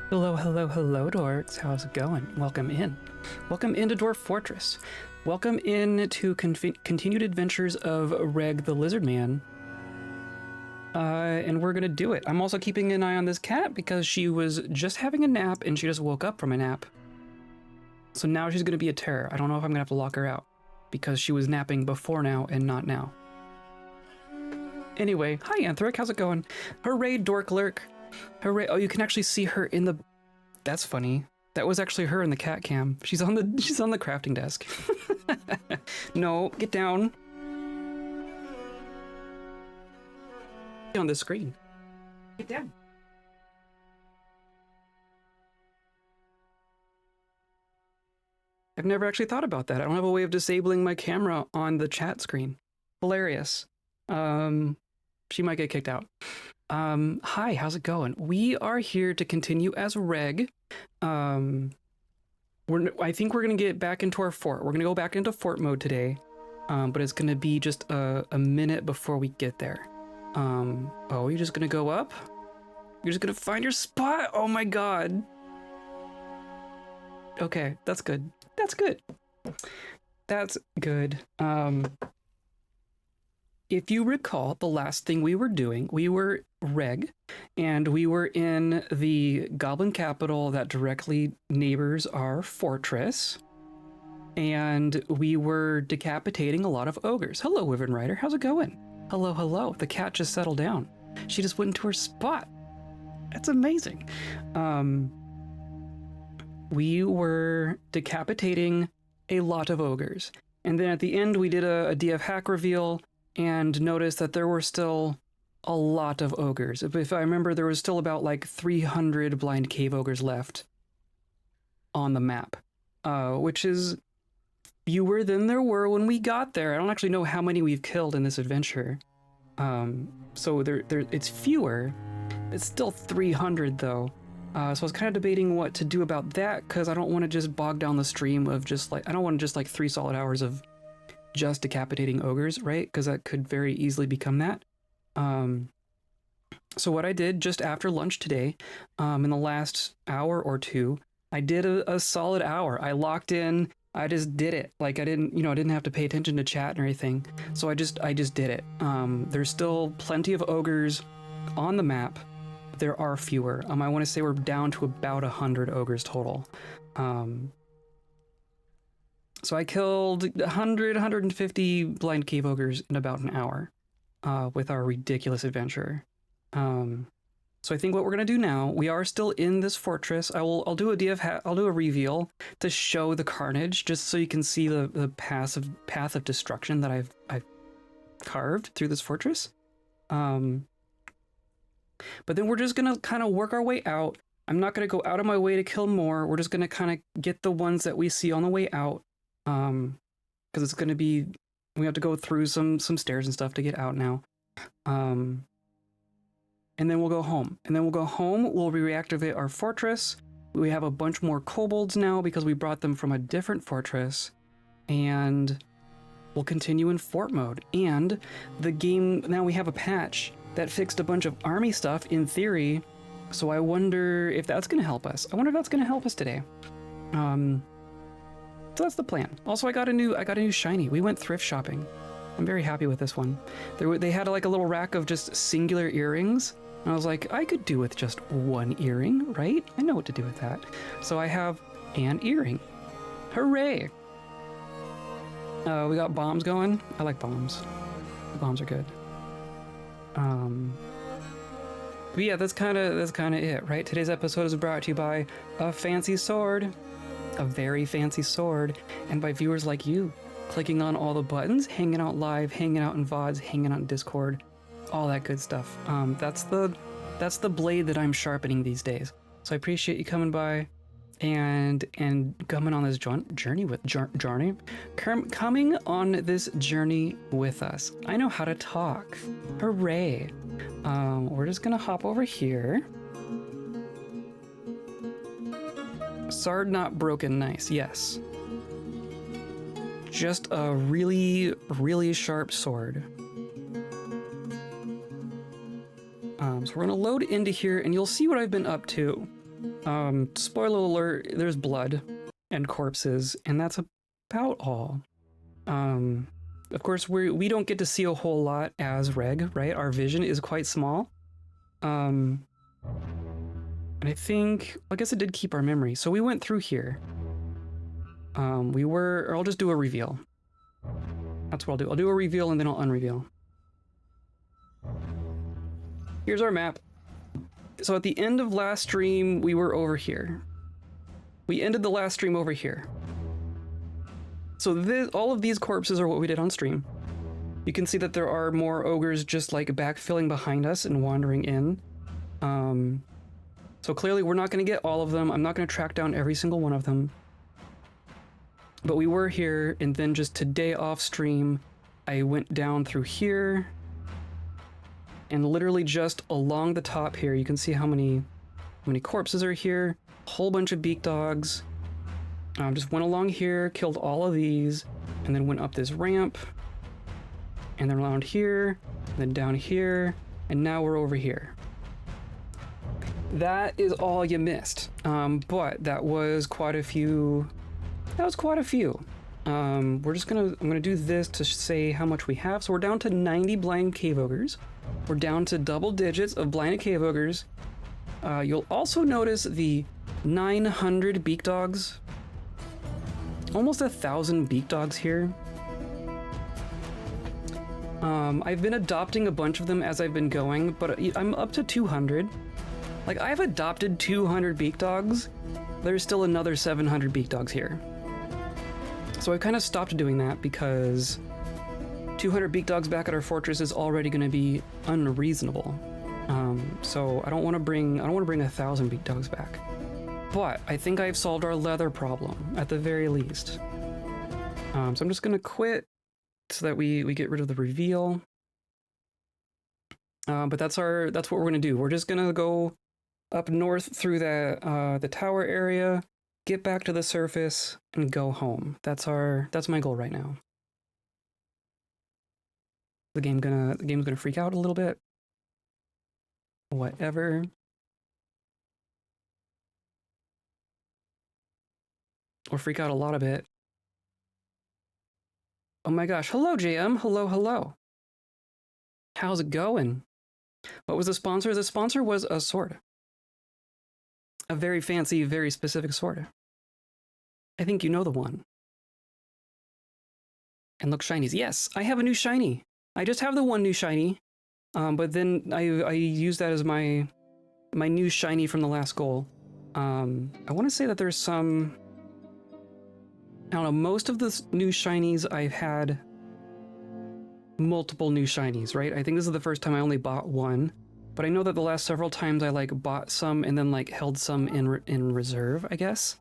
Hello, hello, hello, dorks. How's it going? Welcome in. Welcome into Dwarf Fortress. Welcome in to continued adventures of Reg the Lizard Man. And we're gonna do it. I'm also keeping an eye on this cat because she was just having a nap and she just woke up from a nap. So now she's gonna be a terror. I don't know if I'm gonna have to lock her out because she was napping before now and not now. Anyway, hi Anthric, how's it going? Hooray, Dork Lurk. Hooray. Oh, you can actually see her in the... That's funny. That was actually her in the cat cam. She's on the crafting desk. No, get down. On the screen. Get down. I've never actually thought about that. I don't have a way of disabling my camera on the chat screen. Hilarious. She might get kicked out. Hi, how's it going? We are here to continue as Reg. I think we're gonna get back into our fort. We're gonna go back into fort mode today, but it's gonna be just a minute before we get there. Oh, you're just gonna go up? You're just gonna find your spot? Oh my god. Okay, that's good. That's good. That's good. If you recall, the last thing we were doing, we were Reg, and we were in the goblin capital that directly neighbors our fortress, and we were decapitating a lot of ogres. Hello, Wyvern Rider, how's it going? Hello, hello. The cat just settled down. She just went into her spot. That's amazing. We were decapitating a lot of ogres, and then at the end we did a DF hack reveal and noticed that there were still a lot of ogres. If I remember, there was still about like 300 blind cave ogres left on the map, which is fewer than there were when we got there. I don't actually know how many we've killed in this adventure. So it's fewer. It's still 300 though. So I was kind of debating what to do about that because I don't want to just bog down the stream of just like, I don't want just like 3 solid hours of just decapitating ogres, right? Because that could very easily become that. So what I did just after lunch today, in the last hour or two, I did a solid hour. I locked in. I just did it. Like I didn't have to pay attention to chat or anything. So I just did it. There's still plenty of ogres on the map. There are fewer. I want to say we're down to about 100 ogres total. So I killed 150 blind cave ogres in about an hour with our ridiculous adventure. So I think what we're gonna do now, we are still in this fortress. I'll do a reveal to show the carnage, just so you can see the path of destruction that I've carved through this fortress. But then we're just gonna kind of work our way out. I'm not gonna go out of my way to kill more. We're just gonna kind of get the ones that we see on the way out. Because it's gonna be, we have to go through some stairs and stuff to get out now. And then we'll go home. We'll reactivate our fortress. We have a bunch more kobolds now because we brought them from a different fortress. And we'll continue in fort mode. And the game, now we have a patch that fixed a bunch of army stuff in theory. So I wonder if that's gonna help us. I wonder if that's gonna help us today. So that's the plan. Also, I got a new shiny. We went thrift shopping. I'm very happy with this one. They had like a little rack of just singular earrings. And I was like, I could do with just one earring, right? I know what to do with that. So I have an earring. Hooray! We got bombs going. I like bombs. The bombs are good. But yeah, that's kind of it, right? Today's episode is brought to you by a fancy sword. A very fancy sword. And by viewers like you. Clicking on all the buttons, hanging out live, hanging out in VODs, hanging out in Discord, all that good stuff. That's the blade that I'm sharpening these days. So I appreciate you coming by and coming on this journey with coming on this journey with us. I know how to talk. Hooray! We're just gonna hop over here. Sword not broken, nice. Yes. Just a really, really sharp sword. So we're gonna load into here and you'll see what I've been up to. Spoiler alert, there's blood and corpses, and that's about all. Of course, we don't get to see a whole lot as Reg, right? Our vision is quite small. And I think, I guess it did keep our memory. So we went through here. Or I'll just do a reveal. That's what I'll do. I'll do a reveal and then I'll unreveal. Here's our map. So at the end of last stream, we were over here. We ended the last stream over here. So all of these corpses are what we did on stream. You can see that there are more ogres just like backfilling behind us and wandering in. So clearly we're not going to get all of them. I'm not going to track down every single one of them. But we were here, and then just today off stream, I went down through here. And literally just along the top here, you can see how many corpses are here. A whole bunch of beak dogs. Just went along here, killed all of these, and then went up this ramp. And then around here, and then down here, and now we're over here. That is all you missed. But that was quite a few. That was quite a few. I'm gonna do this to say how much we have. So we're down to 90 blind cave ogres. We're down to double digits of blinded cave ogres. You'll also notice the 900 beak dogs. Almost 1,000 beak dogs here. I've been adopting a bunch of them as I've been going, but I'm up to 200. Like, I've adopted 200 beak dogs. There's still another 700 beak dogs here. So I kind of stopped doing that because 200 beak dogs back at our fortress is already going to be unreasonable. So I don't want to bring 1,000 beak dogs back. But I think I've solved our leather problem at the very least. So I'm just going to quit so that we get rid of the reveal. But that's what we're going to do. We're just going to go up north through the tower area, get back to the surface, and go home. That's my goal right now. The game's gonna freak out a little bit. Whatever. Or freak out a lot of it. Oh my gosh. Hello, JM. Hello, hello. How's it going? What was the sponsor? The sponsor was a sword. A very fancy, very specific sword. I think you know the one. And look, shinies. Yes, I have a new shiny. I just have the one new shiny. But then I use that as my new shiny from the last goal. I want to say that there's some... I don't know, most of the new shinies I've had multiple new shinies, right? I think this is the first time I only bought one. But I know that the last several times I like bought some and then like held some in reserve, I guess.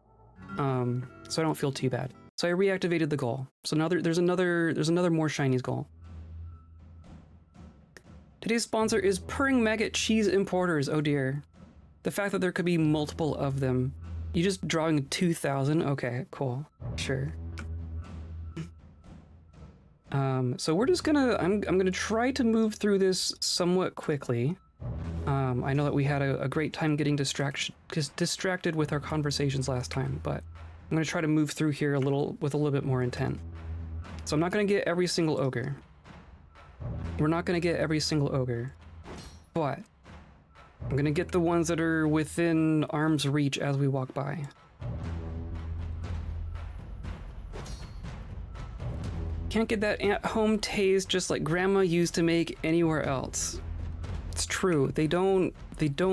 So I don't feel too bad. So I reactivated the goal. So now there's another more shinies goal. Today's sponsor is Purring Maggot Cheese Importers. Oh dear. The fact that there could be multiple of them. You just drawing 2,000? Okay, cool. Sure. So we're just gonna, I'm gonna try to move through this somewhat quickly. I know that we had a great time getting distracted with our conversations last time, but I'm gonna try to move through here with a little bit more intent. So I'm not gonna get every single ogre. We're not gonna get every single ogre, but I'm gonna get the ones that are within arm's reach as we walk by. Can't get that at-home taste just like Grandma used to make anywhere else. It's true. They don't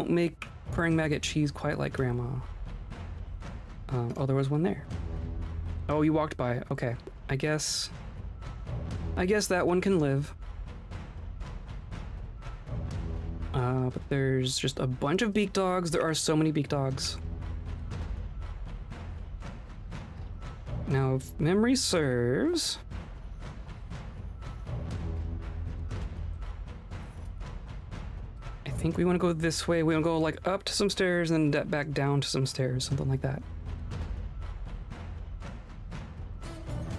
make Purring Maggot cheese quite like Grandma. Oh, there was one there. Oh, you walked by. Okay. I guess that one can live. But there's just a bunch of beak dogs. There are so many beak dogs. Now, if memory serves... I think we want to go this way. We want to go like up to some stairs and then back down to some stairs, something like that.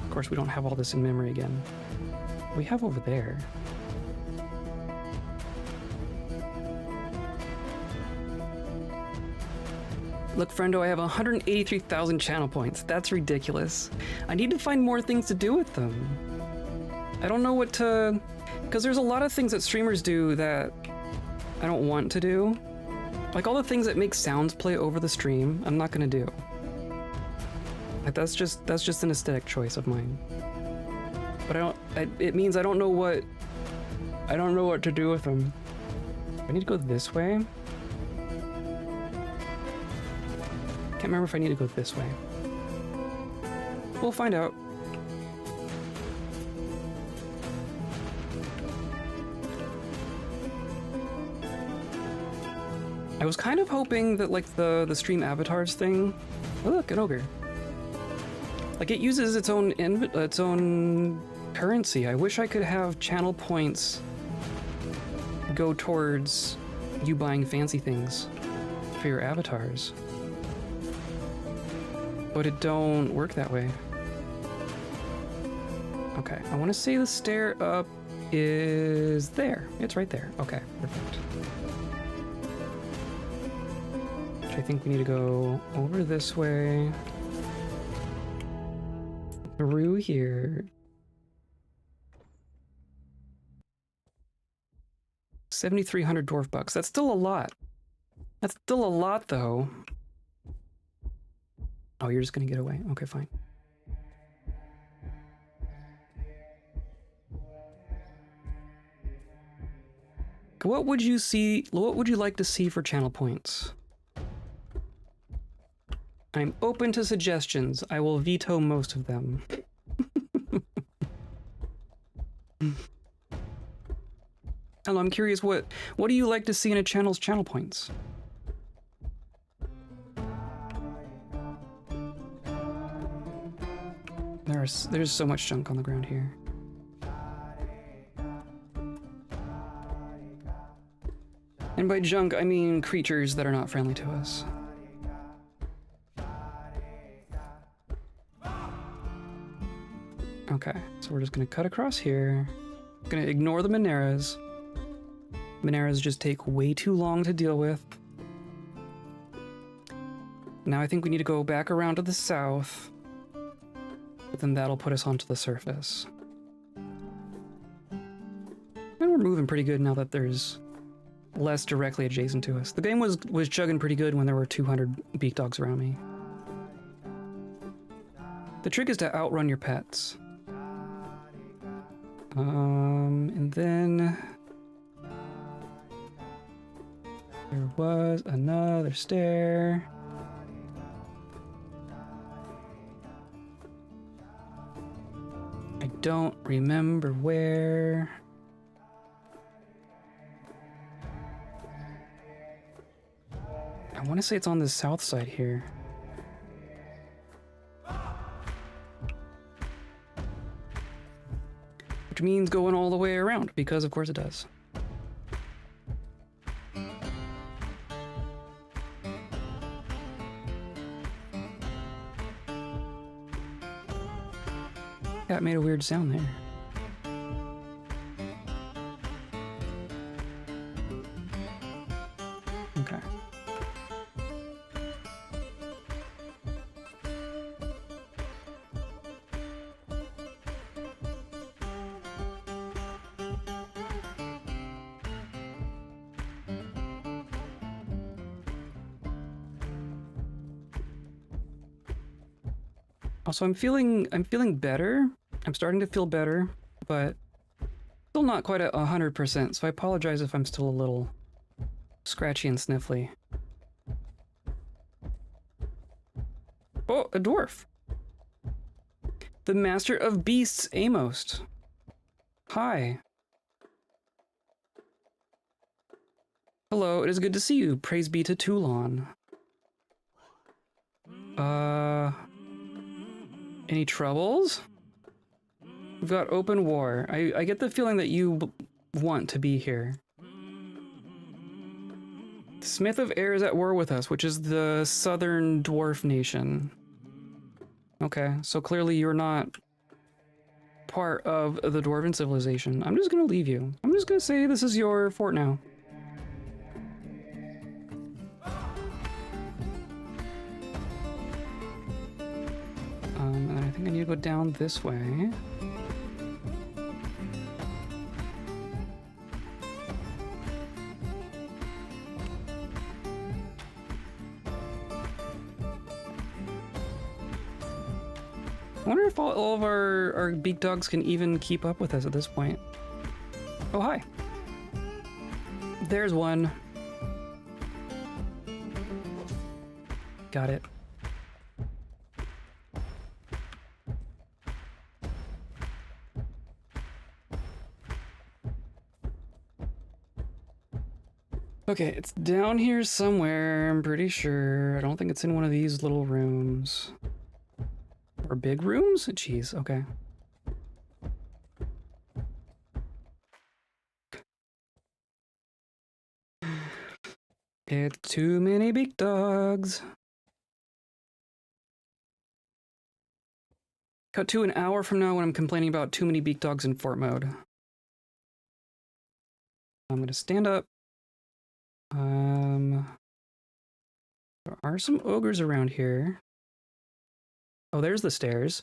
Of course, we don't have all this in memory again. We have over there. Look, friendo, I have 183,000 channel points. That's ridiculous. I need to find more things to do with them. I don't know what to... Because there's a lot of things that streamers do that I don't want to do. Like all the things that make sounds play over the stream, I'm not gonna do. Like that's just an aesthetic choice of mine. But it means I don't know what to do with them. I need to go this way. Can't remember if I need to go this way. We'll find out. I was kind of hoping that like the stream avatars thing. Oh look, an ogre. Like it uses its own currency. I wish I could have channel points go towards you buying fancy things for your avatars. But it don't work that way. Okay, I want to say the stair up is there. It's right there. Okay, perfect. I think we need to go over this way. Through here. 7,300 dwarf bucks. That's still a lot. That's still a lot, though. Oh, you're just gonna get away. Okay, fine. What would you see? What would you like to see for channel points? I'm open to suggestions. I will veto most of them. Hello, I'm curious, what do you like to see in a channel's channel points? There's so much junk on the ground here. And by junk, I mean creatures that are not friendly to us. Okay, so we're just gonna cut across here. Gonna ignore the Mineras. Mineras just take way too long to deal with. Now I think we need to go back around to the south. But then that'll put us onto the surface. And we're moving pretty good now that there's less directly adjacent to us. The game was chugging pretty good when there were 200 beak dogs around me. The trick is to outrun your pets. And then there was another stair. I don't remember where. I want to say it's on the south side here. Which means going all the way around, because of course it does. That made a weird sound there. Okay. Also, I'm feeling better. I'm starting to feel better, but still not quite at 100%, so I apologize if I'm still a little scratchy and sniffly. Oh, a dwarf! The Master of Beasts, Amos. Hi. Hello, it is good to see you. Praise be to Toulon. Any troubles? We've got open war. I get the feeling that you want to be here. The Smith of Air is at war with us, which is the southern dwarf nation. Okay, so clearly you're not part of the dwarven civilization. I'm just gonna leave you. I'm just gonna say this is your fort now. think I need to go down this way. I wonder if all of our beak dogs can even keep up with us at this point. Oh, hi. There's one. Got it. Okay, it's down here somewhere, I'm pretty sure. I don't think it's in one of these little rooms. Or big rooms? Jeez, okay. It's too many beak dogs. Cut to an hour from now when I'm complaining about too many beak dogs in fort mode. I'm gonna stand up. There are some ogres around here. Oh, there's the stairs.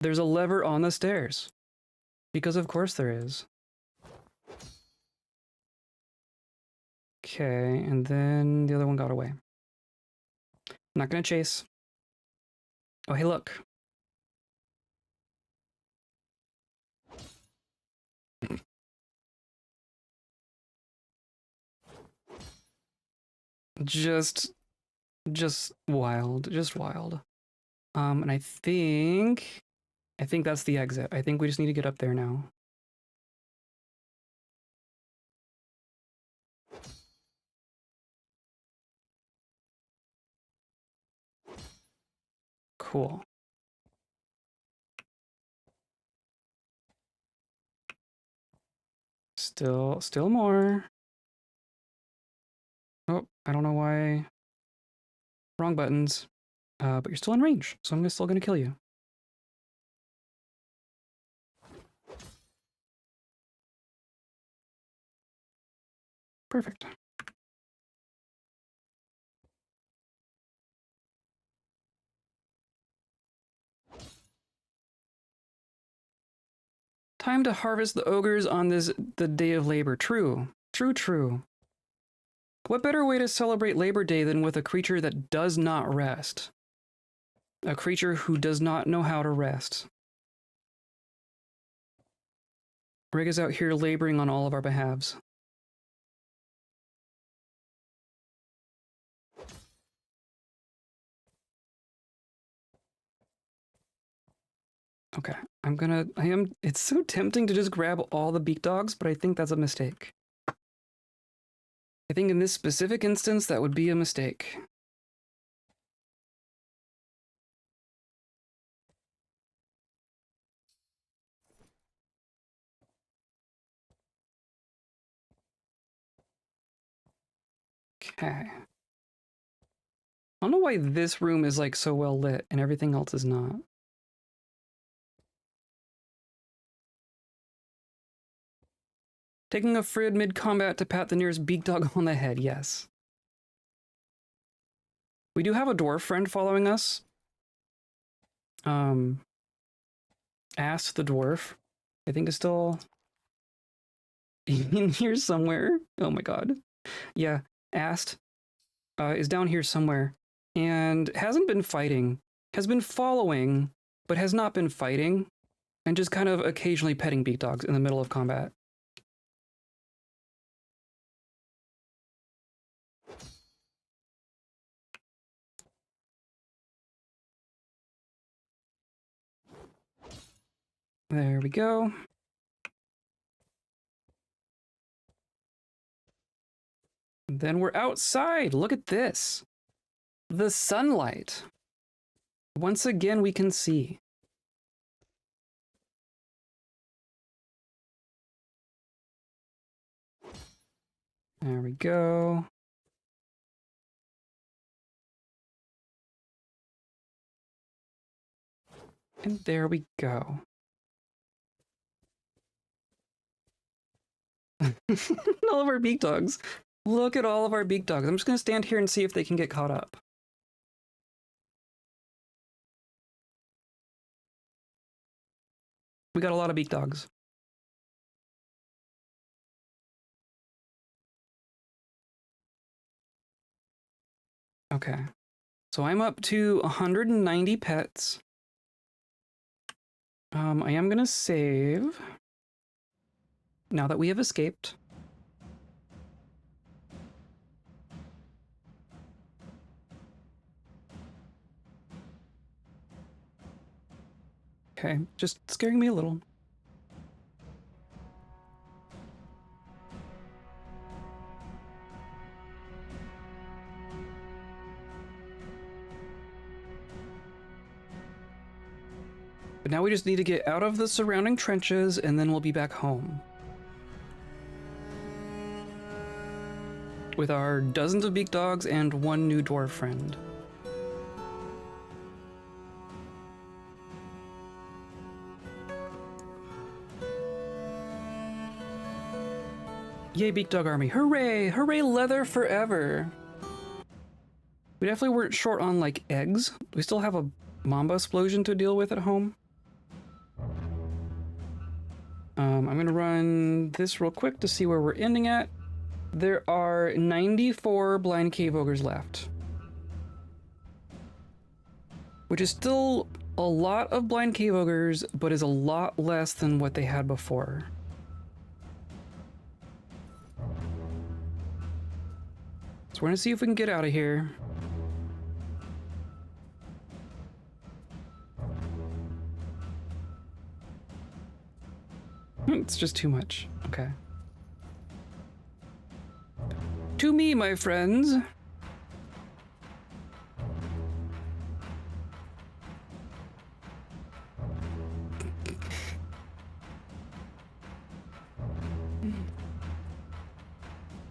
There's a lever on the stairs. Because of course there is. Okay, and then the other one got away. I'm not gonna chase. Oh, hey, look. Just wild, just wild. And I think that's the exit. I think we just need to get up there now. Cool. Still more. Oh, I don't know why. Wrong buttons. But you're still in range, so I'm still gonna kill you. Perfect. Time to harvest the ogres on the day of labor. True. True. What better way to celebrate Labor Day than with a creature that does not rest? A creature who does not know how to rest. Rig is out here laboring on all of our behalves. Okay, it's so tempting to just grab all the beak dogs, but I think that's a mistake. I think in this specific instance, that would be a mistake. Okay. I don't know why this room is like so well lit and everything else is not. Taking a Frid mid-combat to pat the nearest beak dog on the head, yes. We do have a dwarf friend following us. Asked the dwarf, I think is still in here somewhere. Oh my god. Yeah, Asked is down here somewhere and hasn't been fighting. Has been following, but has not been fighting, and just kind of occasionally petting beak dogs in the middle of combat. There we go. And then we're outside. Look at this. The sunlight. Once again, we can see. There we go. And there we go. All of our beak dogs. Look at all of our beak dogs. I'm just going to stand here and see if they can get caught up. We got a lot of beak dogs. Okay. So I'm up to 190 pets. I am gonna save now that we have escaped. Okay, just scaring me a little. But now we just need to get out of the surrounding trenches and then we'll be back home. With our dozens of beak dogs and one new dwarf friend. Yay, beak dog army. Hooray! Hooray, leather forever! We definitely weren't short on, like, eggs. We still have a mamba explosion to deal with at home. I'm gonna run this real quick to see where we're ending at. There are 94 blind cave ogres left. Which is still a lot of blind cave ogres, but is a lot less than what they had before. So we're gonna see if we can get out of here. It's just too much. Okay. To me, my friends.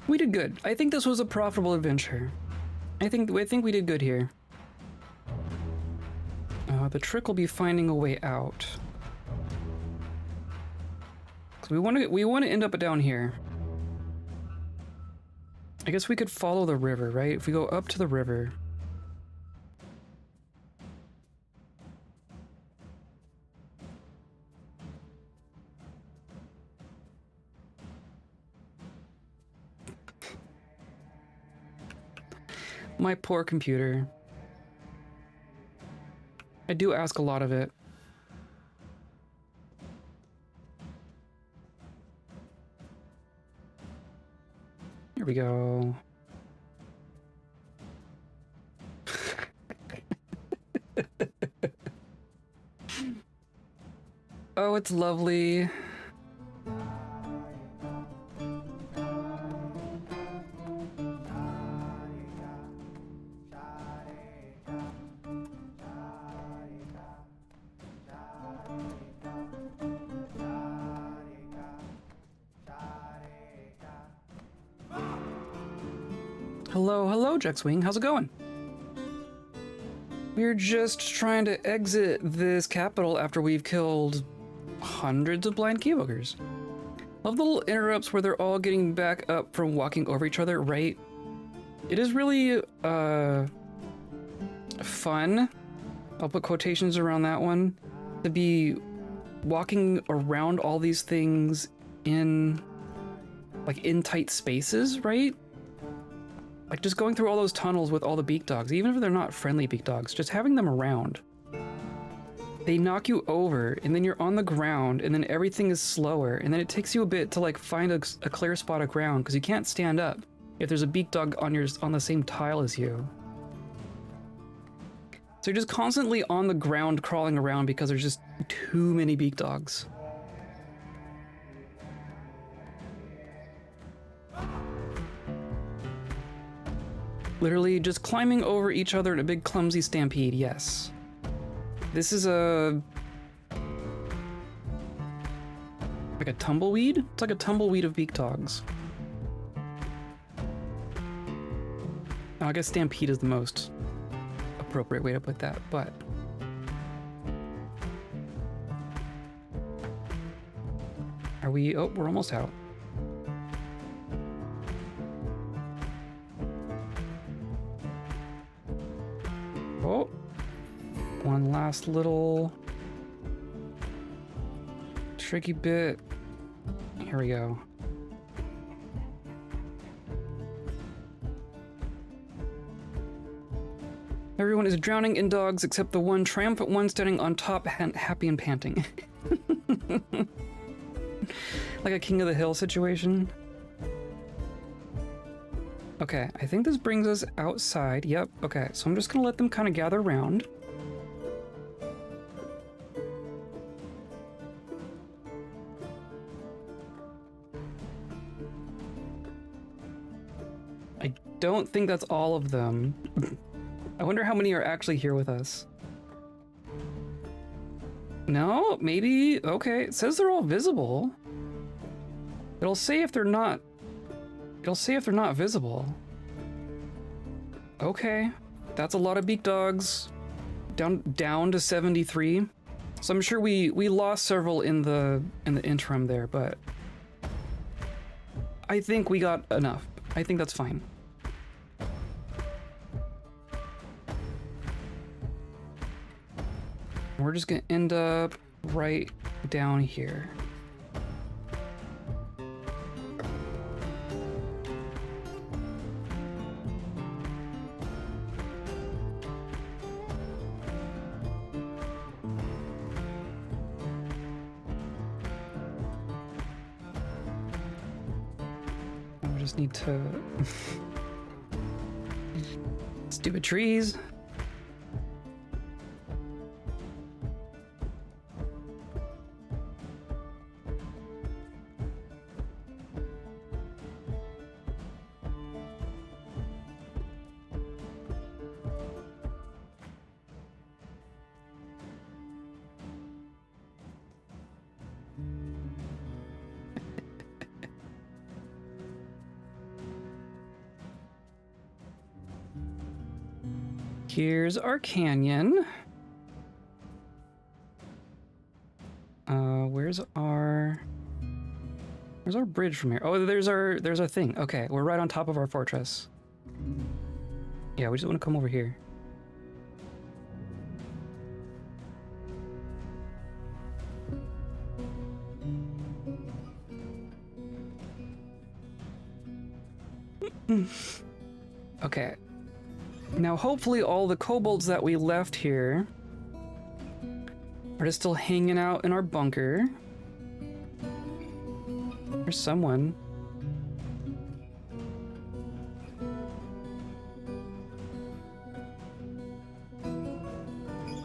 We did good. I think this was a profitable adventure. I think we did good here. The trick will be finding a way out. We want to end up down here. I guess we could follow the river, right? If we go up to the river. My poor computer. I do ask a lot of it. Here we go. Oh, it's lovely. Hello, Jexwing. How's it going? We're just trying to exit this capital after we've killed hundreds of blind cave ogres. Love the little interrupts where they're all getting back up from walking over each other, right? It is really, fun. I'll put quotations around that one. To be walking around all these things in tight spaces, right? Like just going through all those tunnels with all the beak dogs, even if they're not friendly beak dogs, just having them around. They knock you over and then you're on the ground and then everything is slower and then it takes you a bit to like find a clear spot of ground because you can't stand up if there's a beak dog on the same tile as you. So you're just constantly on the ground crawling around because there's just too many beak dogs. Literally just climbing over each other in a big clumsy stampede, yes. This is like a tumbleweed? It's like a tumbleweed of beak dogs. Oh, I guess stampede is the most appropriate way to put that, but... Are we... Oh, we're almost out. Oh, one last little tricky bit. Here we go. Everyone is drowning in dogs except the one triumphant one standing on top, happy and panting. Like a King of the Hill situation. Okay, I think this brings us outside. Yep, okay, so I'm just gonna let them kind of gather around. I don't think that's all of them. I wonder how many are actually here with us. No, maybe, okay, it says they're all visible. It'll say if they're not visible. Okay, that's a lot of beak dogs. Down to 73. So I'm sure we lost several in the interim there, but I think we got enough. I think that's fine. We're just gonna end up right down here. We just need to stupid trees. Here's our canyon. Where's our bridge from here? Oh, there's our thing. Okay, we're right on top of our fortress. Yeah, we just want to come over here. Okay. Now, hopefully all the kobolds that we left here are just still hanging out in our bunker. There's someone.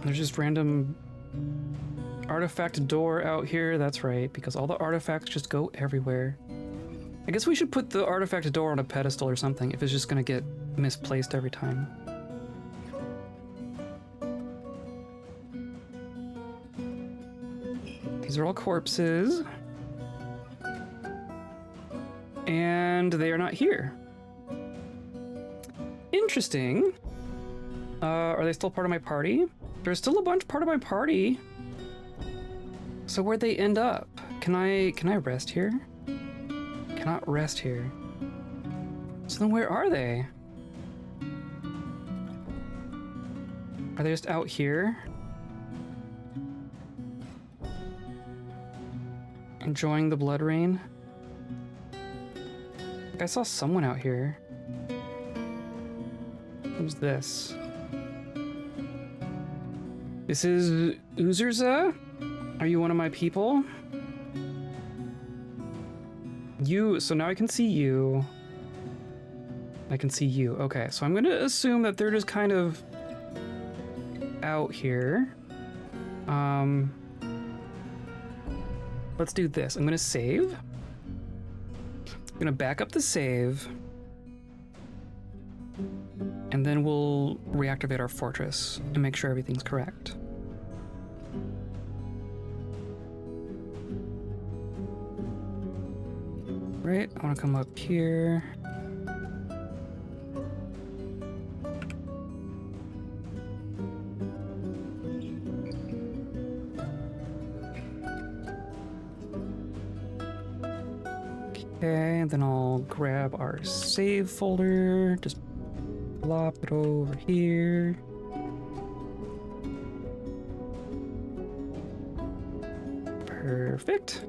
There's just random artifact door out here. That's right, because all the artifacts just go everywhere. I guess we should put the artifact door on a pedestal or something if it's just gonna get misplaced every time. These are all corpses. And they are not here. Interesting. Are they still part of my party? There's still a bunch part of my party. So where'd they end up? Can I rest here? Cannot rest here. So then where are they? Are they just out here? Enjoying the blood rain? I saw someone out here. Who's this? This is Uzurza? Are you one of my people? You, so now I can see you. I can see you. Okay, so I'm gonna assume that they're just kind of out here. Let's do this. I'm gonna save. I'm gonna back up the save. And then we'll reactivate our fortress and make sure everything's correct. Right, I wanna come up here. Okay, and then I'll grab our save folder, just plop it over here. Perfect.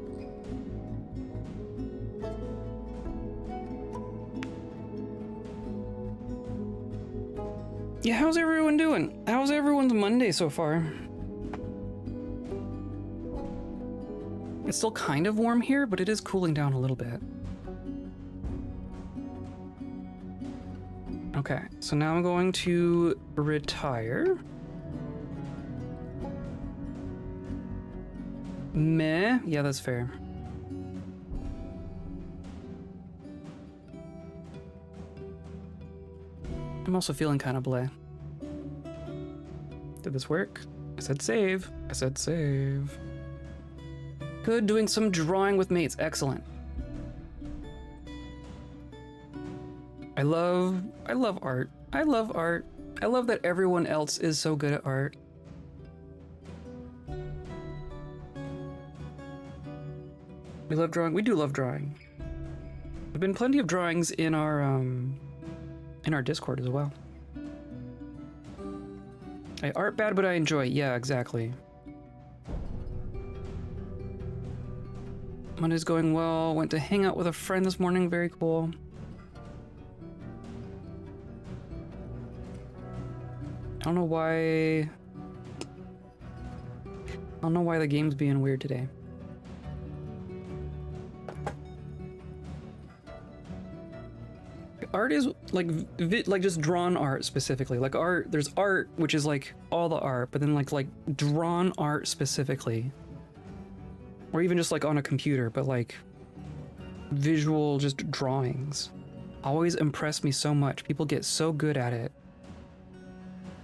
Yeah, how's everyone doing? How's everyone's Monday so far? It's still kind of warm here, but it is cooling down a little bit. Okay, so now I'm going to retire. Meh. Yeah, that's fair. I'm also feeling kind of bleh. Did this work? I said save. I said save. Good, doing some drawing with mates. Excellent. I love art. I love art. I love that everyone else is so good at art. We love drawing. We do love drawing. There've been plenty of drawings in our Discord as well. I art bad, but I enjoy it. Yeah, exactly. Monday's going well. Went to hang out with a friend this morning. Very cool. I don't know why the game's being weird today. Art is like just drawn art specifically. Like art, there's art which is like all the art, but then like drawn art specifically, or even just like on a computer, but like visual just drawings always impress me so much. People get so good at it,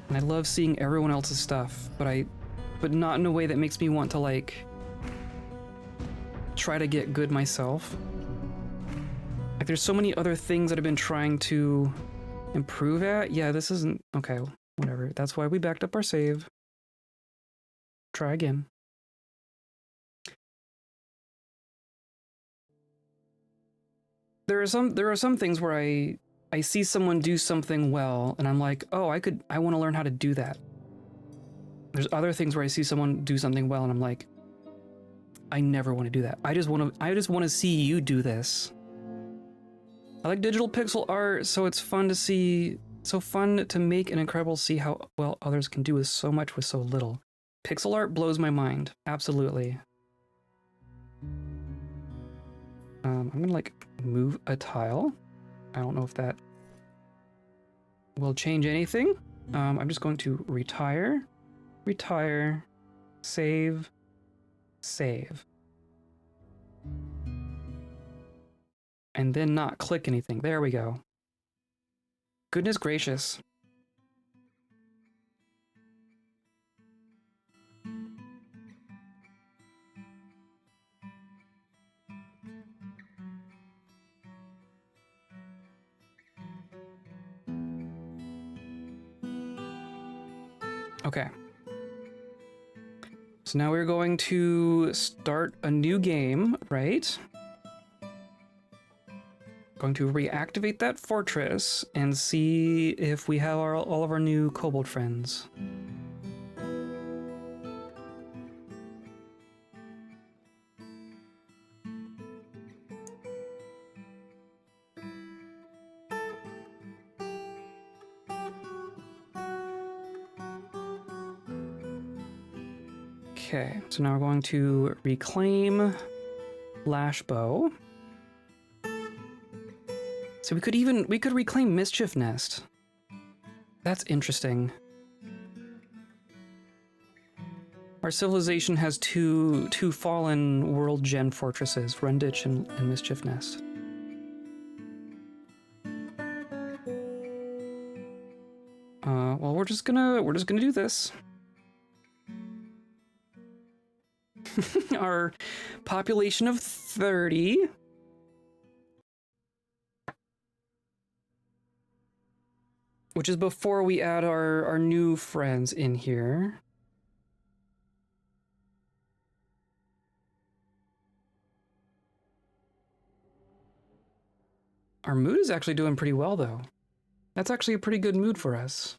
and I love seeing everyone else's stuff, but not in a way that makes me want to like try to get good myself. Like there's so many other things that I've been trying to improve at. Yeah, this isn't okay, whatever. That's why we backed up our save. Try again. There are some things where I see someone do something well and I'm like, "Oh, I want to learn how to do that." There's other things where I see someone do something well and I'm like, "I never want to do that. I just want to see you do this." I like digital pixel art, so it's fun to see, so fun to make and incredible to see how well others can do with so much with so little. Pixel art blows my mind, absolutely. I'm gonna like move a tile. I don't know if that will change anything. I'm just going to retire, save, save. And then not click anything. There we go. Goodness gracious. Okay. So now we're going to start a new game, right? Going to reactivate that fortress and see if we have all of our new kobold friends. Okay, so now we're going to reclaim Lashbow. So we could reclaim Mischiefnest. That's interesting. Our civilization has two fallen world gen fortresses, Renditch and Mischiefnest. Well, we're just gonna do this. Our population of 30. Which is before we add our new friends in here. Our mood is actually doing pretty well, though. That's actually a pretty good mood for us.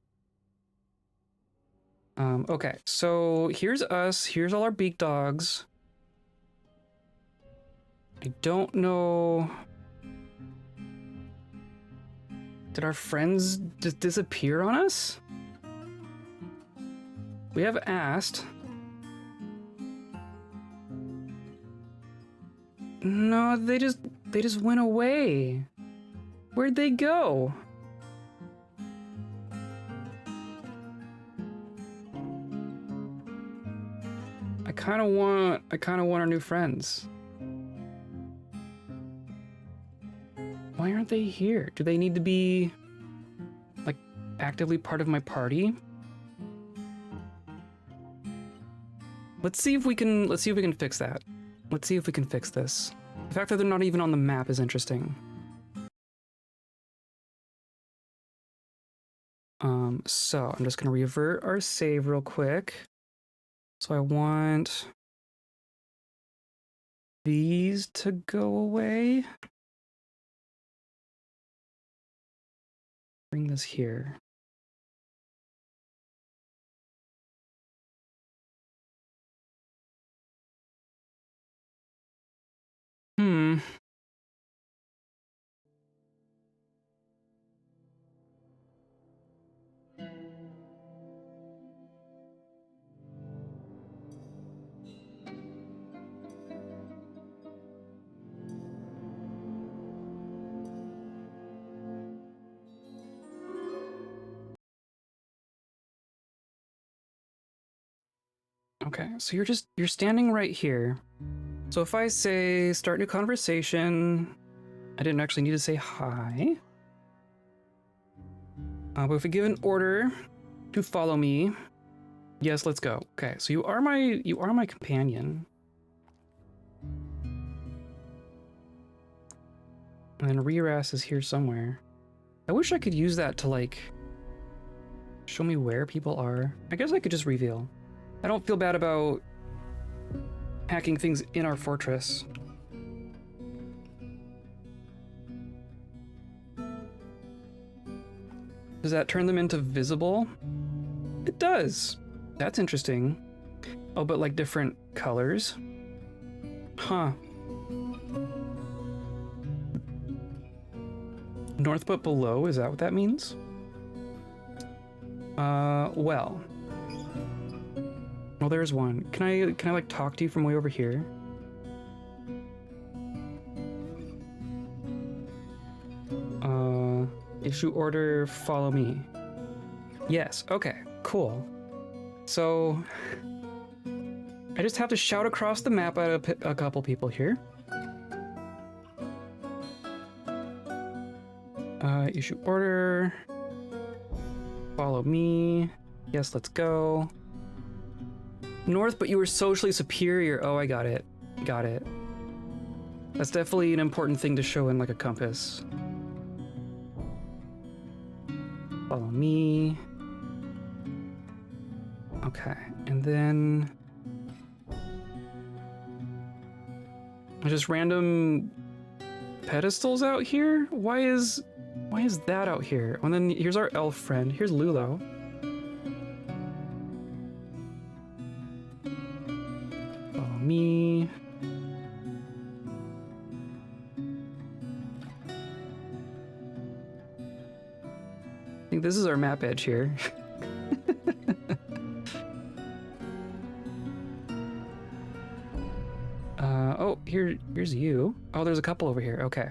Okay, so here's us. Here's all our beak dogs. I don't know. Did our friends just disappear on us? We have asked. No, they just went away. Where'd they go? I kind of want our new friends. Why aren't they here? Do they need to be like actively part of my party? Let's see if we can fix that. Let's see if we can fix this. The fact that they're not even on the map is interesting. So I'm just gonna revert our save real quick. So I want these to go away. Bring this here. Okay, so you're standing right here. So if I say start new conversation, I didn't actually need to say hi. But if we give an order to follow me, yes, let's go. Okay, so you are my companion. And then rear ass is here somewhere. I wish I could use that to like show me where people are. I guess I could just reveal. I don't feel bad about hacking things in our fortress. Does that turn them into visible? It does. That's interesting. Oh, but like different colors? Huh. North but below, is that what that means? Well. Oh, there's one. Can I like talk to you from way over here? Issue order, follow me. Yes, okay, cool. So I just have to shout across the map at a couple people here. Issue order, follow me. Yes, let's go. North, but you were socially superior. Oh, I got it. Got it. That's definitely an important thing to show in like a compass. Follow me. Okay, and then just random pedestals out here? Why is that out here? And then here's our elf friend. Here's Lulo. Follow me. I think this is our map edge here. Oh, here's you. Oh, there's a couple over here. Okay.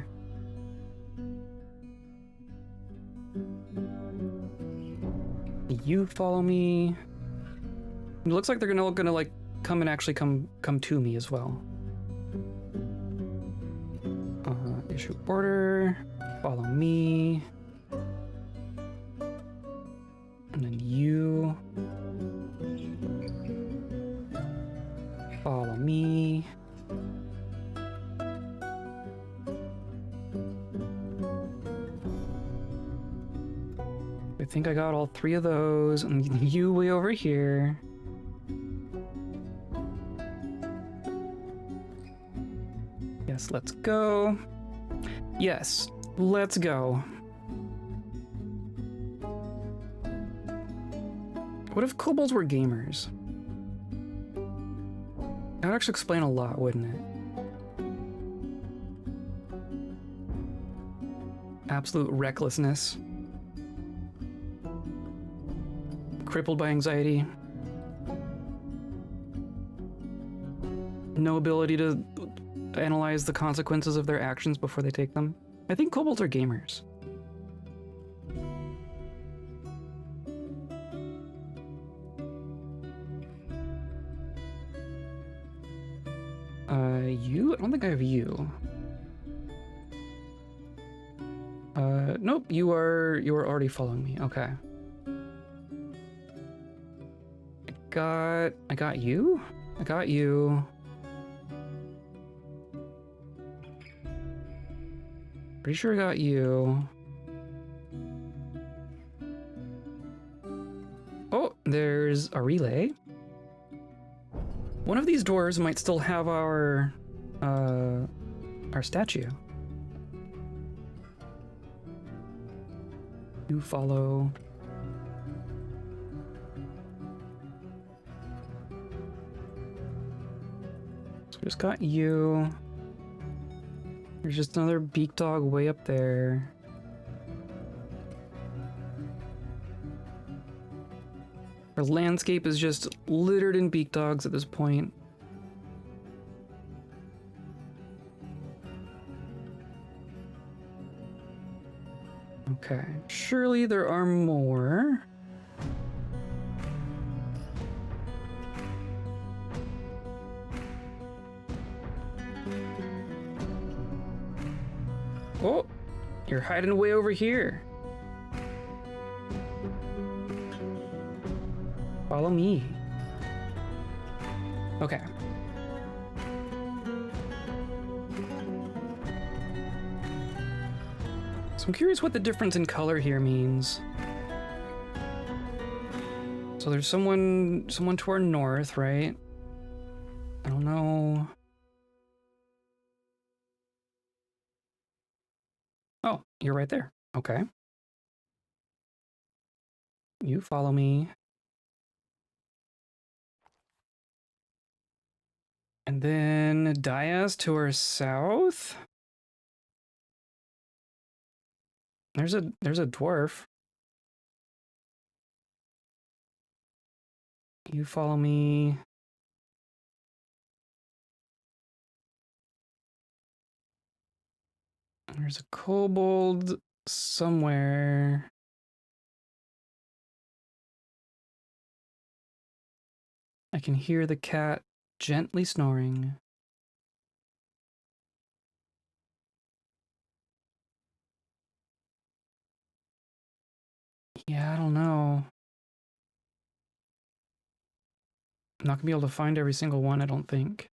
You follow me. It looks like they're gonna like come and actually come to me as well. Issue order. Follow me. And then you follow me. I think I got all three of those, and you way over here. Yes, let's go. Yes, let's go. What if kobolds were gamers? That would actually explain a lot, wouldn't it? absolute recklessness. Crippled by anxiety. No ability to analyze the consequences of their actions before they take them. I think kobolds are gamers. You? I don't think I have you. Nope, you are already following me. Okay. I got you? I got you. Pretty sure I got you. Oh, there's a relay. One of these doors might still have our statue. You follow. So we just got you. There's just another beak dog way up there. Our landscape is just littered in beak dogs at this point. Okay, surely there are more. Oh, you're hiding way over here. Follow me. Okay. So I'm curious what the difference in color here means. So there's someone to our north, right? I don't know. Oh, you're right there. Okay. You follow me. And then Diaz to our south. There's a dwarf. You follow me. There's a kobold somewhere. I can hear the cat gently snoring. Yeah, I don't know. I'm not gonna be able to find every single one, I don't think.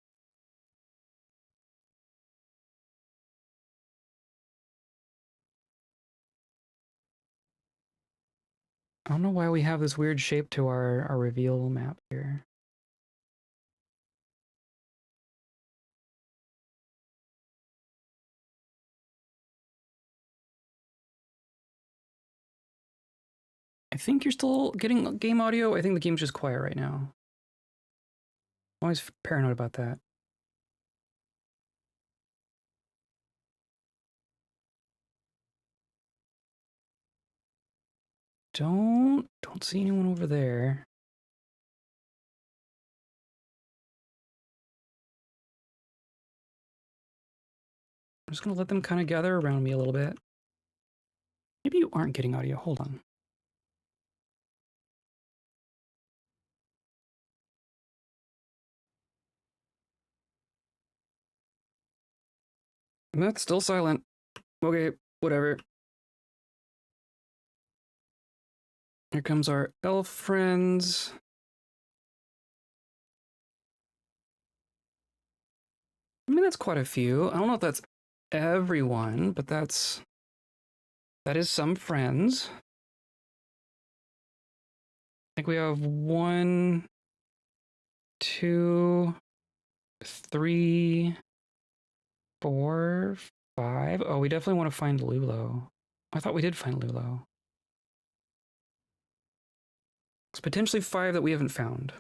I don't know why we have this weird shape to our reveal map here. I think you're still getting game audio. I think the game's just quiet right now. I'm always paranoid about that. Don't see anyone over there. I'm just gonna let them kind of gather around me a little bit. Maybe you aren't getting audio. Hold on. That's still silent. Okay, whatever. Here comes our elf friends. I mean, that's quite a few. I don't know if that's everyone, but that is some friends. I think we have 1, 2, 3, 4, 5. Oh, we definitely want to find Lulo. I thought we did find Lulo. It's potentially 5 that we haven't found.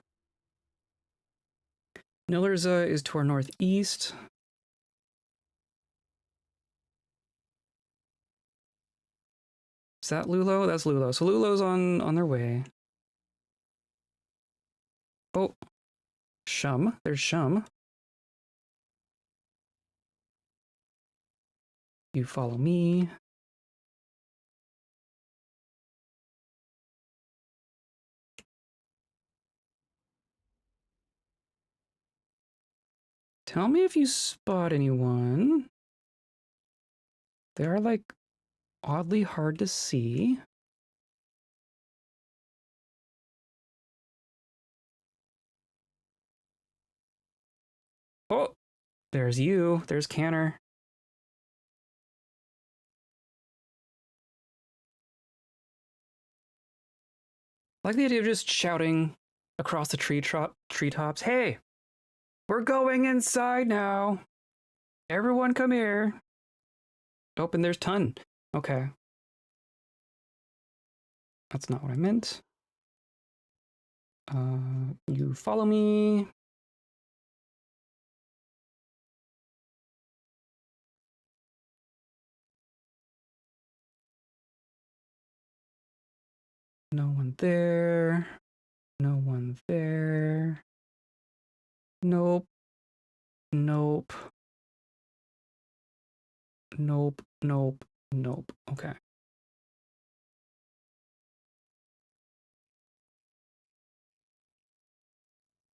Nillerza is to our northeast. Is that Lulo? That's Lulo. So Lulo's on their way. Oh, Shum. There's Shum. You follow me. Tell me if you spot anyone. They are like oddly hard to see. Oh, there's you. There's Canner. I like the idea of just shouting across the treetops. Hey, we're going inside now. Everyone come here. Oh, and there's Ton. Okay. That's not what I meant. You follow me. No one there. No one there. Nope. Nope. Nope. Nope. Nope. Okay.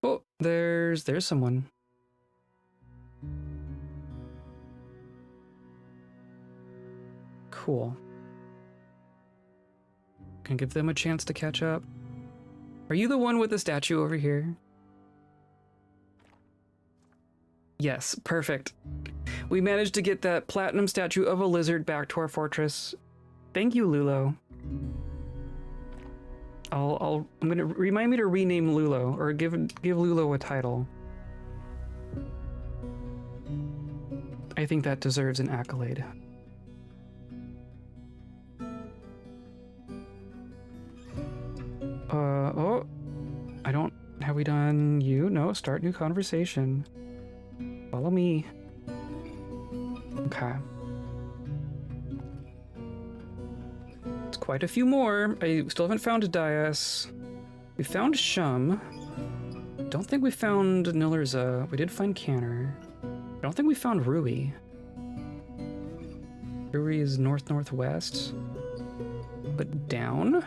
Oh, there's someone. Cool. Can give them a chance to catch up. Are you the one with the statue over here? Yes, perfect. We managed to get that platinum statue of a lizard back to our fortress. Thank you, Lulo. I'm gonna remind me to rename Lulo, or give Lulo a title. I think that deserves an accolade. Oh, I don't, have we done you? No, start new conversation. Follow me. Okay. It's quite a few more. I still haven't found a Dias. We found Shum. Don't think we found Nillerza. We did find Canner. I don't think we found Rui. Rui is northwest. But down?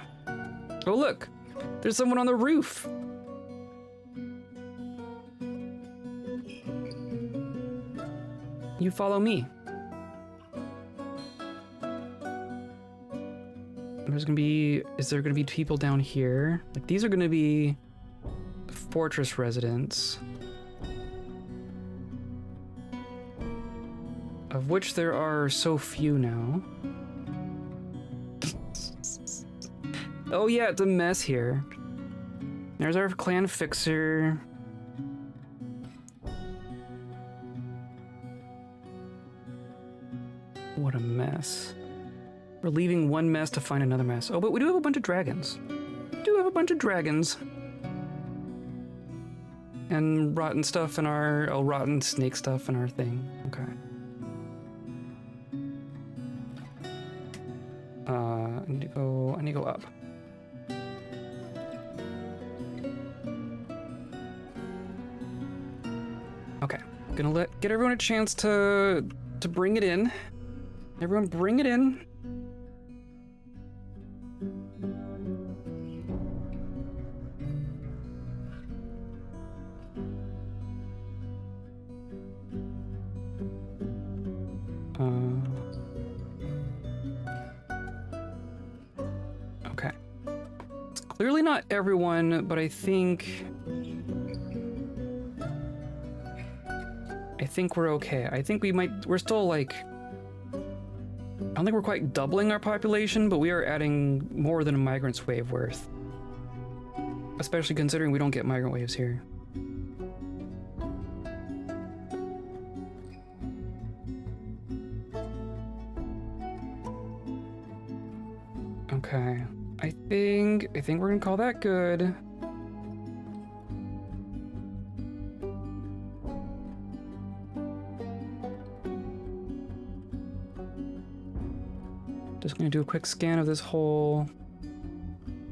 Oh, look! There's someone on the roof! You follow me. There's gonna be... Is there gonna be people down here? Like, these are gonna be fortress residents. Of which there are so few now. Oh yeah, it's a mess here. There's our clan fixer. What a mess. We're leaving one mess to find another mess. Oh, but we do have a bunch of dragons. We do have a bunch of dragons. And rotten stuff in our... Oh, rotten snake stuff in our thing. Okay. I need to go up. Okay. Gonna get everyone a chance to bring it in. Everyone bring it in. Okay. It's clearly not everyone, but I think we're okay. I think we're still like, I don't think we're quite doubling our population, but we are adding more than a migrants wave worth. Especially considering we don't get migrant waves here. Okay. I think we're gonna call that good. Just gonna do a quick scan of this whole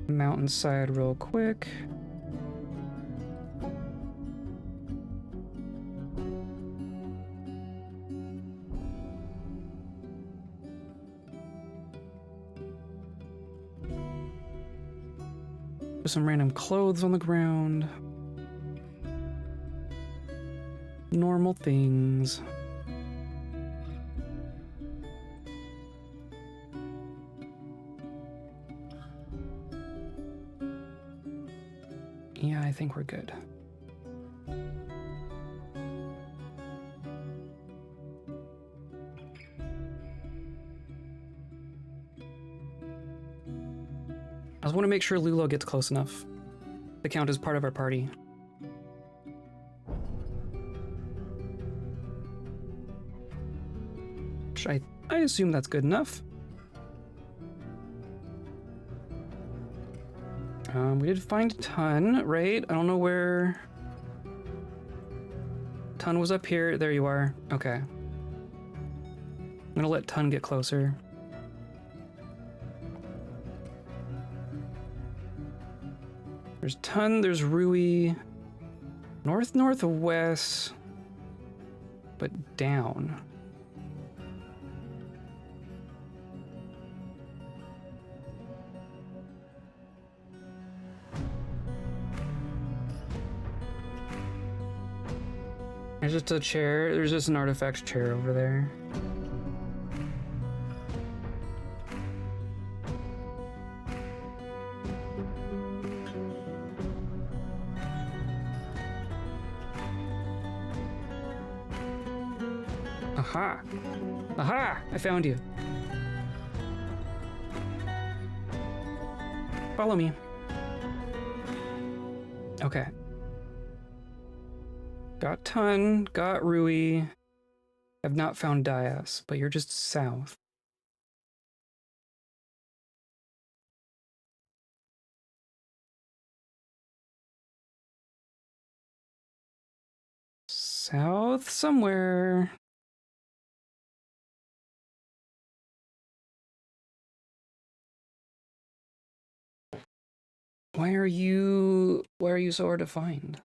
mountainside real quick. There's some random clothes on the ground. Normal things. Yeah, I think we're good. I just want to make sure Lulo gets close enough to count as part of our party. Which I assume that's good enough. We did find Ton, right? I don't know where... Ton was up here. There you are. Okay. I'm gonna let Ton get closer. There's Ton, there's Rui. North-northwest, but down. There's just a chair. There's just an artifact chair over there. Aha! Aha! I found you. Follow me. Okay. Got Ton, got Rui. Have not found Dias, but you're just south. South somewhere. Why are you so hard to find?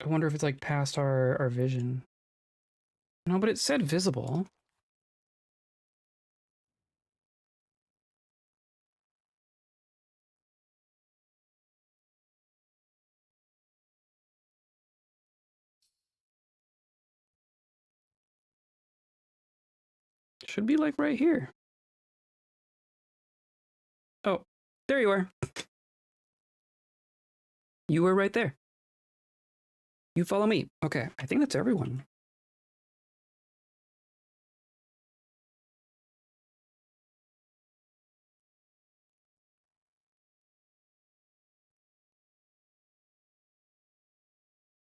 I wonder if it's like past our vision. No, but it said visible. Should be like right here. Oh, there you are. You were right there. You follow me. Okay, I think that's everyone.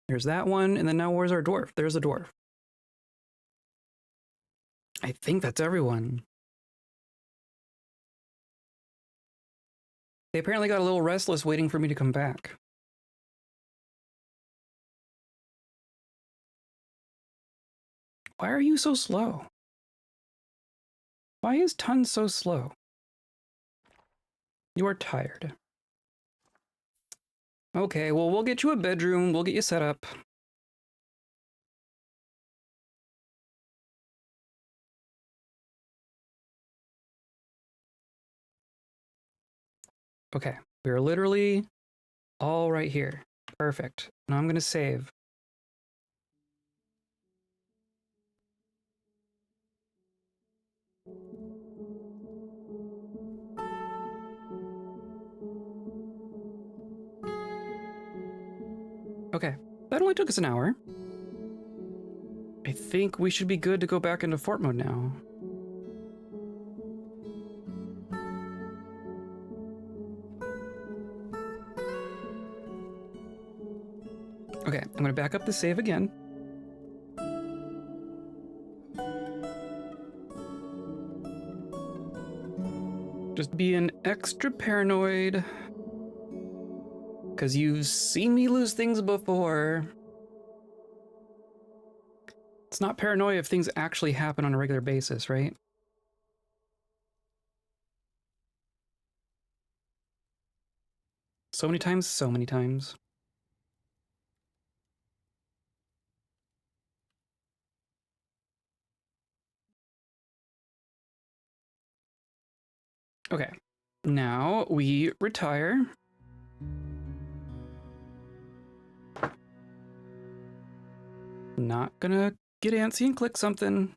There's that one, and then now where's our dwarf? There's a dwarf. I think that's everyone. They apparently got a little restless waiting for me to come back. Why are you so slow? Why is Ton so slow? You are tired. Okay, well, we'll get you a bedroom. We'll get you set up. Okay, we're literally all right here. Perfect. Now I'm gonna save. Okay, that only took us an hour. I think we should be good to go back into fort mode now. Okay, I'm gonna back up the save again. Just being extra paranoid. Because you've seen me lose things before. It's not paranoia if things actually happen on a regular basis, right? So many times, so many times. Okay, now we retire. Not gonna get antsy and click something.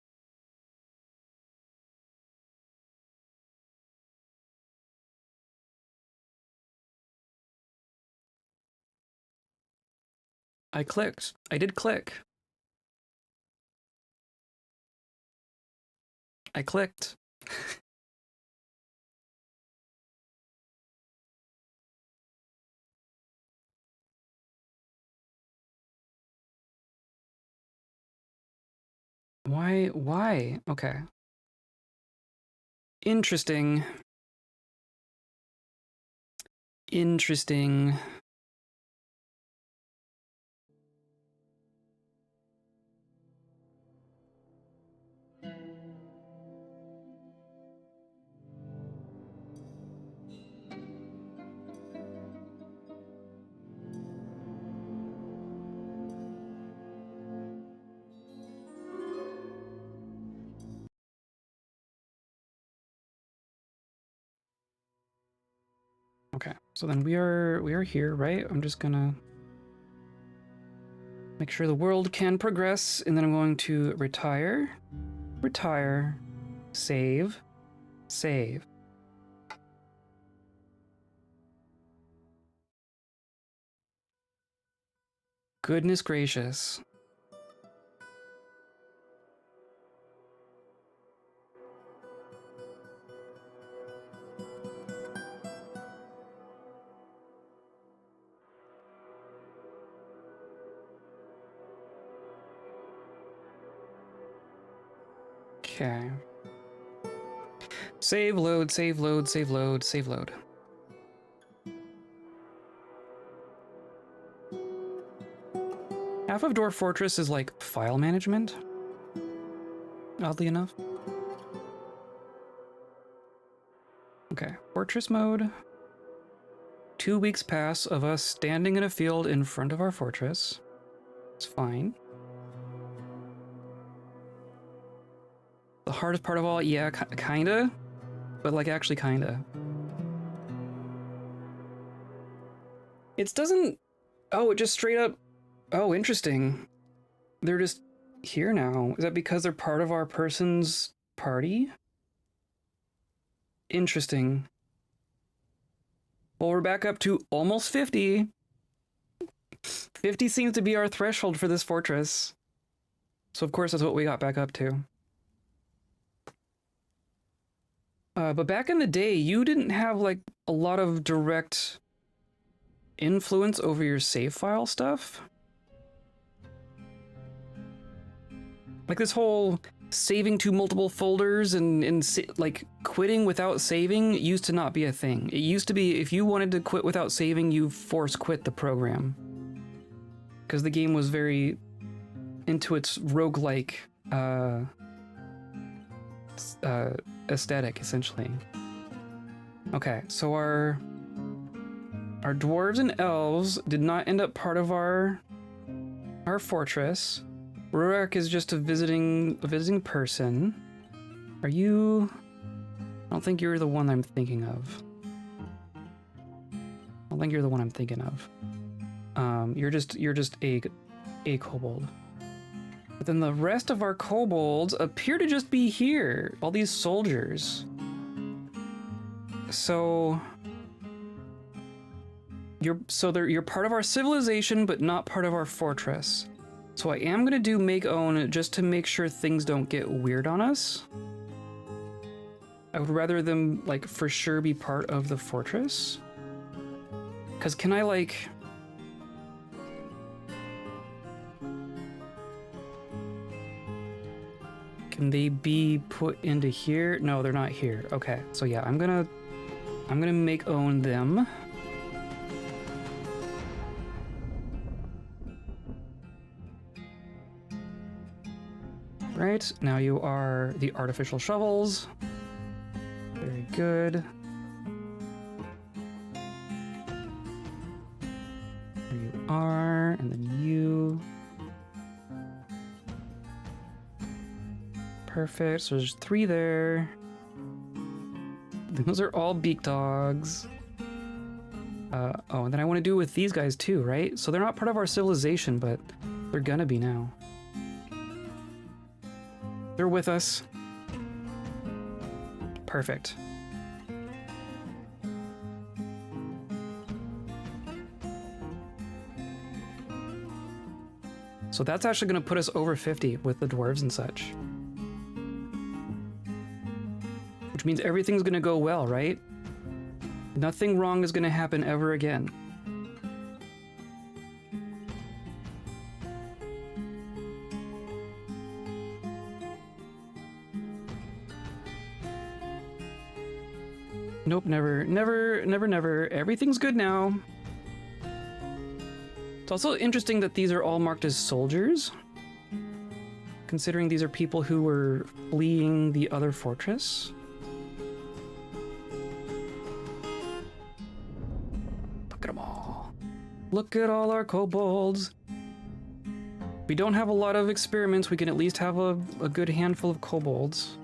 I clicked. I did click. I clicked. Why? Why? Okay. Interesting. Interesting. Okay, so then we are here, right? I'm just gonna make sure the world can progress, and then I'm going to retire, retire, save, save. Goodness gracious. Okay. Save, load, save, load, save, load, save, load. Half of Dwarf Fortress is like file management, oddly enough. Okay, fortress mode. 2 weeks pass of us standing in a field in front of our fortress. It's fine. The hardest part of all, yeah, kinda, but like actually kinda. It doesn't, oh, it just straight up, oh, interesting. They're just here now. Is that because they're part of our person's party? Interesting. Well, we're back up to almost 50. 50 seems to be our threshold for this fortress. So of course that's what we got back up to. But back in the day, you didn't have like a lot of direct influence over your save file stuff. Like this whole saving to multiple folders and like quitting without saving used to not be a thing. It used to be if you wanted to quit without saving, you force quit the program. Because the game was very into its roguelike aesthetic, essentially. Okay, so our dwarves and elves did not end up part of our fortress. Rurik is just a visiting person. Are you? I don't think you're the one I'm thinking of. I don't think you're the one I'm thinking of. You're just a kobold. But then the rest of our kobolds appear to just be here. All these soldiers. So you're part of our civilization, but not part of our fortress. So I am gonna do make own just to make sure things don't get weird on us. I would rather them like for sure be part of the fortress. Cause can I like... Can they be put into here? No, they're not here. Okay, so yeah, I'm gonna make own them. Right, now you are the artificial shovels. Very good. There you are, and then you. Perfect, so there's 3 there. Those are all beak dogs. Oh, and then I want to do it with these guys too, right? So they're not part of our civilization, but they're gonna be now. They're with us. Perfect. So that's actually going to put us over 50 with the dwarves and such. Which means everything's going to go well, right? Nothing wrong is going to happen ever again. Nope, never, never, never, never. Everything's good now. It's also interesting that these are all marked as soldiers, considering these are people who were fleeing the other fortress. Look at them all. Look at all our kobolds. We don't have a lot of experiments. We can at least have a good handful of kobolds.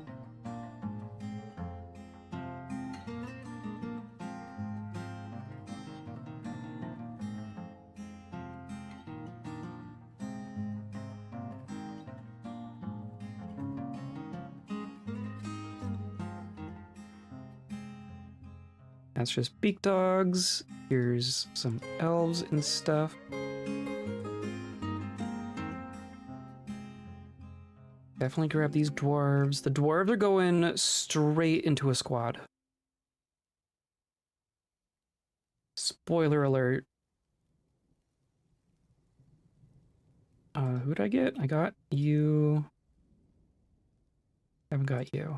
That's just beak dogs. Here's some elves and stuff. Definitely grab these dwarves. The dwarves are going straight into a squad. Spoiler alert. Who'd I get? I got you. I haven't got you.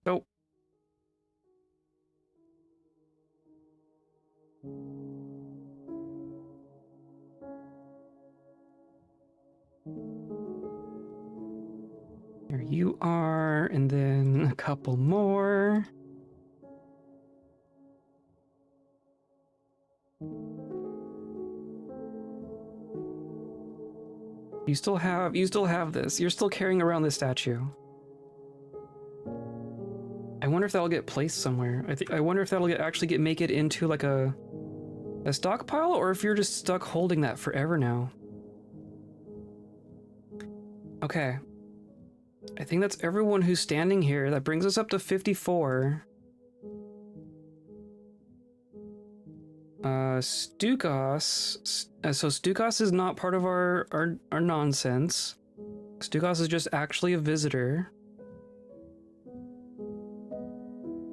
Oh. There you are, and then a couple more. You still have this. You're still carrying around this statue. I wonder if that'll get placed somewhere. I wonder if that'll make it into like a stockpile, or if you're just stuck holding that forever now. Okay. I think that's everyone who's standing here. That brings us up to 54. Stukos. So Stukos is not part of our nonsense. Stukos is just actually a visitor.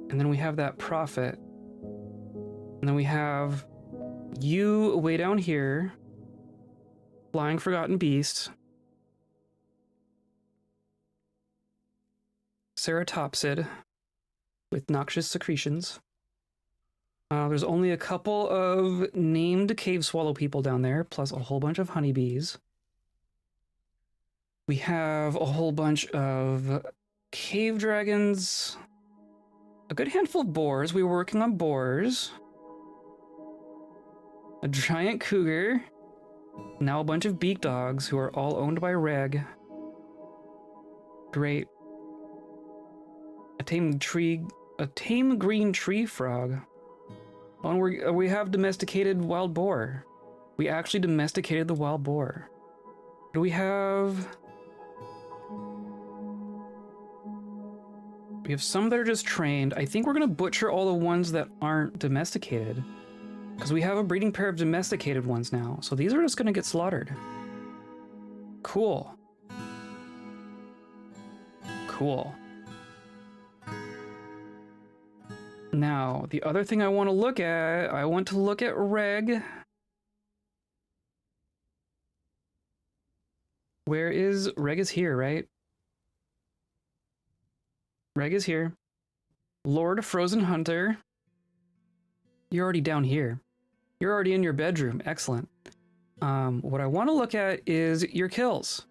And then we have that prophet. And then we have you way down here. Flying Forgotten Beast. Ceratopsid with noxious secretions. There's only a couple of named cave swallow people down there, plus a whole bunch of honeybees. We have a whole bunch of cave dragons, a good handful of boars. We were working on boars. A giant cougar. Now a bunch of beak dogs who are all owned by Reg. Great. A tame green tree frog. Oh, and we have domesticated wild boar. We actually domesticated the wild boar. Do we have... We have some that are just trained. I think we're gonna butcher all the ones that aren't domesticated, because we have a breeding pair of domesticated ones now. So these are just gonna get slaughtered. Cool. Cool. Now, the other thing I want to look at, Reg. Where is, Reg is here, right? Reg is here. Lord Frozen Hunter. You're already down here. You're already in your bedroom. Excellent. What I want to look at is your kills.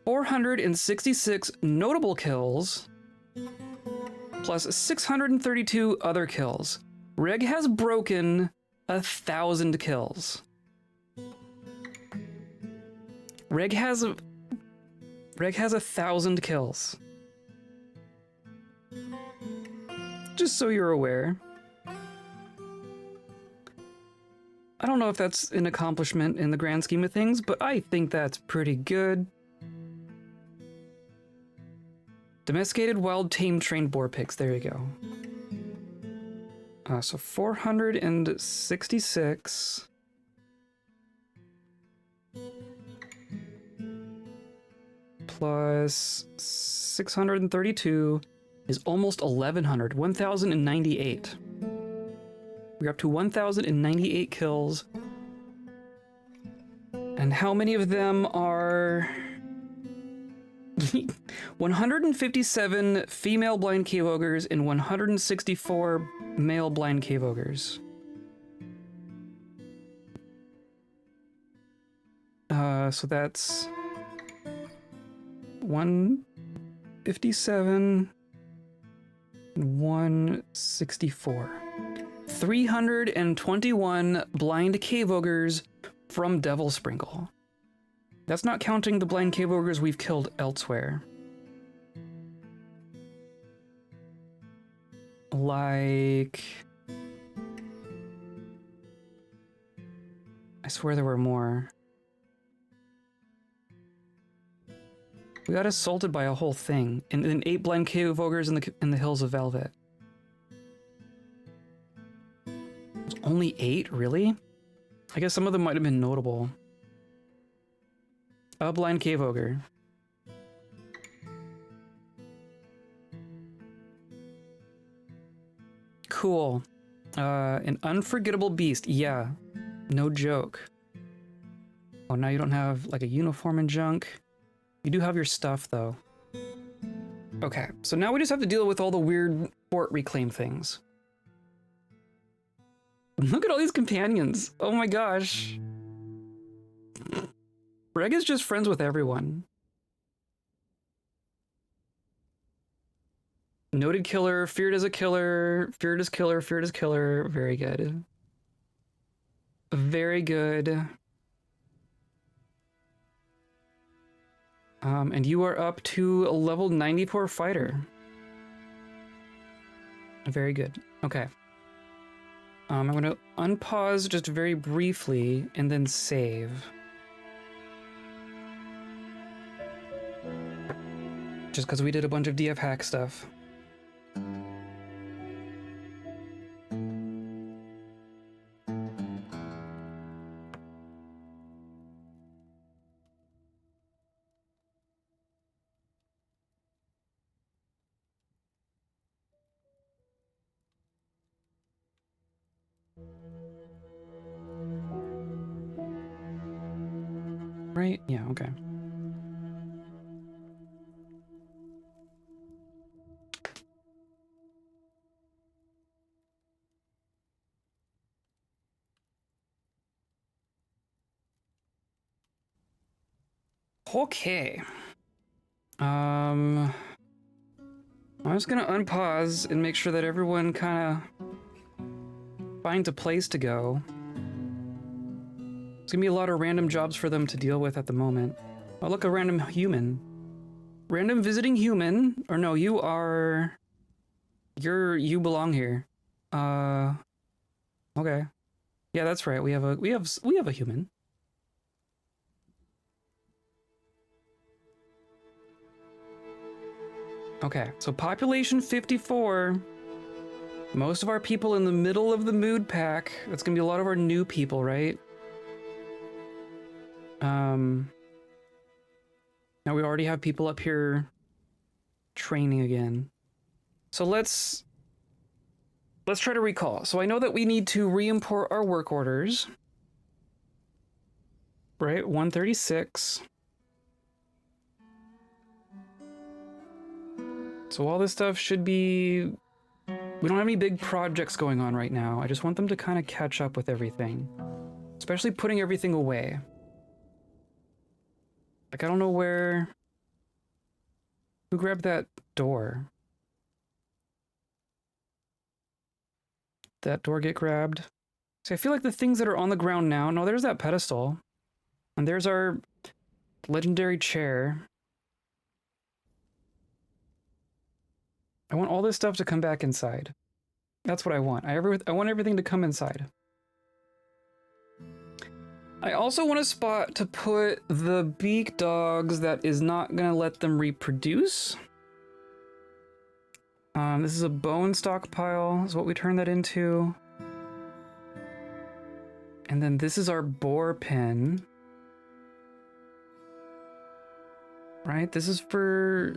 466 notable kills, plus 632 other kills. Reg has broken 1,000 kills. Reg has 1,000 kills. Just so you're aware. I don't know if that's an accomplishment in the grand scheme of things, but I think that's pretty good. Domesticated, wild, tame, trained boar pigs. There you go. So 466. Plus 632 is almost 1,100. 1,098. We're up to 1,098 kills. And how many of them are... 157 female blind cave ogres and 164 male blind cave ogres. So that's 157 and 164. 321 blind cave ogres from Devil Sprinkle. That's not counting the blind cave ogres we've killed elsewhere. Like... I swear there were more. We got assaulted by a whole thing, and then 8 blind cave ogres in the Hills of Velvet. It's only 8, really? I guess some of them might have been notable. A blind cave ogre. Cool. An unforgettable beast. Yeah, no joke. Oh, now you don't have like a uniform and junk. You do have your stuff though. Okay, so now we just have to deal with all the weird fort reclaim things. Look at all these companions. Oh my gosh. Reg is just friends with everyone. Noted killer, feared as a killer, feared as killer, feared as killer. Very good. Very good. And you are up to a level 94 fighter. Very good. Okay. I'm going to unpause just very briefly and then save. Just because we did a bunch of DF hack stuff. Right? Yeah, okay. Okay. I'm just gonna unpause and make sure that everyone kind of finds a place to go. It's gonna be a lot of random jobs for them to deal with at the moment. Oh, look, a random human. Random visiting human. Or no, you belong here. Okay. Yeah, that's right. We have a human. Okay, so population 54. Most of our people in the middle of the mood pack. That's gonna be a lot of our new people, right? Now we already have people up here training again. So let's try to recall. So I know that we need to re-import our work orders. Right, 136. So all this stuff should be... We don't have any big projects going on right now. I just want them to kind of catch up with everything. Especially putting everything away. Like, I don't know where... Who grabbed that door? That door get grabbed? See, I feel like the things that are on the ground now... No, there's that pedestal. And there's our legendary chair. I want all this stuff to come back inside. That's what I want. I want everything to come inside. I also want a spot to put the beak dogs that is not going to let them reproduce. This is a bone stockpile, is what we turn that into. And then this is our boar pen. Right? This is for...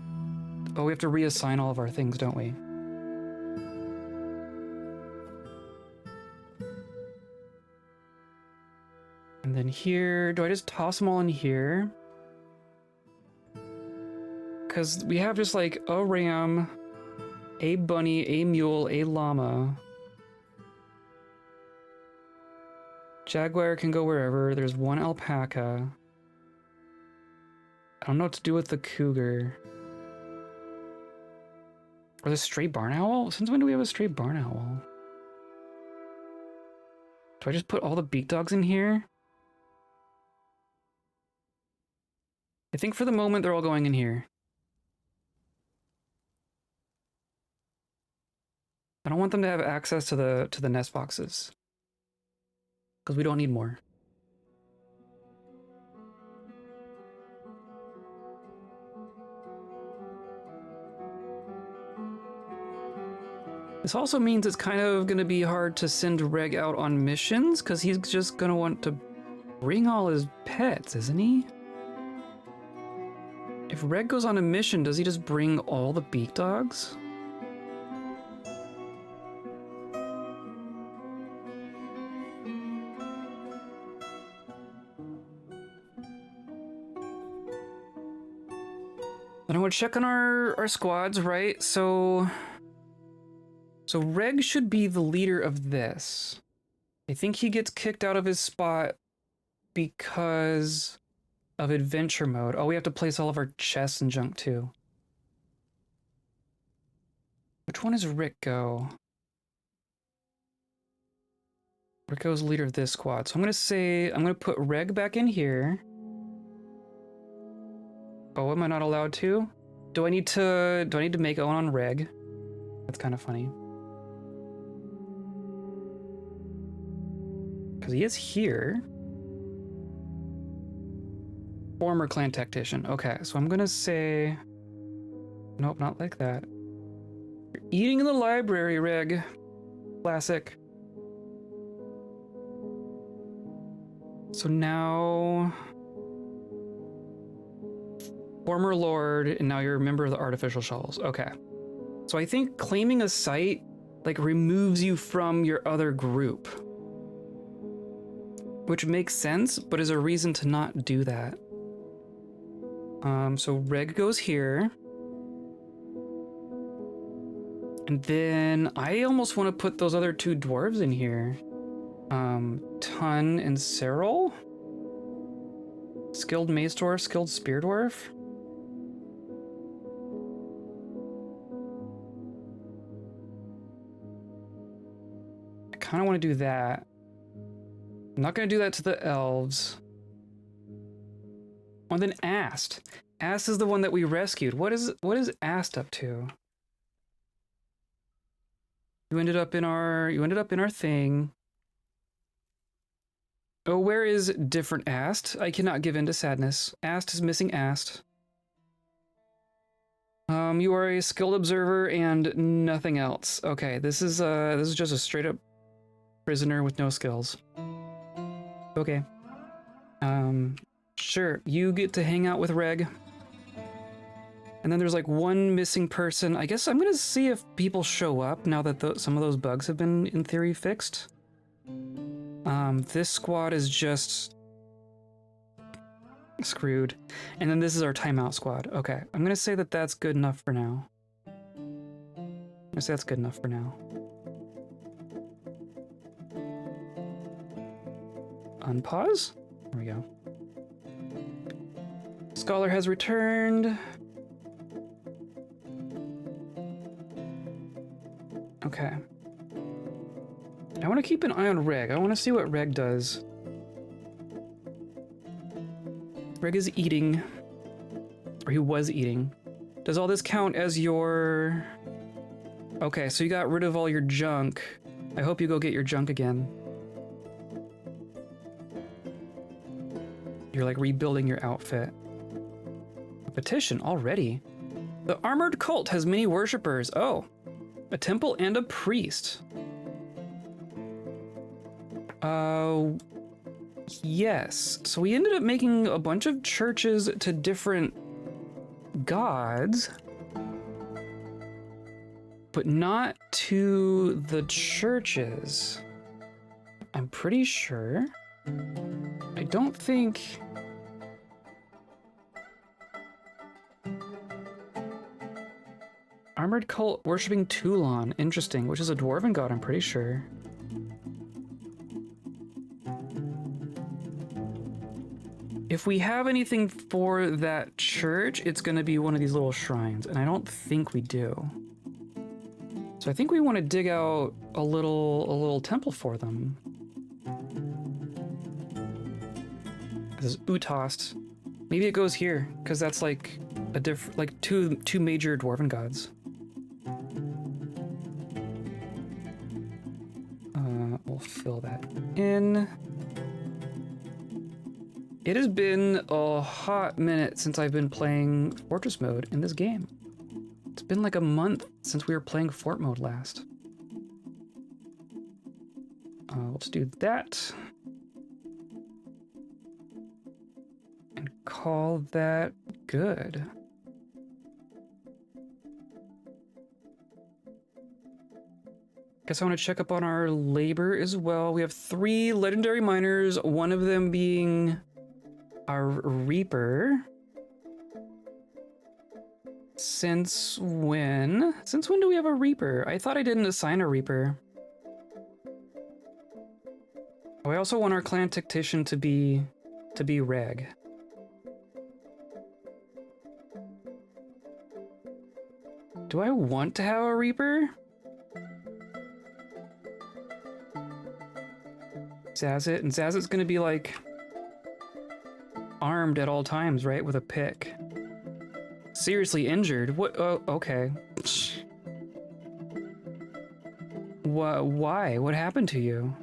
Oh, we have to reassign all of our things, don't we? And then here, do I just toss them all in here? Because we have just like a ram, a bunny, a mule, a llama. Jaguar can go wherever. There's one alpaca. I don't know what to do with the cougar. Or the stray barn owl? Since when do we have a stray barn owl? Do I just put all the beak dogs in here? I think for the moment they're all going in here. I don't want them to have access to the nest boxes. Because we don't need more. This also means it's kind of going to be hard to send Reg out on missions, because he's just going to want to bring all his pets, isn't he? If Reg goes on a mission, does he just bring all the beak dogs? Then I want to check on our squads, right? So Reg should be the leader of this. I think he gets kicked out of his spot because of adventure mode. Oh, we have to place all of our chests and junk too. Which one is Rick go? Rico's leader of this squad. So I'm gonna put Reg back in here. Oh, am I not allowed to? Do I need to make Owen on Reg? That's kind of funny. Because he is here. Former clan tactician. Okay, so I'm gonna say... Nope, not like that. You're eating in the library, Reg. Classic. So now... Former lord, and now you're a member of the artificial shovels. Okay. So I think claiming a site, like, removes you from your other group. Which makes sense, but is a reason to not do that. So Reg goes here. And then I almost want to put those other two dwarves in here. Tun and Cyril? Skilled mace dwarf, skilled spear dwarf? I kind of want to do that. I'm not going to do that to the elves. And then Ast. Ast is the one that we rescued. What is Ast up to? You ended up in our thing. Oh, where is different Ast? I cannot give in to sadness. Ast is missing Ast. You are a skilled observer and nothing else. Okay, this is just a straight up prisoner with no skills. Okay. Sure, you get to hang out with Reg. And then there's like one missing person. I guess I'm gonna see if people show up now that some of those bugs have been, in theory, fixed. This squad is just screwed. And then this is our timeout squad. Okay, I'm gonna say that that's good enough for now. I'm gonna say that's good enough for now. Unpause? There we go. Scholar has returned. Okay. I want to keep an eye on Reg. I want to see what Reg does. Reg is eating. Or he was eating. Does all this count as your... Okay, so you got rid of all your junk. I hope you go get your junk again. You're like rebuilding your outfit. A petition already? The armored cult has many worshippers. Oh, a temple and a priest. Yes. So we ended up making a bunch of churches to different gods, but not to the churches. I'm pretty sure. I don't think... Armored cult worshipping Toulon. Interesting, which is a dwarven god, I'm pretty sure. If we have anything for that church, it's going to be one of these little shrines, and I don't think we do. So I think we want to dig out a little temple for them. This is Utost. Maybe it goes here, because that's like a two major dwarven gods. We'll fill that in. It has been a hot minute since I've been playing Fortress mode in this game. It's been like a month since we were playing Fort mode last. Let's do that. And call that good. Guess I want to check up on our labor as well. We have 3 legendary miners, one of them being our Reaper. Since when? Since when do we have a Reaper? I thought I didn't assign a Reaper. Oh, I also want our clan tactician to be Reg. Do I want to have a Reaper? Zazit, and Zazit's gonna be like armed at all times, right? With a pick. Seriously injured? What? Oh, okay. Why? What happened to you?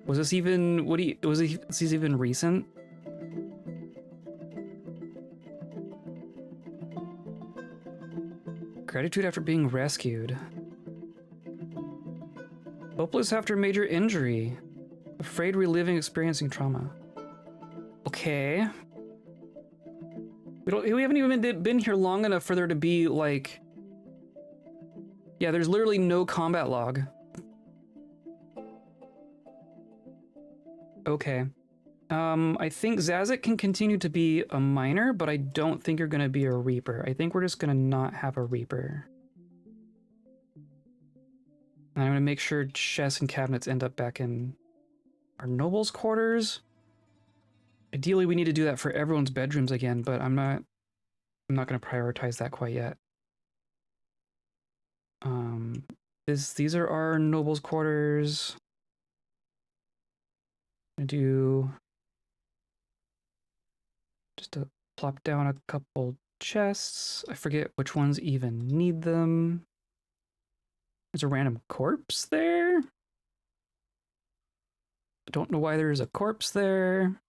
Was this even, was this even recent? Gratitude after being rescued. Hopeless after major injury. Afraid reliving experiencing trauma. Okay. We haven't even been here long enough for there to be like... Yeah, there's literally no combat log. Okay. I think Zazit can continue to be a miner, but I don't think you're gonna be a Reaper. I think we're just gonna not have a Reaper. And I'm gonna make sure chests and cabinets end up back in our nobles' quarters. Ideally, we need to do that for everyone's bedrooms again, but I'm not gonna prioritize that quite yet. These are our nobles' quarters. I'm gonna do just to plop down a couple chests. I forget which ones even need them. There's a random corpse there. I don't know why there's a corpse there.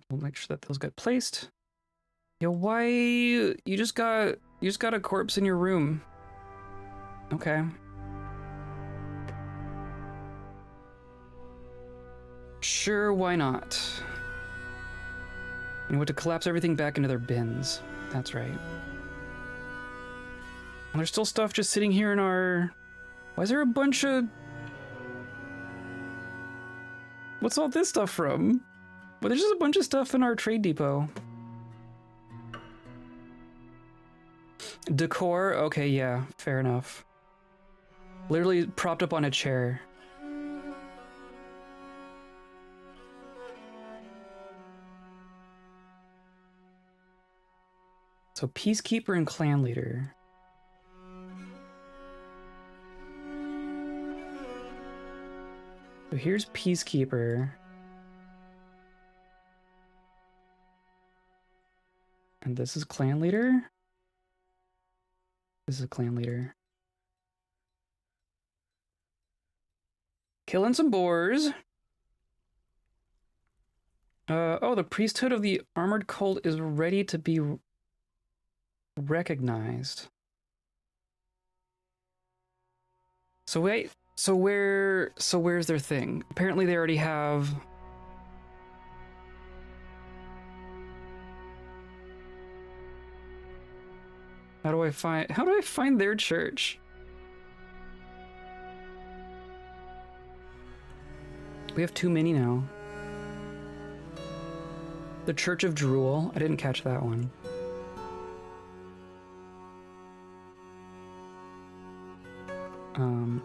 We'll make sure that those get placed. Yo, why you just got a corpse in your room? Okay. Sure, why not? You want to collapse everything back into their bins. That's right. And there's still stuff just sitting here in our... Why is there a bunch of... What's all this stuff from? Well, there's just a bunch of stuff in our trade depot. Decor? Okay, yeah, fair enough. Literally propped up on a chair. So peacekeeper and clan leader. So here's peacekeeper. And this is clan leader. This is a clan leader. Killing some boars. Oh, the priesthood of the armored cult is ready to be recognized. So wait, so where's their thing? Apparently they already have... How do I find their church? We have too many now. The Church of Drool. I didn't catch that one.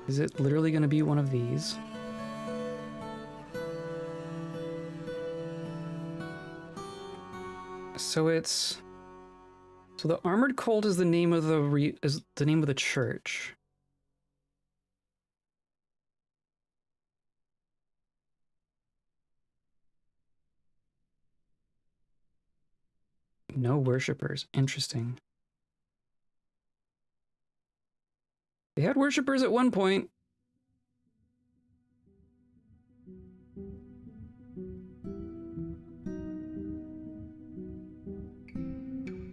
Is it literally going to be one of these? So it's... So the Armored Cult is the name of the church. No worshippers. Interesting. They had worshippers at one point.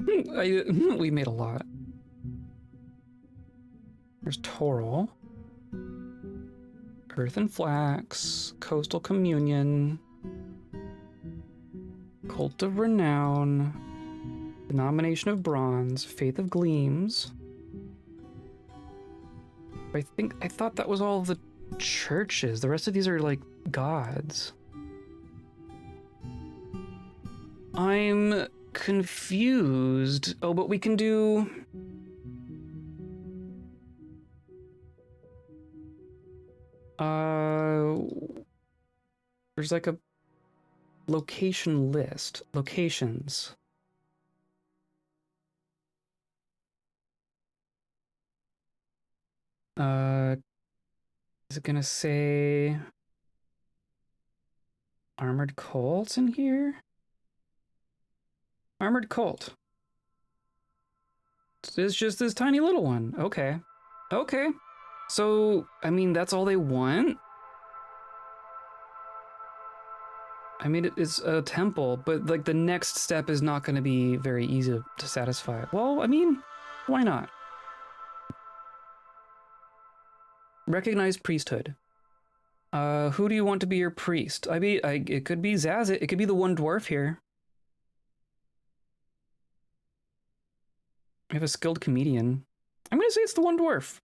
We made a lot. There's Toril. Earth and Flax. Coastal Communion. Cult of Renown. Denomination of Bronze. Faith of Gleams. I thought that was all the churches. The rest of these are like gods. I'm confused. Oh, but we can do... There's like a location list. Locations. Is it gonna say Armored Cults in here? Armored Cult. It's just this tiny little one. Okay. Okay. So, I mean, that's all they want? I mean, it's a temple, but like the next step is not going to be very easy to satisfy. Well, I mean, why not? Recognized priesthood. Who do you want to be your priest? It could be Zazit. It could be the one dwarf here. I have a skilled comedian. I'm going to say it's the one dwarf.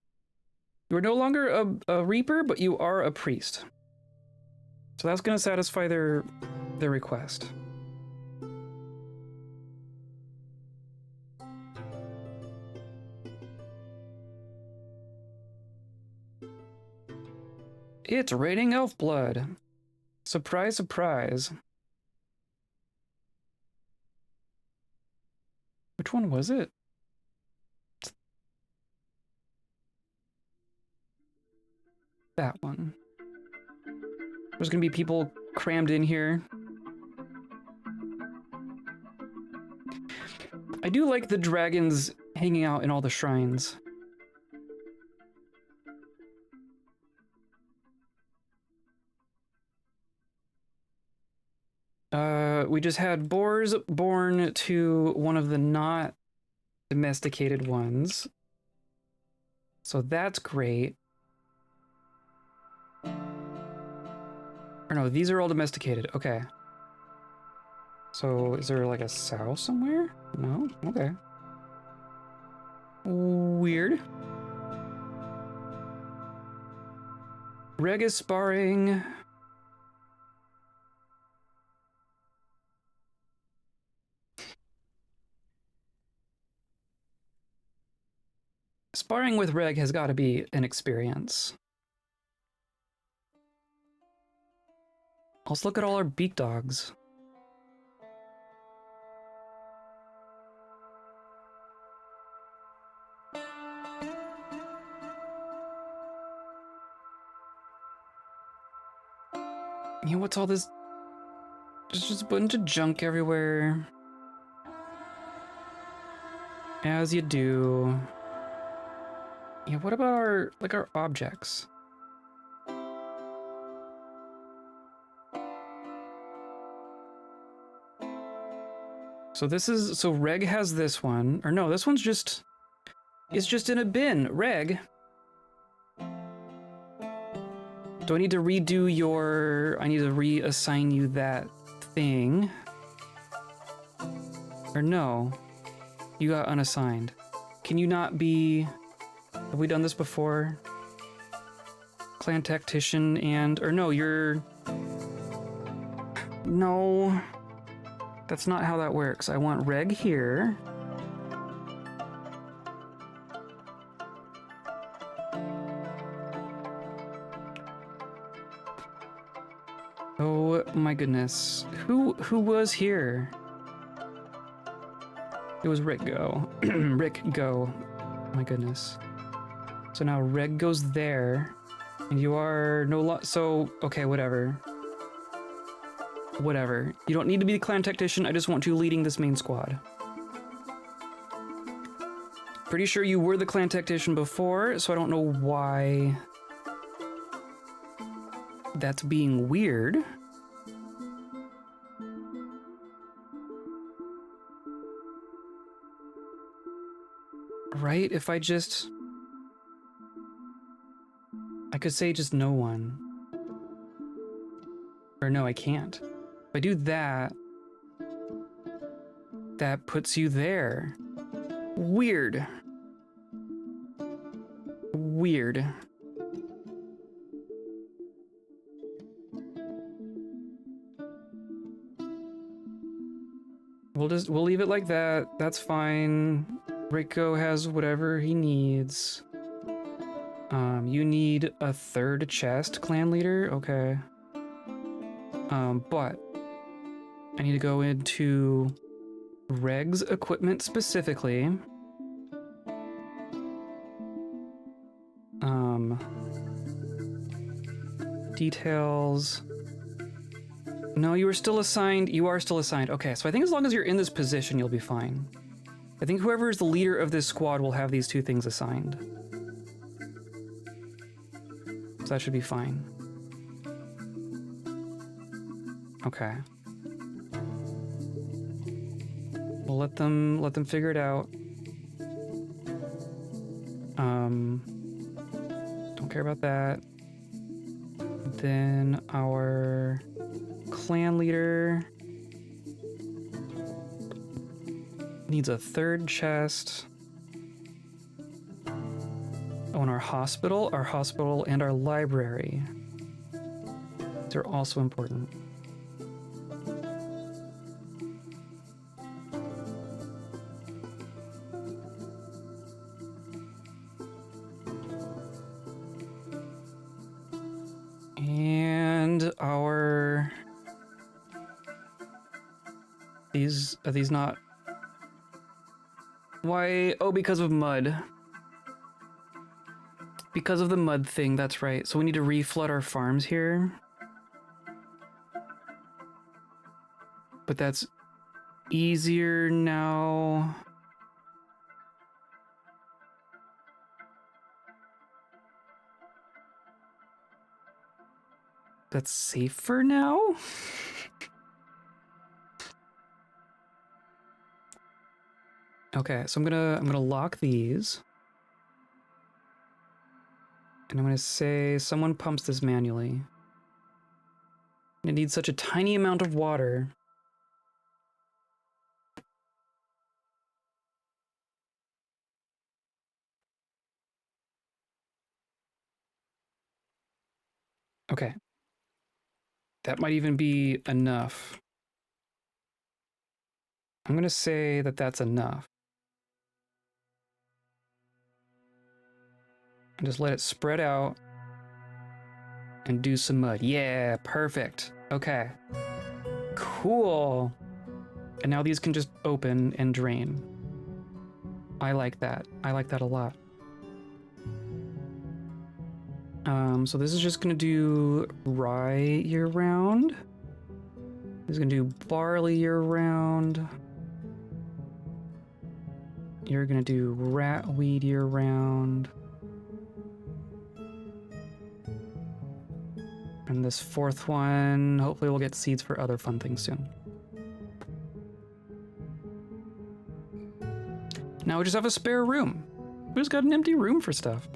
You are no longer a reaper, but you are a priest. So that's going to satisfy their request. It's raining elf blood. Surprise, surprise. Which one was it? That one. There's gonna be people crammed in here. I do like the dragons hanging out in all the shrines. We just had boars born to one of the not domesticated ones. So that's great. Or no, these are all domesticated. Okay. So is there like a sow somewhere? No? Okay. Weird. Reg is sparring. Sparring with Reg has got to be an experience. Let's look at all our beak dogs. Our beak Yeah, what's all this? There's just a bunch of junk everywhere. As you do. Yeah, what about our objects? So this is, so Reg has this one, or no, this one's just, it's just in a bin. Reg. Do I need to redo your, I need to reassign you that thing? Or no, you got unassigned. Can you not be, have we done this before? Clan tactician and, or no, you're, no, that's not how that works. I want Reg here. Oh my goodness. Who was here? It was Rick Go. Rick Go. My goodness. So now Reg goes there. And you are so, okay, whatever. Whatever. You don't need to be the clan tactician, I just want you leading this main squad. Pretty sure you were the clan tactician before, so I don't know why that's being weird. Right? If I just... I could say just no one. Or no, I can't. If I do that, that puts you there. Weird. Weird. We'll leave it like that. That's fine. Rico has whatever he needs. You need a third chest, clan leader? Okay. But I need to go into Reg's equipment specifically. Details. No, you were still assigned. You are still assigned. Okay, so I think as long as you're in this position, you'll be fine. I think whoever is the leader of this squad will have these two things assigned. So that should be fine. Okay. We'll let them figure it out. Don't care about that. Then our clan leader needs a third chest. Oh, and our hospital and our library. They're also important. And our... Are these not... Why? Oh, because of mud. Because of the mud thing, that's right. So we need to reflood our farms here. But that's easier now. That's safer now? Okay, so I'm gonna lock these. And I'm gonna say someone pumps this manually. It needs such a tiny amount of water. Okay. That might even be enough. I'm gonna say that that's enough. And just let it spread out and do some mud. Yeah, perfect. Okay. Cool. And now these can just open and drain. I like that. I like that a lot. So this is just gonna do rye year round. This is gonna do barley year round. You're gonna do ratweed year round. And this fourth one, hopefully we'll get seeds for other fun things soon. Now we just have a spare room. We just got an empty room for stuff.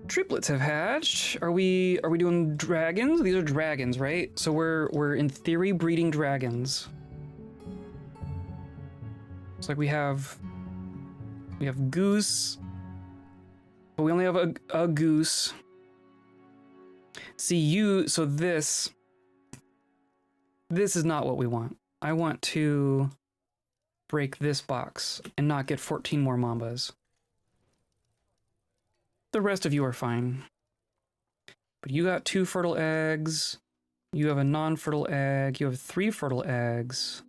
Triplets have hatched. Are we doing dragons? These are dragons, right? So we're in theory breeding dragons. It's like we have goose, but we only have a goose. See so this is not what we want. I want to break this box and not get 14 more mambas. The rest of you are fine. But you got 2 fertile eggs. You have a non-fertile egg. You have 3 fertile eggs.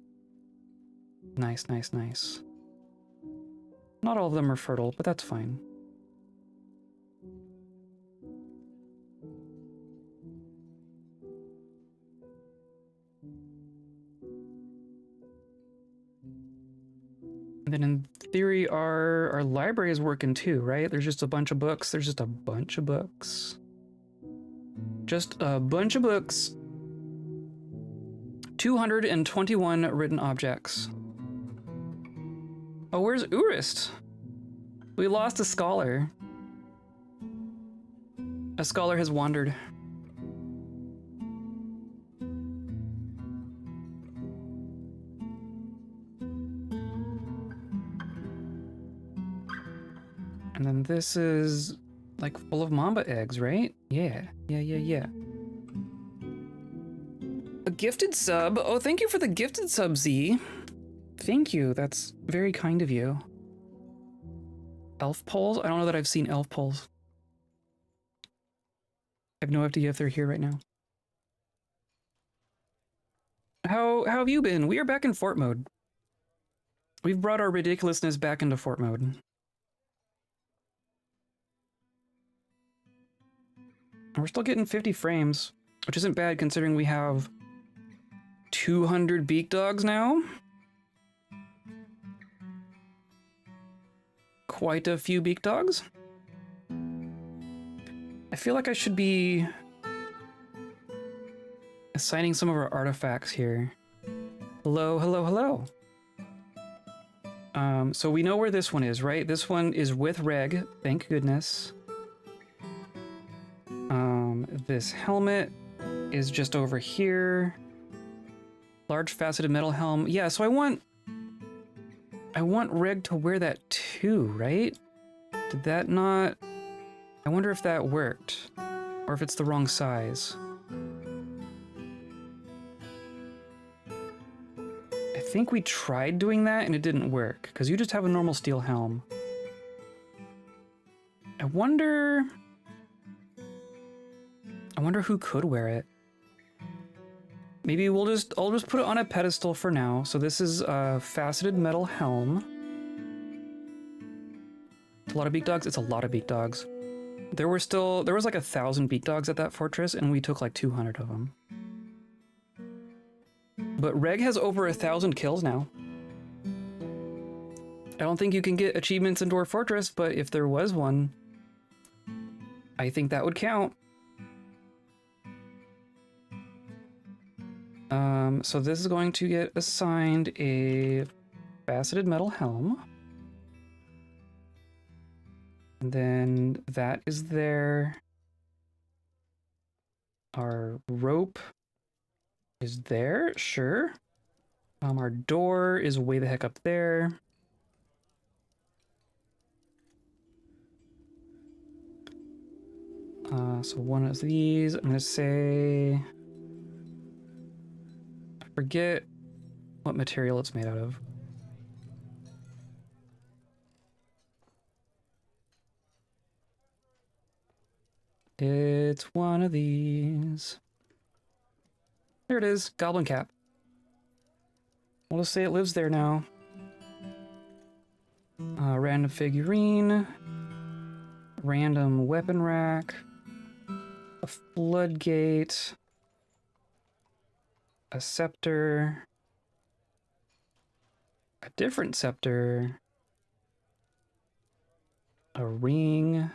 Nice, nice, nice. Not all of them are fertile, but that's fine. And then in theory, our library is working too, right? There's just a bunch of books. There's just a bunch of books. Just a bunch of books. 221 written objects. Oh, where's Urist? We lost a scholar. A scholar has wandered. And then this is like full of mamba eggs, right? Yeah. A gifted sub. Oh, thank you for the gifted sub, Z. Thank you. That's very kind of you. Elf poles? I don't know that I've seen elf poles. I have no idea if they're here right now. How have you been? We are back in fort mode. We've brought our ridiculousness back into fort mode. And we're still getting 50 frames, which isn't bad considering we have 200 beak dogs now. Quite a few beak dogs. I feel like I should be assigning some of our artifacts here. Hello, hello, hello. So we know where this one is, right? This one is with Reg, thank goodness. This helmet is just over here. Large faceted metal helm. Yeah, so I want Reg to wear that too, right? Did that not... I wonder if that worked. Or if it's the wrong size. I think we tried doing that and it didn't work, because you just have a normal steel helm. I wonder who could wear it. Maybe I'll just put it on a pedestal for now. So this is a faceted metal helm. It's a lot of beak dogs. It's a lot of beak dogs. There was like 1,000 beak dogs at that fortress, and we took like 200 of them. But Reg has over 1,000 kills now. I don't think you can get achievements in Dwarf Fortress, but if there was one, I think that would count. So this is going to get assigned a faceted metal helm. And then that is there. Our rope is there, sure. Our door is way the heck up there. So one of these, I'm gonna say... I forget what material it's made out of. It's one of these. There it is, goblin cap. We'll just say it lives there now. Random figurine. Random weapon rack. A floodgate. A scepter. A different scepter. A ring.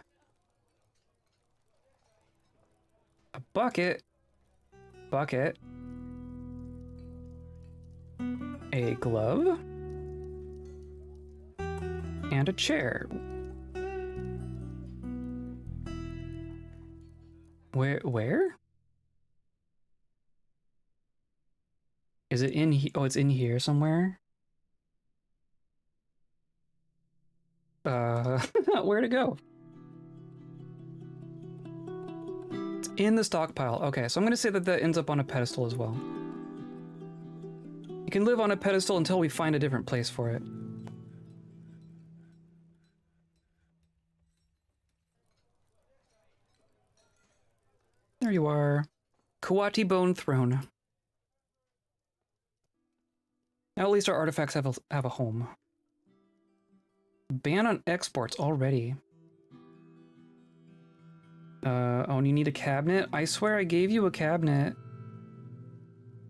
A bucket. Bucket. A glove. And a chair. Where? Is it in here? Oh, it's in here somewhere? Where to go? It's in the stockpile. Okay, so I'm gonna say that that ends up on a pedestal as well. You can live on a pedestal until we find a different place for it. There you are. Kawati Bone Throne. Now at least our artifacts have a home. Ban on exports already. Oh, and you need a cabinet? I swear I gave you a cabinet.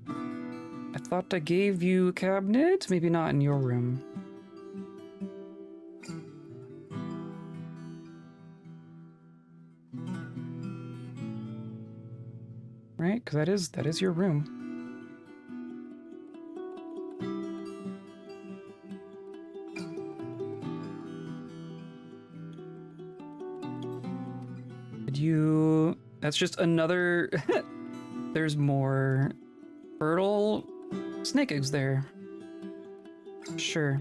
I thought I gave you a cabinet? Maybe not in your room. Right? Because that is your room. That's just another... There's more fertile snake eggs there. Sure.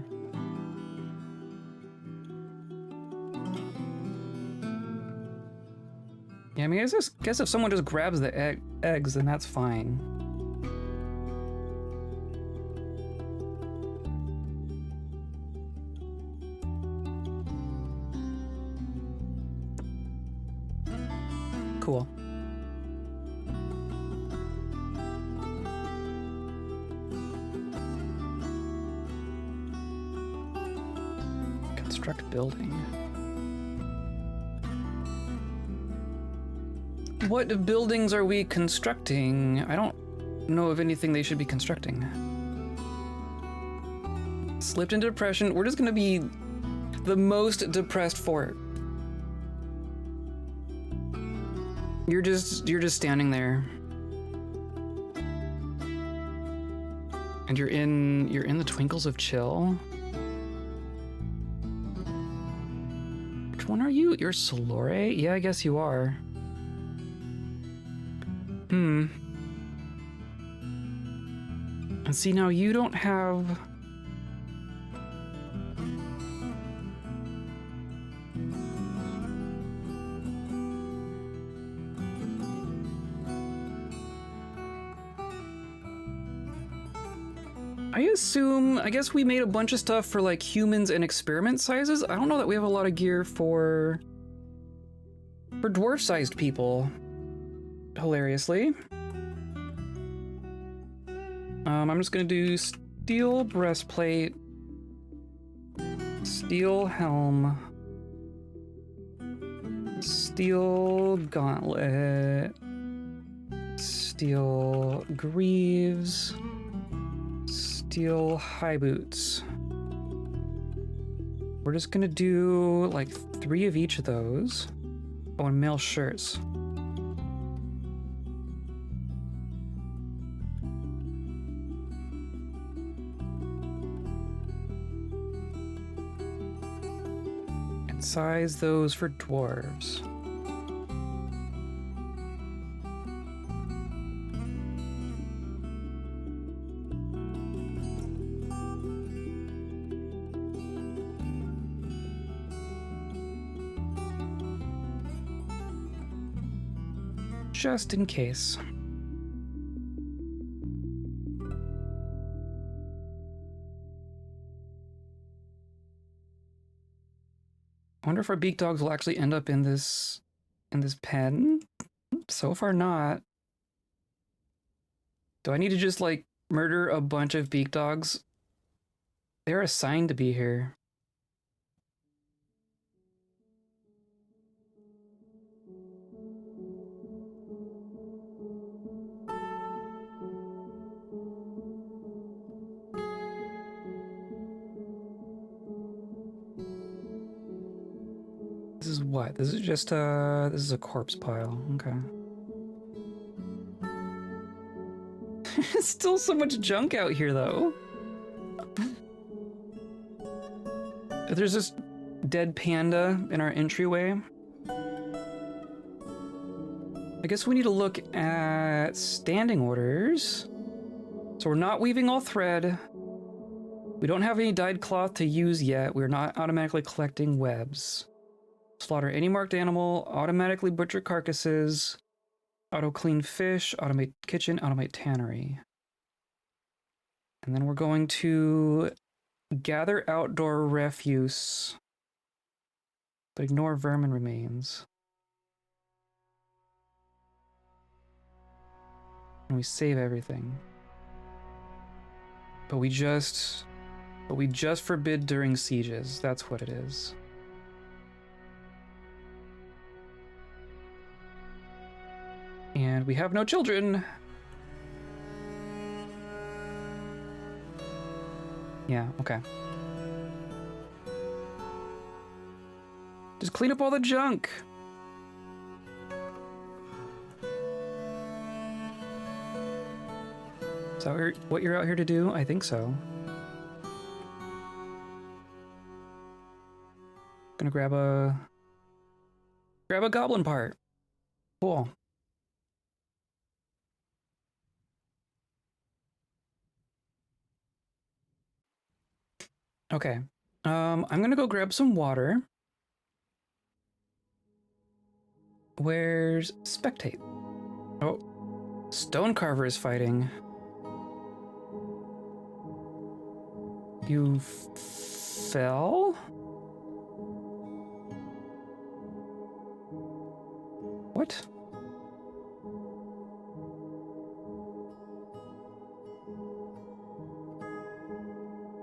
Yeah, I mean, I guess if someone just grabs the eggs, then that's fine. Cool. Construct building. What buildings are we constructing? I don't know of anything they should be constructing. Slipped into depression. We're just gonna be the most depressed fort. You're just standing there. And you're in the twinkles of chill. Which one are you? You're Solore? Yeah, I guess you are. And see, now you don't have... I guess we made a bunch of stuff for like humans and experiment sizes. I don't know that we have a lot of gear for dwarf-sized people, hilariously. I'm just gonna do steel breastplate, steel helm, steel gauntlet, steel greaves, steel high boots. We're just gonna do like 3 of each of those. Oh, and male shirts. And size those for dwarves. Just in case. I wonder if our beak dogs will actually end up in this pen. So far not. Do I need to just like murder a bunch of beak dogs They're assigned to be here. This is what? This is just this is a corpse pile. Okay. There's still so much junk out here though. There's this dead panda in our entryway. I guess we need to look at standing orders. So we're not weaving all thread. We don't have any dyed cloth to use yet. We're not automatically collecting webs. Slaughter any marked animal, automatically butcher carcasses, auto clean fish, automate kitchen, automate tannery. And then we're going to gather outdoor refuse, but ignore vermin remains. And we save everything. But we just forbid during sieges. That's what it is. And we have no children. Yeah, okay. Just clean up all the junk. Is that what you're out here to do? I think so. Gonna grab a goblin part. Cool. Okay. I'm gonna go grab some water. Where's spectate? Oh, Stonecarver is fighting. You fell? What?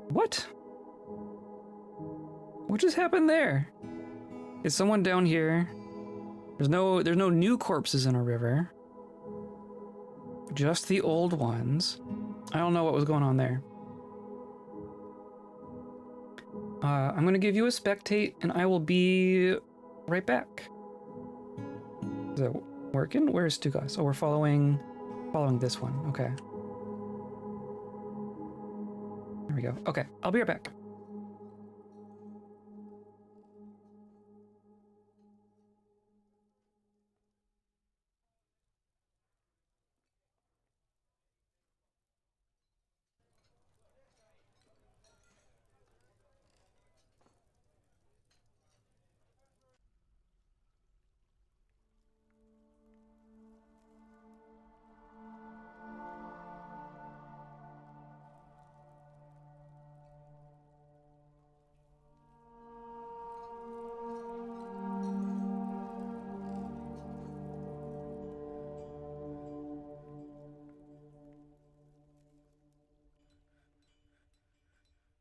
What? What just happened there? Is someone down here? There's no new corpses in a river. Just the old ones. I don't know what was going on there. I'm gonna give you a spectate and I will be right back. Is that working? Where's Stugas? Oh, we're following this one. Okay. There we go. Okay, I'll be right back.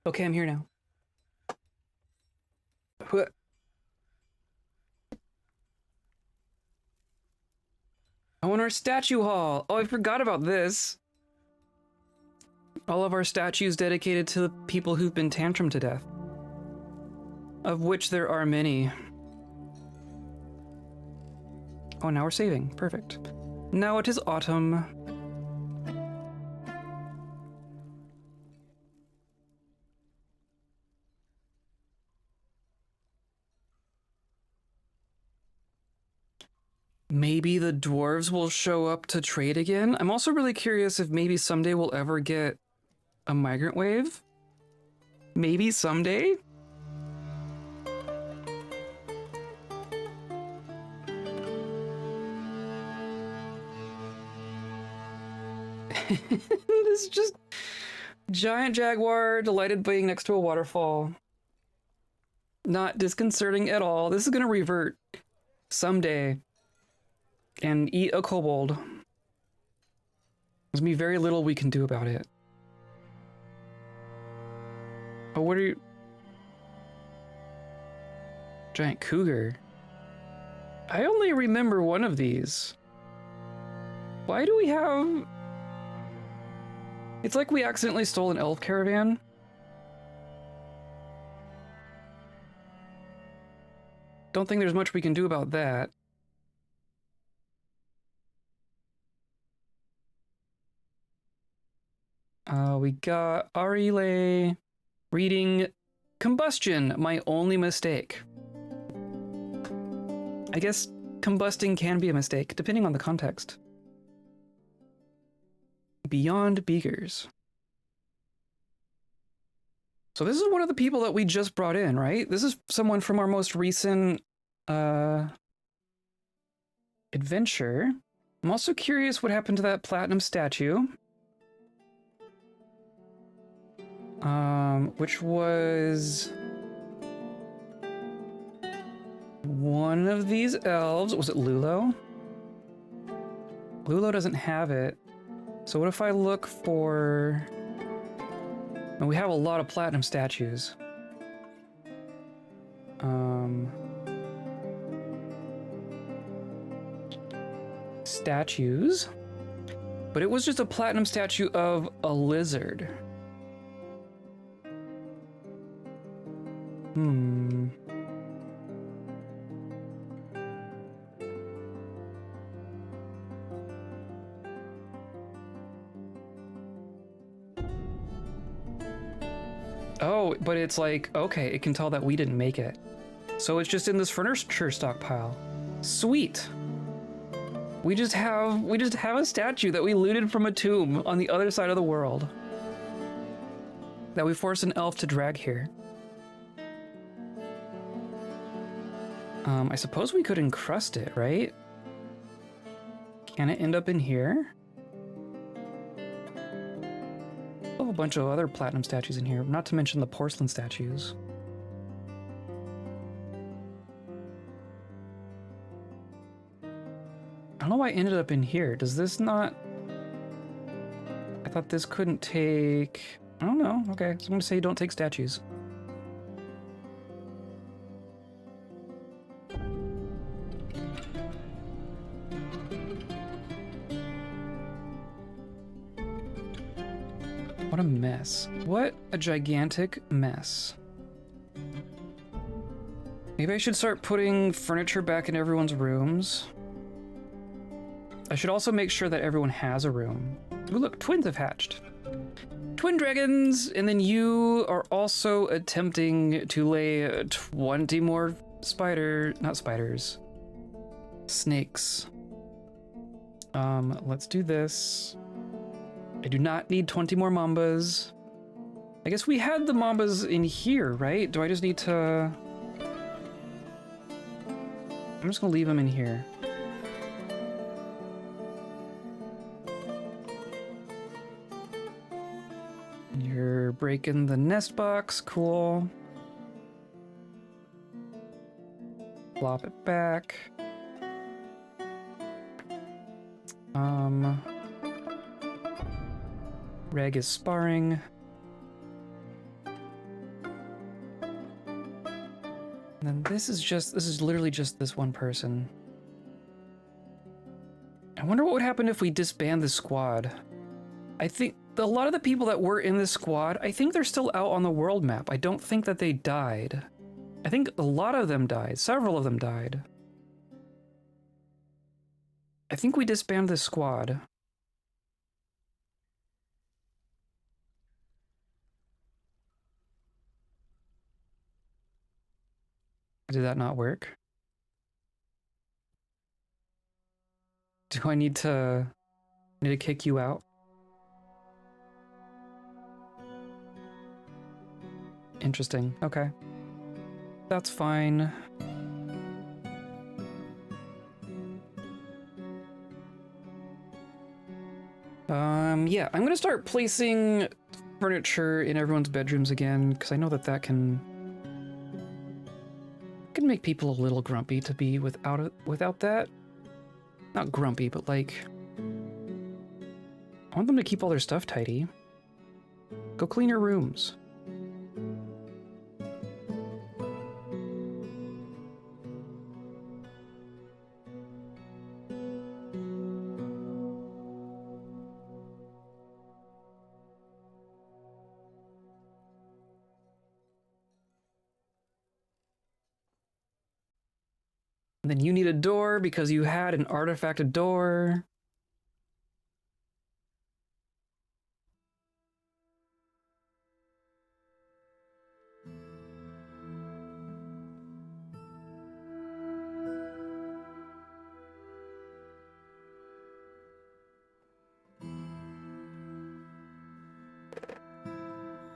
Okay, I'm here now. What? I want our statue hall. Oh, I forgot about this. All of our statues dedicated to the people who've been tantrum to death. Of which there are many. Oh, now we're saving. Perfect. Now it is autumn. Maybe the dwarves will show up to trade again. I'm also really curious if maybe someday we'll ever get a migrant wave. Maybe someday? This is just giant jaguar delighted being next to a waterfall. Not disconcerting at all. This is gonna revert someday and eat a kobold. There's gonna be very little we can do about it. Oh, what are you? Giant cougar. I only remember one of these. Why do we have... It's like we accidentally stole an elf caravan. Don't think there's much we can do about that. We got Arile reading combustion, my only mistake. I guess combusting can be a mistake, depending on the context. Beyond Beakers. So this is one of the people that we just brought in, right? This is someone from our most recent adventure. I'm also curious what happened to that platinum statue. Which was one of these elves. Was it Lulo? Lulo doesn't have it. So what if I look for... And we have a lot of platinum statues. Statues. But it was just a platinum statue of a lizard. Oh, but it's like, okay, it can tell that we didn't make it. So it's just in this furniture stockpile. Sweet. We just have a statue that we looted from a tomb on the other side of the world. That we forced an elf to drag here. I suppose we could encrust it, right? Can it end up in here? I have a bunch of other platinum statues in here, not to mention the porcelain statues. I don't know why I ended up in here. Does this not... I thought this couldn't take... I don't know. Okay, so I'm gonna say don't take statues. What a mess. What a gigantic mess. Maybe I should start putting furniture back in everyone's rooms. I should also make sure that everyone has a room. Ooh, look, twins have hatched. Twin dragons! And then you are also attempting to lay 20 more snakes. Let's do this. I do not need 20 more mambas. I guess we had the mambas in here, right? Do I just need to... I'm just gonna leave them in here. You're breaking the nest box, cool. Plop it back. Reg is sparring. And then this is literally just this one person. I wonder what would happen if we disband the squad. I think a lot of the people that were in this squad, I think they're still out on the world map. I don't think that they died. I think a lot of them died. Several of them died. I think we disband the squad. Did that not work? Do I need to kick you out? Interesting. Okay. That's fine. Yeah, I'm gonna start placing furniture in everyone's bedrooms again, because I know that can make people a little grumpy to be without that. Not grumpy, but like... I want them to keep all their stuff tidy. Go clean your rooms. And then you need a door because you had an artifacted door.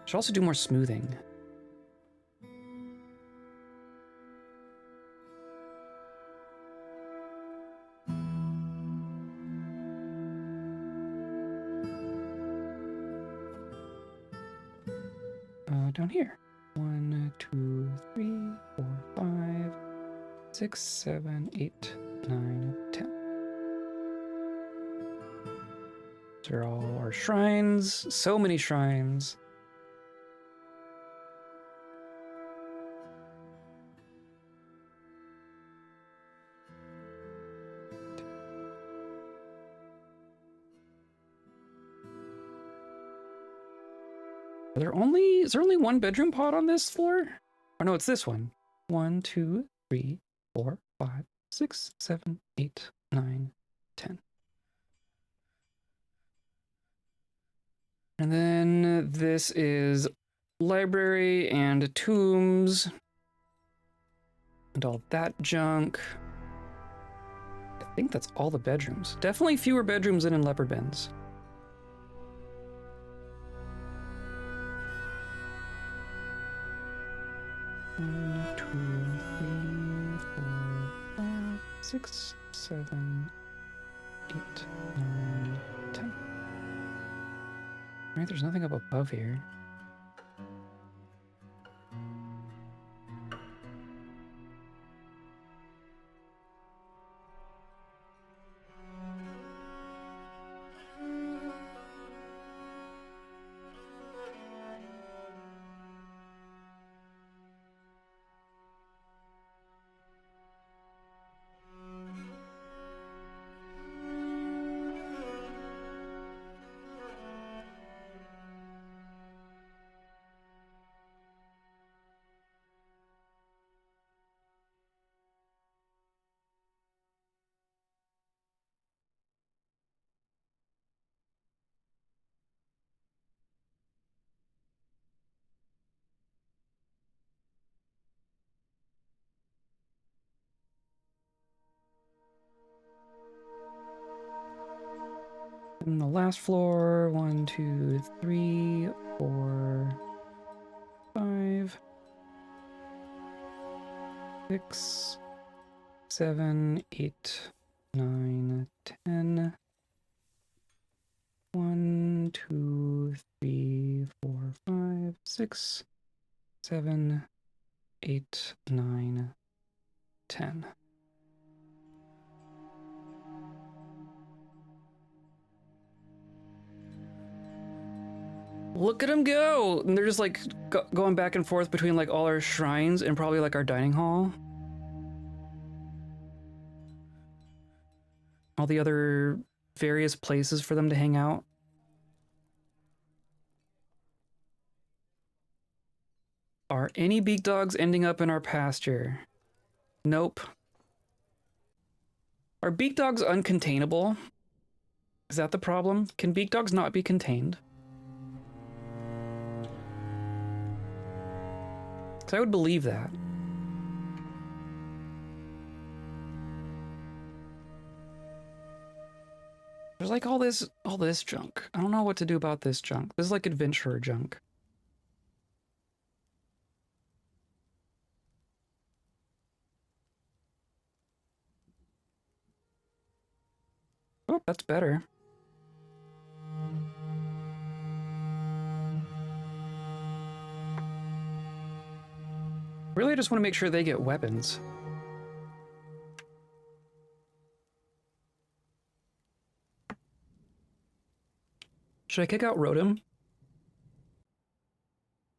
Should also do more smoothing. Down here. 1, 2, 3, 4, 5, 6, 7, 8, 9, 10. These are all our shrines. So many shrines. Is there only one bedroom pod on this floor? Or no, it's this one. 1, 2, 3, 4, 5, 6, 7, 8, 9, 10. And then this is library and tombs and all that junk. I think that's all the bedrooms. Definitely fewer bedrooms than in Leopardbends. One, 2, 3, 4, 5, 6, 7, 8, 9, 10. Right, there's nothing up above here. And the last floor, 1, 2, 3, 4, 5, 6, 7, 8, 9, 10. 1, 2, 3, 4, 5, 6, 7, 8, 9, 10. Look at them go! And they're just like going back and forth between like all our shrines and probably like our dining hall. All the other various places for them to hang out. Are any beak dogs ending up in our pasture? Nope. Are beak dogs uncontainable? Is that the problem? Can beak dogs not be contained? So I would believe that. There's like all this junk. I don't know what to do about this junk. This is like adventurer junk. Oh, that's better. Really, I just want to make sure they get weapons. Should I kick out Rotom?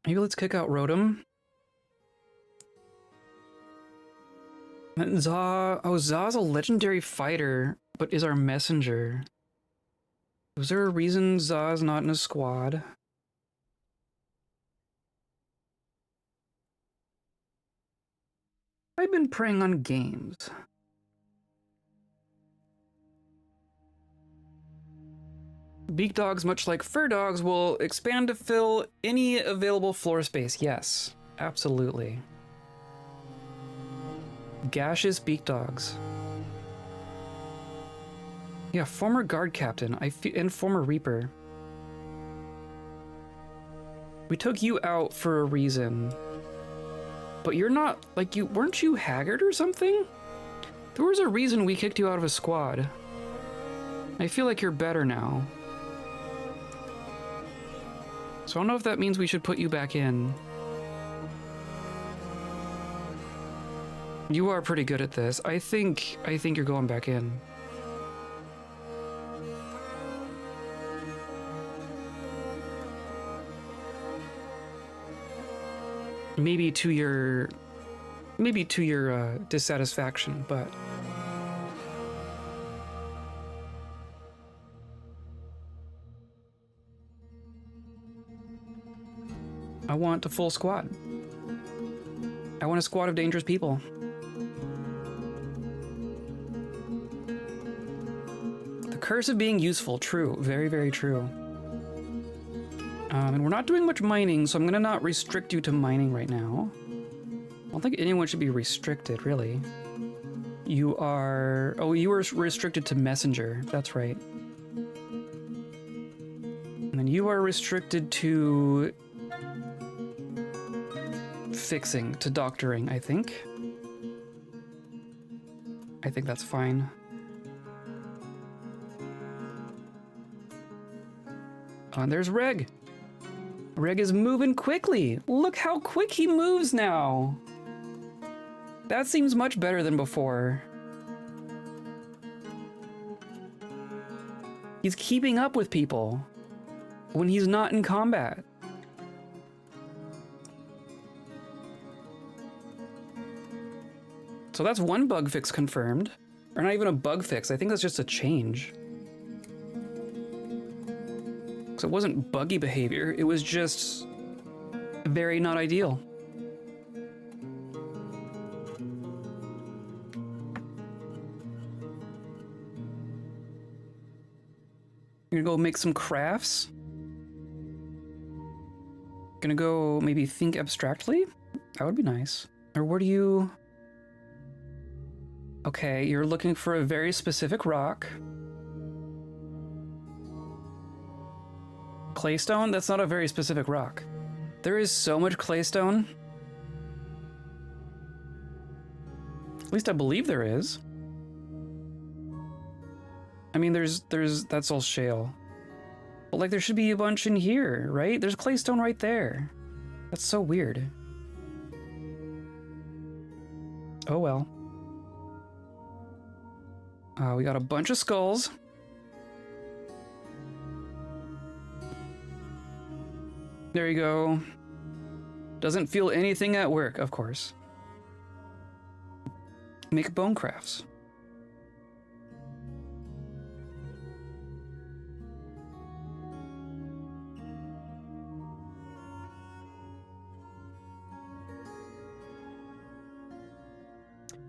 Maybe let's kick out Rotom. Za's a legendary fighter, but is our messenger. Was there a reason Za's not in a squad? I've been preying on games. Beak dogs, much like fur dogs, will expand to fill any available floor space. Yes, absolutely. Gaseous beak dogs. Yeah, former guard captain and former reaper. We took you out for a reason. But you're not, like, weren't you haggard or something? There was a reason we kicked you out of a squad. I feel like you're better now. So I don't know if that means we should put you back in. You are pretty good at this. I think you're going back in. Maybe to your dissatisfaction, but I want a full squad. I want a squad of dangerous people. The curse of being useful. True. Very, very true. And we're not doing much mining, so I'm gonna not restrict you to mining right now. I don't think anyone should be restricted, really. You are... Oh, you were restricted to messenger. That's right. And then you are restricted to... fixing, to doctoring, I think. I think that's fine. Oh, and there's Reg. Reg is moving quickly. Look how quick he moves now. That seems much better than before. He's keeping up with people when he's not in combat. So that's one bug fix confirmed. Or not even a bug fix, I think that's just a change. So it wasn't buggy behavior, it was just very not ideal. You're gonna go make some crafts? Gonna go maybe think abstractly? That would be nice. Or what do you... Okay, you're looking for a very specific rock. Claystone? That's not a very specific rock. There is so much claystone. At least I believe there is. I mean, that's all shale. But like, there should be a bunch in here, right? There's claystone right there. That's so weird. Oh well. We got a bunch of skulls. There you go. Doesn't feel anything at work, of course. Make bone crafts.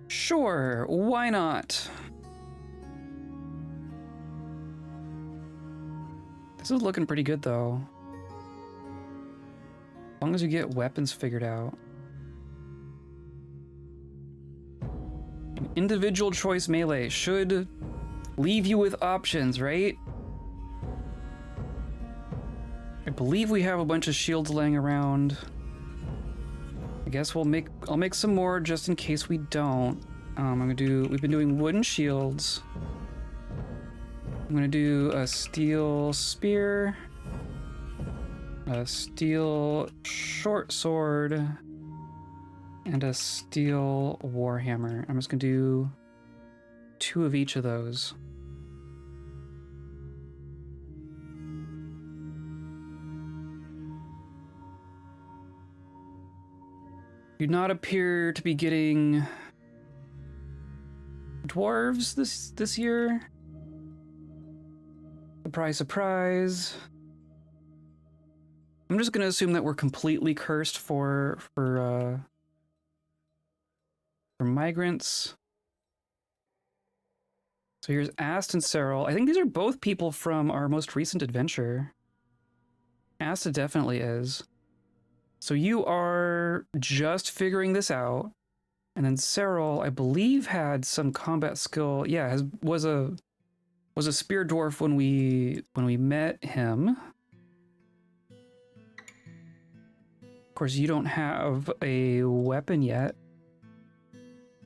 Sure, why not? This is looking pretty good, though. As long as you get weapons figured out. An individual choice melee should leave you with options, right? I believe we have a bunch of shields laying around. I guess I'll make some more just in case we don't. We've been doing wooden shields. I'm gonna do a steel spear, a steel short sword, and a steel warhammer. I'm just gonna do 2 of each of those. Do not appear to be getting dwarves this year. Surprise, surprise. I'm just gonna assume that we're completely cursed for migrants. So here's Ast and Cyril. I think these are both people from our most recent adventure. Asta definitely is. So you are just figuring this out. And then Cyril, I believe, had some combat skill. Yeah, was a spear dwarf when we met him. Of course, you don't have a weapon yet.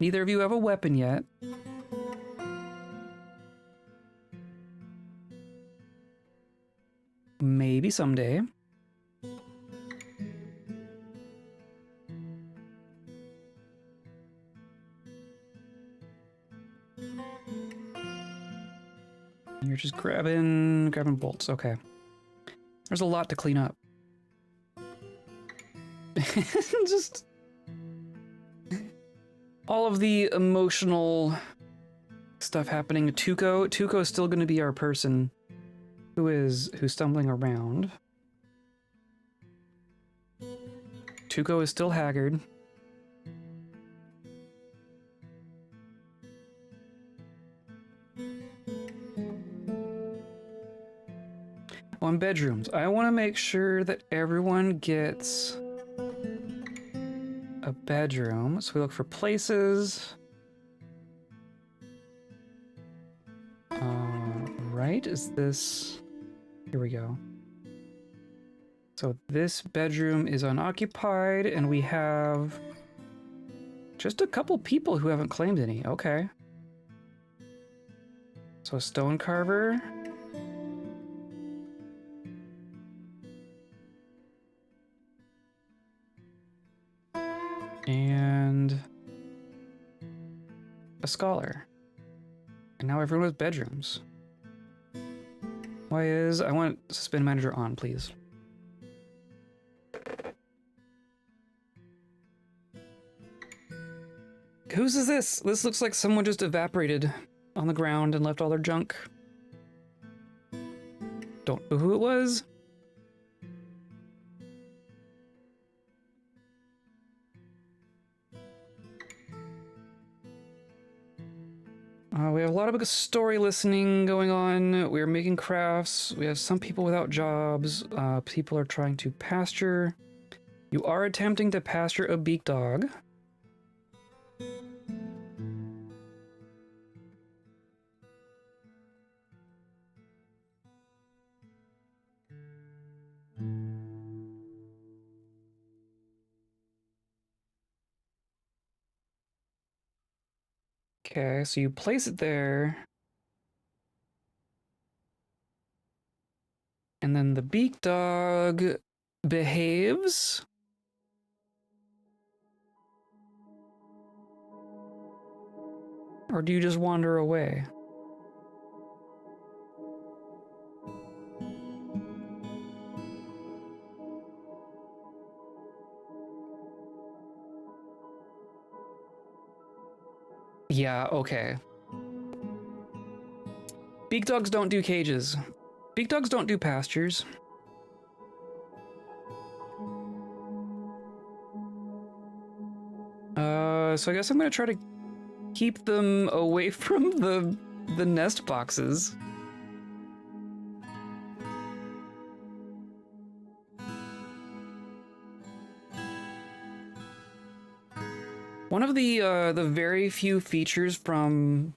Neither of you have a weapon yet. Maybe someday. You're just grabbing bolts. Okay. There's a lot to clean up. Just all of the emotional stuff happening. Tuco is still going to be our person who's stumbling around. Tuco is still haggard. On bedrooms, I want to make sure that everyone gets a bedroom. So we look for places. Right? Is this... Here we go. So this bedroom is unoccupied, and we have just a couple people who haven't claimed any. Okay. So a stone carver. And a scholar. And now everyone has bedrooms. I want suspend manager on, please. Whose is this? This looks like someone just evaporated on the ground and left all their junk. Don't know who it was. We have a lot of story listening going on. We're making crafts. We have some people without jobs. People are trying to pasture. You are attempting to pasture a beak dog. Okay, so you place it there. And then the beak dog behaves. Or do you just wander away? Yeah, okay. Beak dogs don't do cages. Beak dogs don't do pastures. So I guess I'm gonna try to keep them away from the nest boxes. One of the very few features from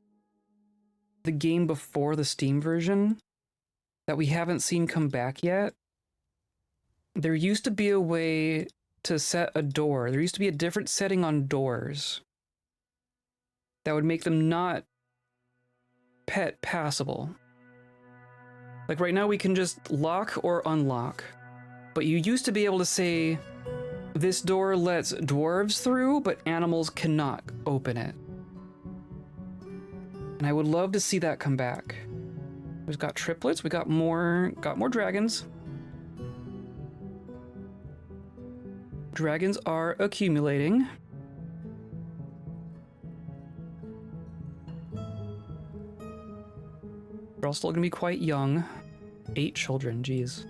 the game before the Steam version that we haven't seen come back yet, there used to be a way to set a door. There used to be a different setting on doors that would make them not pet passable. Like right now we can just lock or unlock, but you used to be able to say, this door lets dwarves through, but animals cannot open it. And I would love to see that come back. We've got triplets, we got more dragons. Dragons are accumulating. They're all still gonna be quite young. 8 children, geez.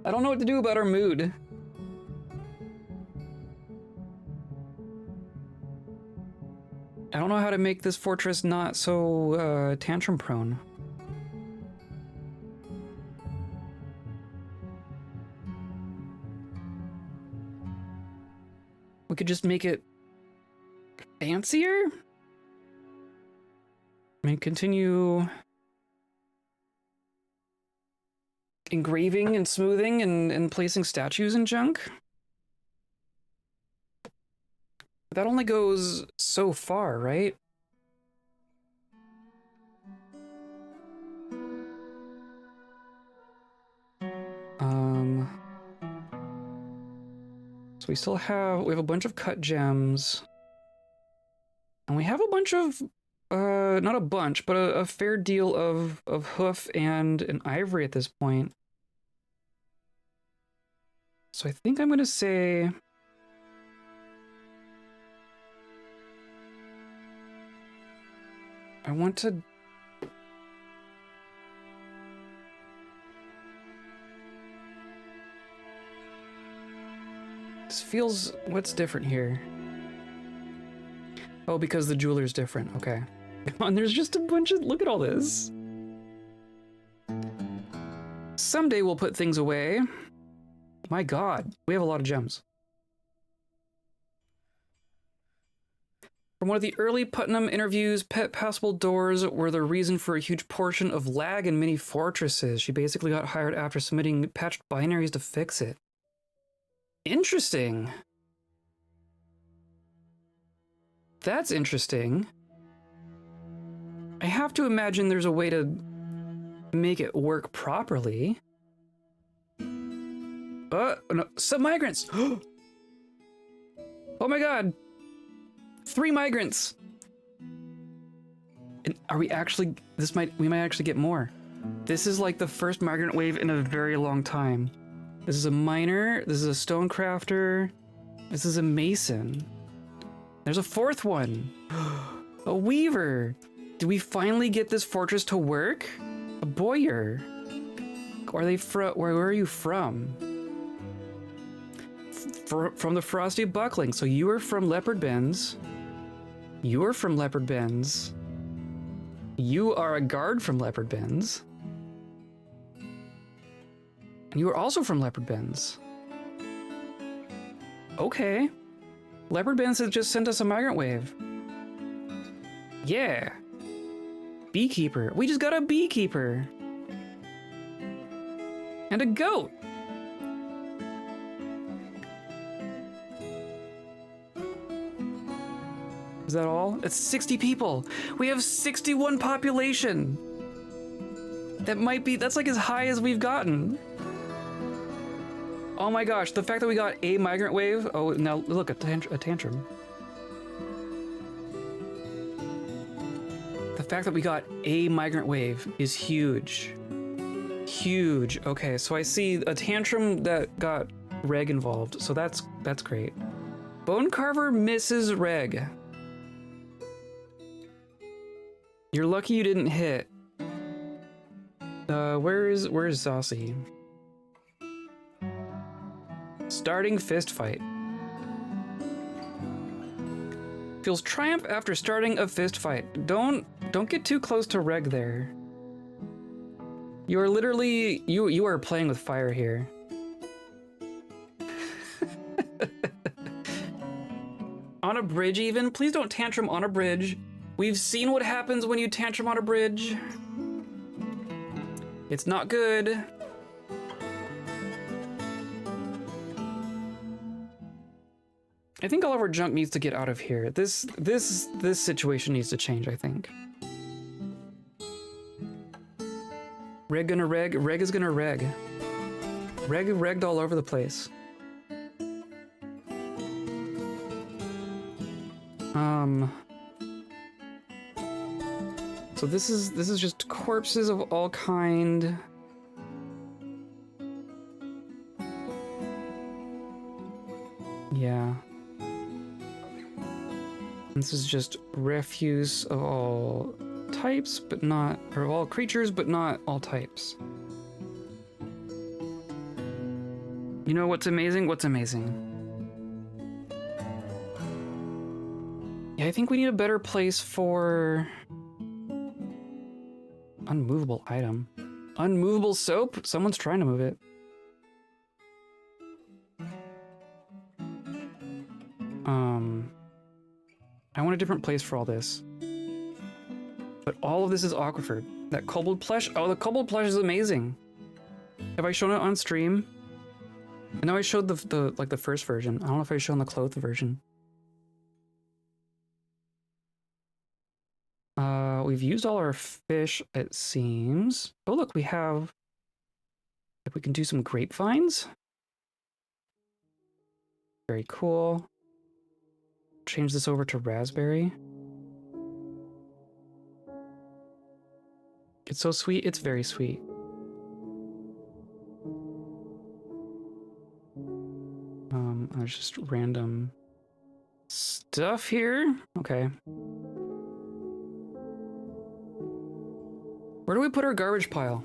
I don't know what to do about our mood. I don't know how to make this fortress not so tantrum prone. We could just make it fancier? I mean, continue engraving and smoothing and placing statues and junk. But that only goes so far, right? So we still have, we have a bunch of cut gems. And we have a bunch of, not a bunch, but a fair deal of hoof and an ivory at this point. So I think I'm gonna say... I want to... This feels... What's different here? Oh, because the jeweler's different. Okay. Come on, there's just a bunch of... Look at all this. Someday we'll put things away. My god, we have a lot of gems. From one of the early Putnam interviews, pet passable doors were the reason for a huge portion of lag in many fortresses. She basically got hired after submitting patched binaries to fix it. Interesting. That's interesting. I have to imagine there's a way to make it work properly. No, some migrants! Oh my god! 3 migrants! And are we actually... we might actually get more. This is like the first migrant wave in a very long time. This is a miner, this is a stone crafter, this is a mason. There's a 4th one. A weaver. Did we finally get this fortress to work? A bowyer. Are they where are you from? From the Frosty Buckling. So you are from Leopardbends. You are from Leopardbends. You are a guard from Leopardbends. And you are also from Leopardbends. Okay. Leopardbends has just sent us a migrant wave. Yeah. Beekeeper. We just got a beekeeper. And a goat. Is that all? It's 60 people. We have 61 population. That might be, that's like as high as we've gotten. Oh my gosh, the fact that we got a migrant wave. Oh, now look, a tantrum. The fact that we got a migrant wave is huge. Huge. Okay, so I see a tantrum that got Reg involved, so that's great. Bone Carver misses Reg. You're lucky you didn't hit. Where is Zossi? Starting fist fight. Feels triumph after starting a fist fight. Don't get too close to Reg there. You are literally you are playing with fire here. On a bridge even? Please don't tantrum on a bridge. We've seen what happens when you tantrum on a bridge. It's not good. I think all of our junk needs to get out of here. This situation needs to change, I think. Reg gonna reg, reg is gonna reg. Regged all over the place. So this is just corpses of all kind. Yeah. This is just refuse of all types, but not, or all creatures, but not all types. You know what's amazing? What's amazing? Yeah, I think we need a better place for... Unmovable item. Unmovable soap? Someone's trying to move it. I want a different place for all this. But all of this is aquifer. That kobold plush? Oh, the kobold plush is amazing. Have I shown it on stream? I know I showed the first version. I don't know if I've shown the clothed version. We've used all our fish, it seems. Oh, look, we have... Like, we can do some grapevines. Very cool. Change this over to raspberry. It's so sweet. It's very sweet. There's just random stuff here. Okay. Where do we put our garbage pile?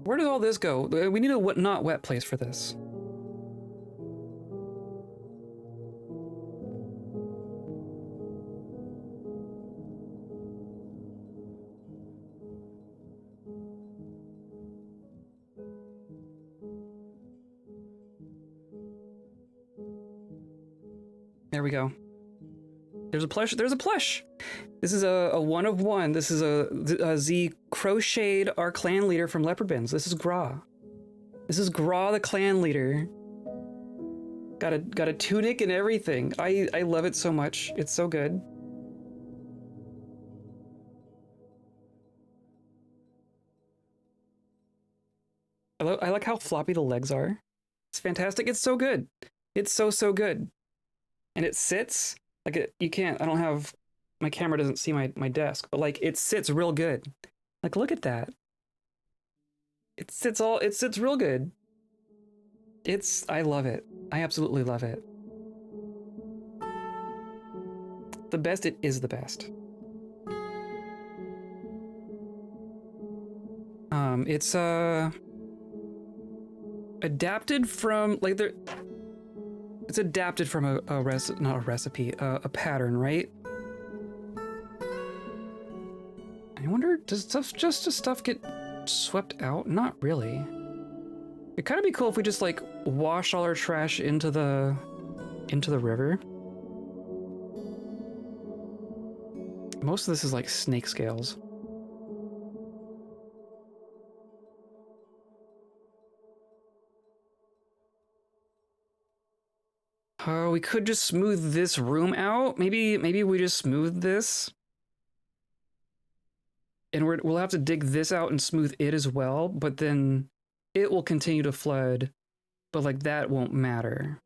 Where does all this go? We need a not wet place for this. There we go. There's a plush. There's a plush. This is a one of one. This is a Z crocheted our clan leader from Leopardbends. This is Gra. This is Gra, the clan leader. Got a tunic and everything. I love it so much. It's so good. I like how floppy the legs are. It's fantastic. It's so good. It's so good. And it sits like you can't. I don't have my camera doesn't see my desk, but like it sits real good. Like look at that. It sits real good. I love it. I absolutely love it. The best, it is the best. It's adapted from like there. It's adapted from not a recipe, a pattern, right? I wonder, does stuff get swept out? Not really. It'd kind of be cool if we just like wash all our trash into the river. Most of this is like snake scales. We could just smooth this room out. Maybe we just smooth this. And we'll have to dig this out and smooth it as well, but then it will continue to flood, but like that won't matter.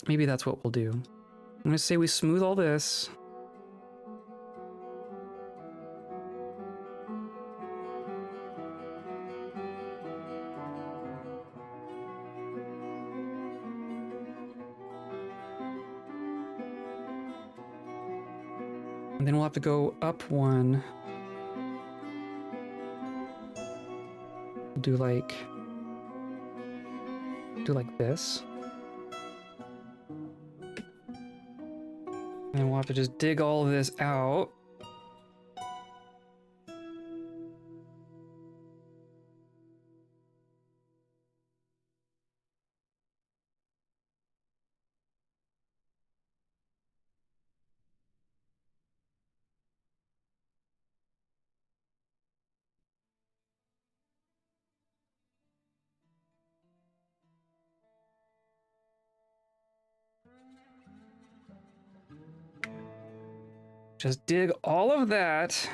Maybe that's what we'll do. I'm gonna say we smooth all this. And then we'll have to go up one. Do like this. And we'll have to just dig all of this out. Just dig all of that.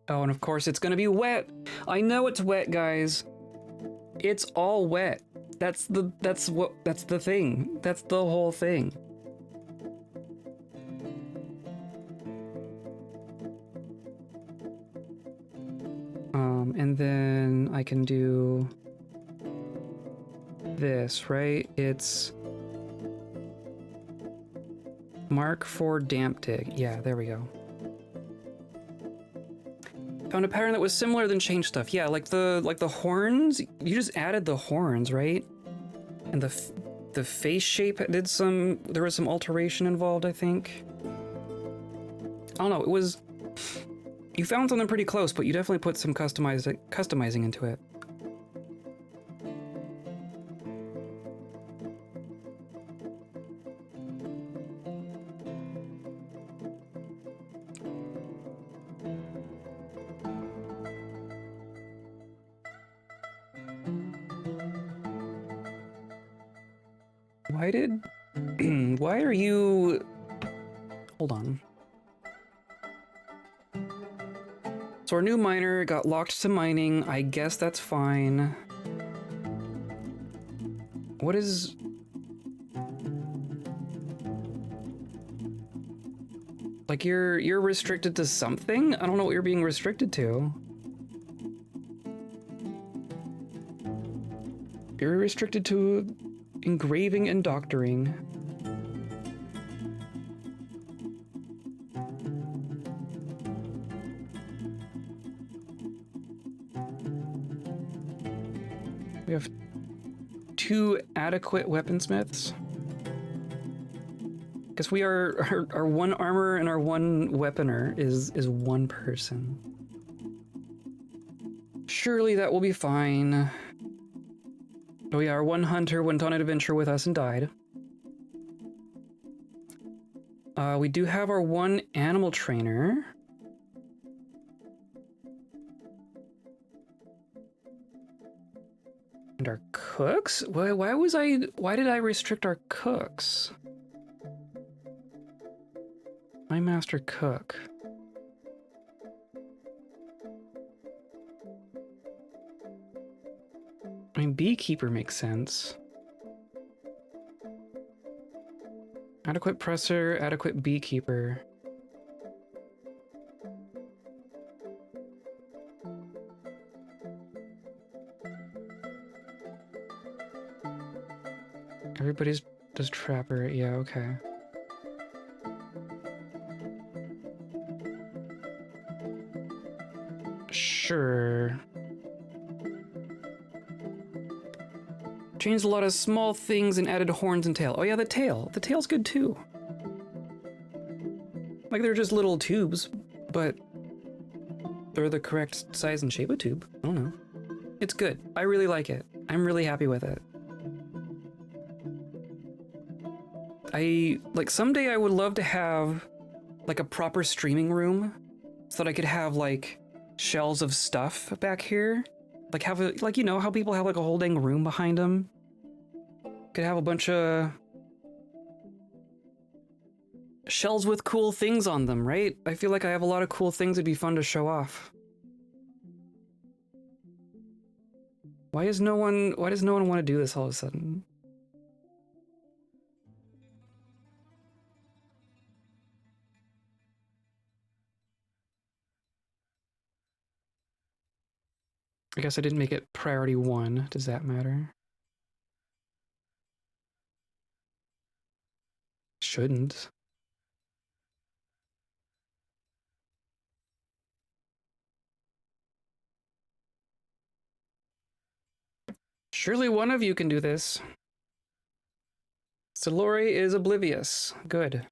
Oh, and of course it's gonna be wet. I know it's wet, guys. It's all wet. That's the thing. That's the whole thing. I can do this, right? It's mark for damp dig. Yeah, there we go. Found a pattern that was similar, then changed stuff. Yeah, like the horns. You just added the horns, right? And the face shape did some. There was some alteration involved, I think. I don't know. It was. You found something pretty close, but you definitely put some customizing into it. Why are you... Hold on. So our new miner got locked to mining. I guess that's fine. What is... Like, you're restricted to something? I don't know what you're being restricted to. You're restricted to engraving and doctoring. We have 2 adequate weaponsmiths. Guess we are our 1 armor and our 1 weaponer is 1 person. Surely that will be fine. Oh yeah, our 1 hunter went on an adventure with us and died. We do have our 1 animal trainer. And our cooks? Why did I restrict our cooks? My master cook. I mean, beekeeper makes sense. Adequate presser, adequate beekeeper. Everybody's does trapper, yeah, okay. Sure. Changed a lot of small things and added horns and tail. Oh yeah, the tail. The tail's good too. Like they're just little tubes, but they're the correct size and shape of tube. I don't know. It's good. I really like it. I'm really happy with it. Someday I would love to have like a proper streaming room so that I could have like shelves of stuff back here. Like have a, like, you know, how people have like a whole dang room behind them. Could have a bunch of shelves with cool things on them, right? I feel like I have a lot of cool things that'd be fun to show off. Why does no one want to do this all of a sudden? I guess I didn't make it priority 1. Does that matter? Shouldn't. Surely one of you can do this. Solori is oblivious. Good.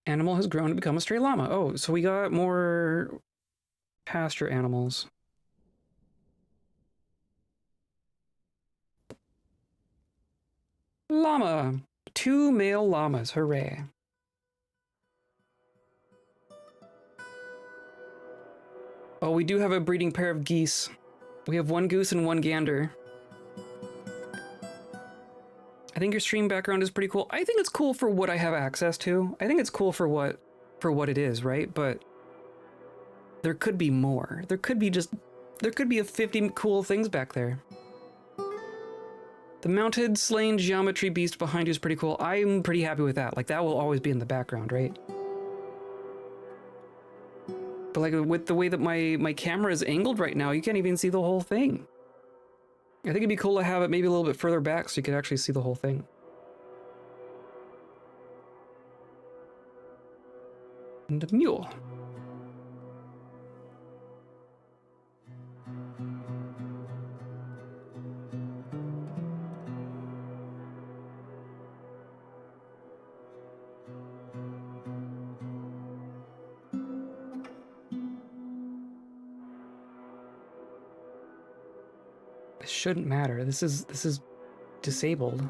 Animal has grown to become a stray llama. Oh, so we got more pasture animals. Llama. 2 male llamas. Hooray. Oh, we do have a breeding pair of geese. We have 1 goose and 1 gander. I think your stream background is pretty cool. I think it's cool for what I have access to. I think it's cool for what it is, right? But there could be more. There could be a 50 cool things back there. The mounted slain geometry beast behind you is pretty cool. I'm pretty happy with that. Like, that will always be in the background, right? But like with the way that my camera is angled right now, you can't even see the whole thing. I think it'd be cool to have it maybe a little bit further back so you could actually see the whole thing. And a mule. This shouldn't matter. This is disabled.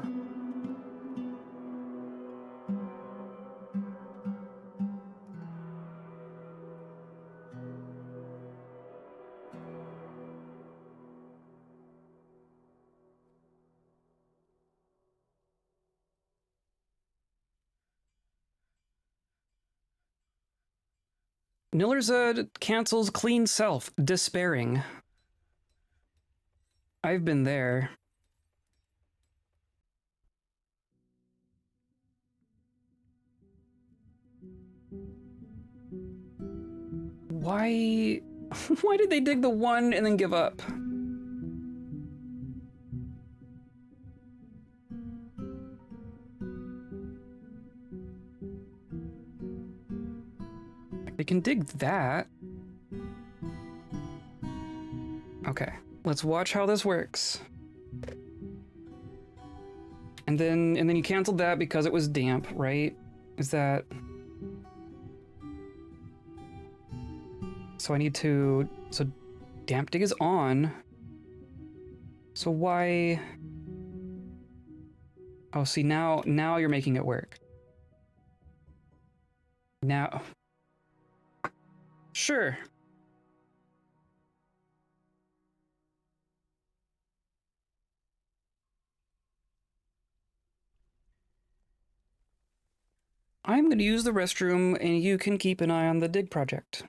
Niller's cancels clean self, despairing. I've been there. Why did they dig the one and then give up? They can dig that. Okay, let's watch how this works. And then you canceled that because it was damp, right? Is that... So I need to... So damp dig is on. So why... Oh, see, now you're making it work. Now... Sure. I'm going to use the restroom, and you can keep an eye on the dig project.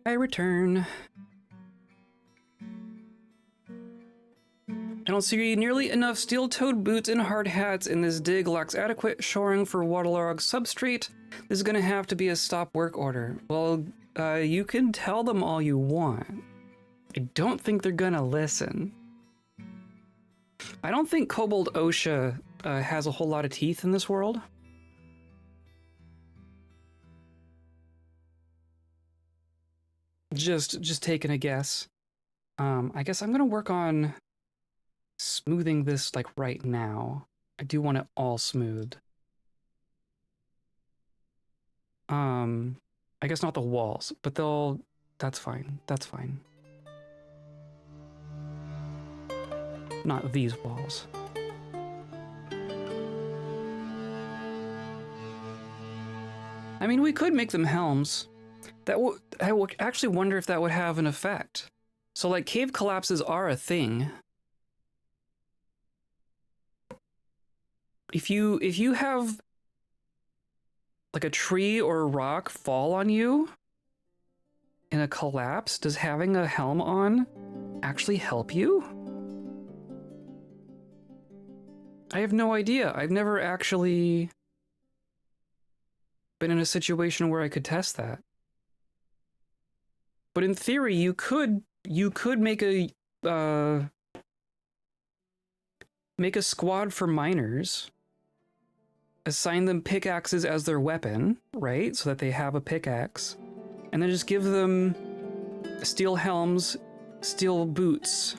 I return. I don't see nearly enough steel-toed boots and hard hats in this dig. Lacks adequate shoring for waterlogged substrate. This is gonna have to be a stop work order. Well, you can tell them all you want. I don't think they're gonna listen. I don't think Kobold OSHA has a whole lot of teeth in this world. Just taking a guess. I guess I'm gonna work on smoothing this like right now. I do want it all smooth. I guess not the walls, but that's fine. That's fine. Not these walls. I mean, we could make them helms. I would actually wonder if that would have an effect. So like cave collapses are a thing. If you have like a tree or a rock fall on you in a collapse, does having a helm on actually help you? I have no idea. I've never actually been in a situation where I could test that. But in theory, you could make a squad for miners, assign them pickaxes as their weapon, right? So that they have a pickaxe, and then just give them steel helms, steel boots,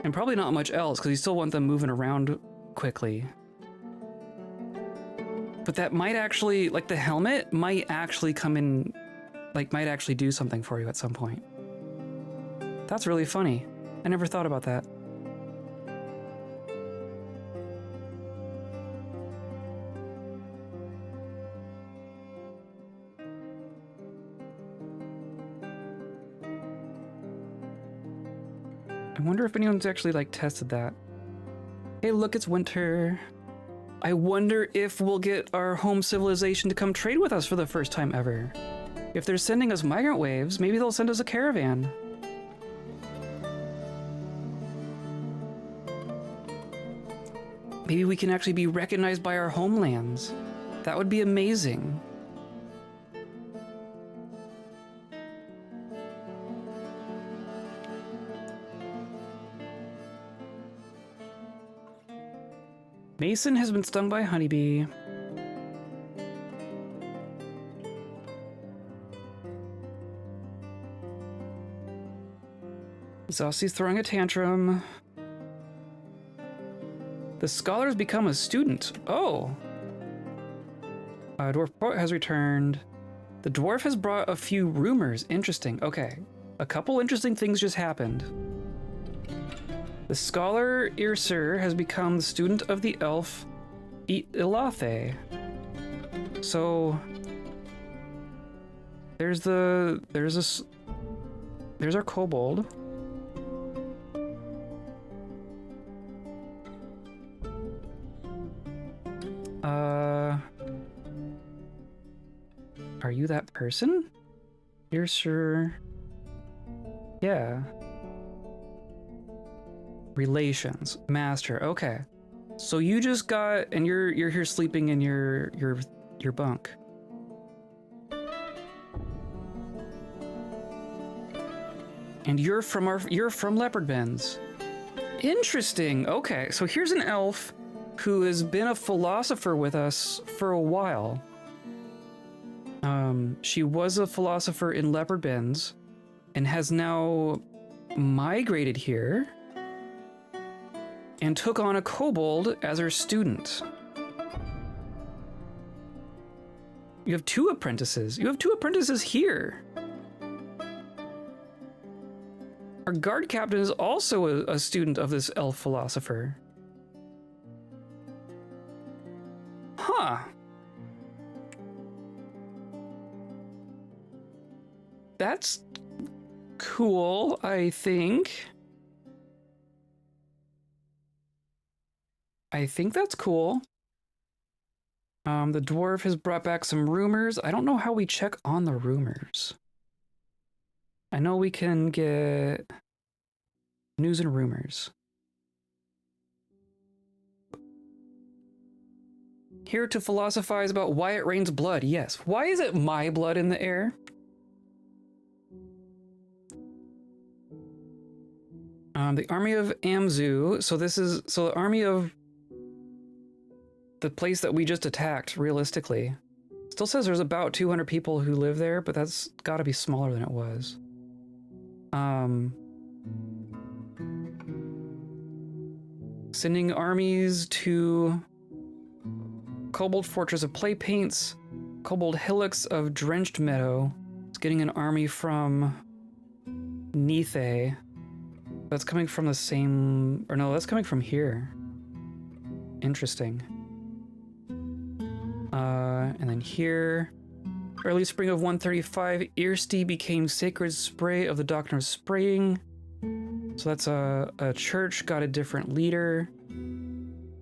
and probably not much else because you still want them moving around quickly. But that might actually, like the helmet might actually come in, like might actually do something for you at some point. That's really funny. I never thought about that. I wonder if anyone's actually like tested that. Hey, look, it's winter. I wonder if we'll get our home civilization to come trade with us for the first time ever. If they're sending us migrant waves, maybe they'll send us a caravan. Maybe we can actually be recognized by our homelands. That would be amazing. Mason has been stung by a honeybee. Zossie's throwing a tantrum. The scholar's become a student. Oh. Dwarf Fortress has returned. The dwarf has brought a few rumors. Interesting. Okay. A couple interesting things just happened. The scholar Irsir has become the student of the elf Ilathe. So there's our kobold. Are you that person? Irsir. Yeah. Relations. Master. Okay. So you just got, and you're here sleeping in your bunk. And you're from Leopardbends. Interesting. Okay. So here's an elf who has been a philosopher with us for a while. She was a philosopher in Leopardbends and has now migrated here and took on a kobold as her student. You have two apprentices. You have two apprentices here. Our guard captain is also a student of this elf philosopher. Huh. That's cool, I think. I think that's cool. The dwarf has brought back some rumors. I don't know how we check on the rumors. I know we can get news and rumors. Here to philosophize about why it rains blood. Yes. Why is it my blood in the air? The army of Amzu. So the army of the place that we just attacked, realistically. Still says there's about 200 people who live there, but that's got to be smaller than it was. Sending armies to Kobold Fortress of Play Paints, Kobold Hillocks of Drenched Meadow. It's getting an army from Nethe. That's coming from the same, or no, that's coming from here. Interesting. And then here, early spring of 135, Irsti became Sacred Spray of the Doctrine of Spraying. So that's a church, got a different leader.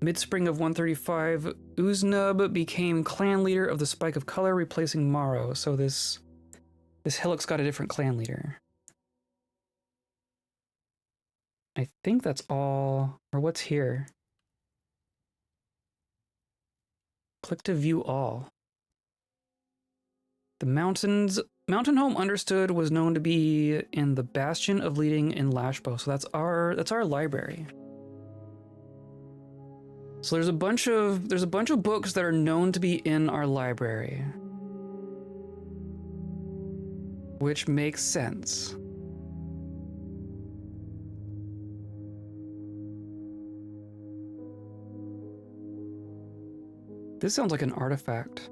Mid-spring of 135, Uznub became clan leader of the Spike of Color, replacing Morrow. So this Hillock's got a different clan leader. I think that's all, or what's here? Click to view all. The mountain home understood was known to be in the Bastion of Leading in Lashbow. So that's our library. So there's a bunch of books that are known to be in our library. Which makes sense. This sounds like an artifact.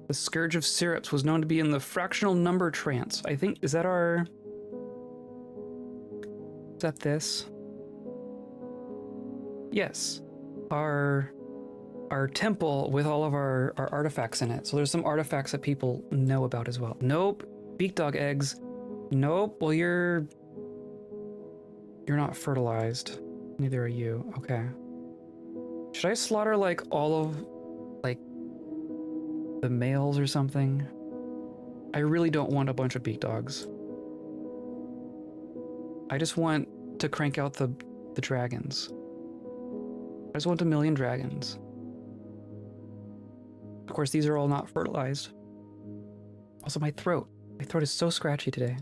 The Scourge of Syrups was known to be in the fractional number trance. I think, is that this? Yes. Our temple with all of our artifacts in it. So there's some artifacts that people know about as well. Nope. Beak dog eggs. Nope. Well, you're not fertilized. Neither are you. Okay. Should I slaughter like all of like the males or something? I really don't want a bunch of beak dogs. I just want to crank out the dragons. I just want a million dragons. Of course, these are all not fertilized. Also, my throat. My throat is so scratchy today.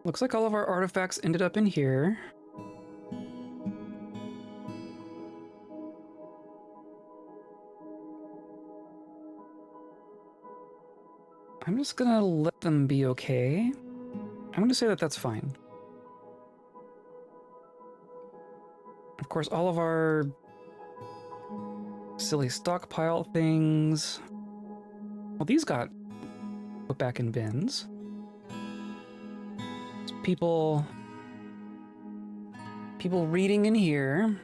Looks like all of our artifacts ended up in here. I'm just gonna let them be okay. I'm gonna say that that's fine. Of course, all of our silly stockpile things. Well, these got put back in bins. People reading in here.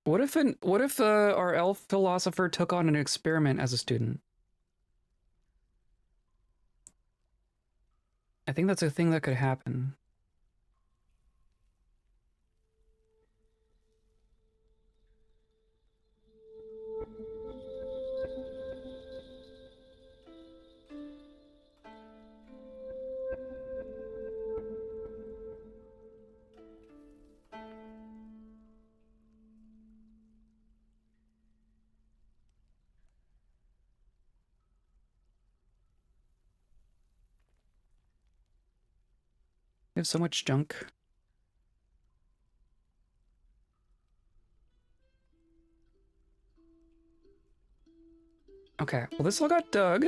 What if our elf philosopher took on an experiment as a student? I think that's a thing that could happen. We have so much junk. Okay, well this all got dug.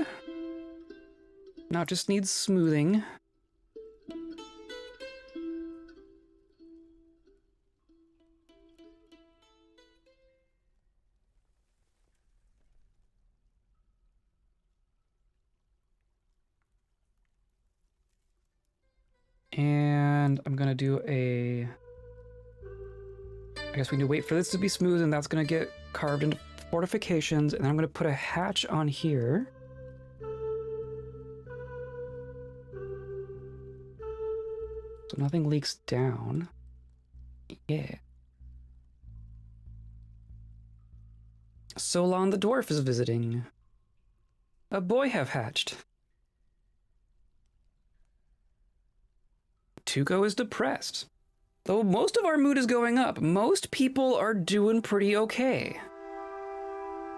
Now it just needs smoothing. And I'm gonna do I guess we need to wait for this to be smooth, and that's gonna get carved into fortifications, and then I'm gonna put a hatch on here. So nothing leaks down. Yeah. Solon the dwarf is visiting. A boy have hatched. Tuco is depressed. Though most of our mood is going up, most people are doing pretty okay.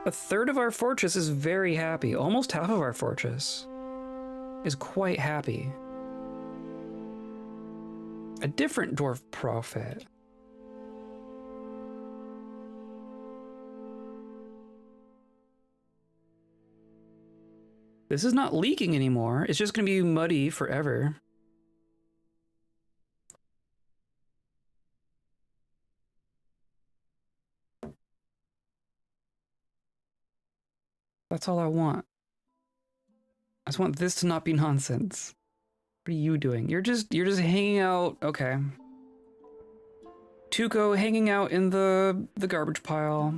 A third of our fortress is very happy. Almost half of our fortress is quite happy. A different dwarf prophet. This is not leaking anymore. It's just going to be muddy forever. That's all I want. I just want this to not be nonsense. What are you doing? You're just hanging out. Okay. Tuco hanging out in the garbage pile.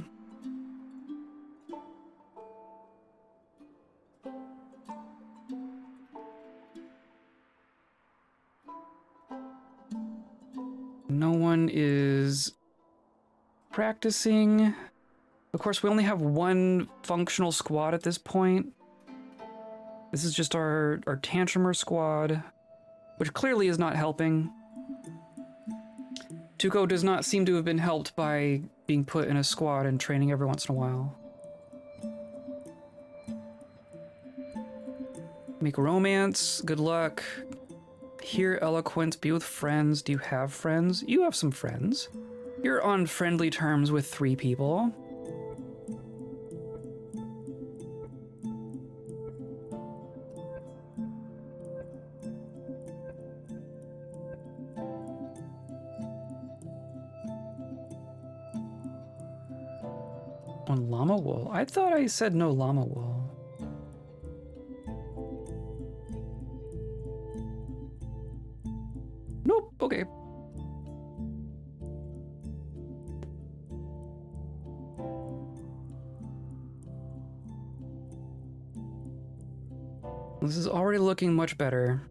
No one is practicing. Of course, we only have one functional squad at this point. This is just our tantrumer squad, which clearly is not helping. Tuco does not seem to have been helped by being put in a squad and training every once in a while. Make romance, good luck. Hear eloquence, be with friends. Do you have friends? You have some friends. You're on friendly terms with 3 people. On llama wool? I thought I said no llama wool. Nope, okay. This is already looking much better.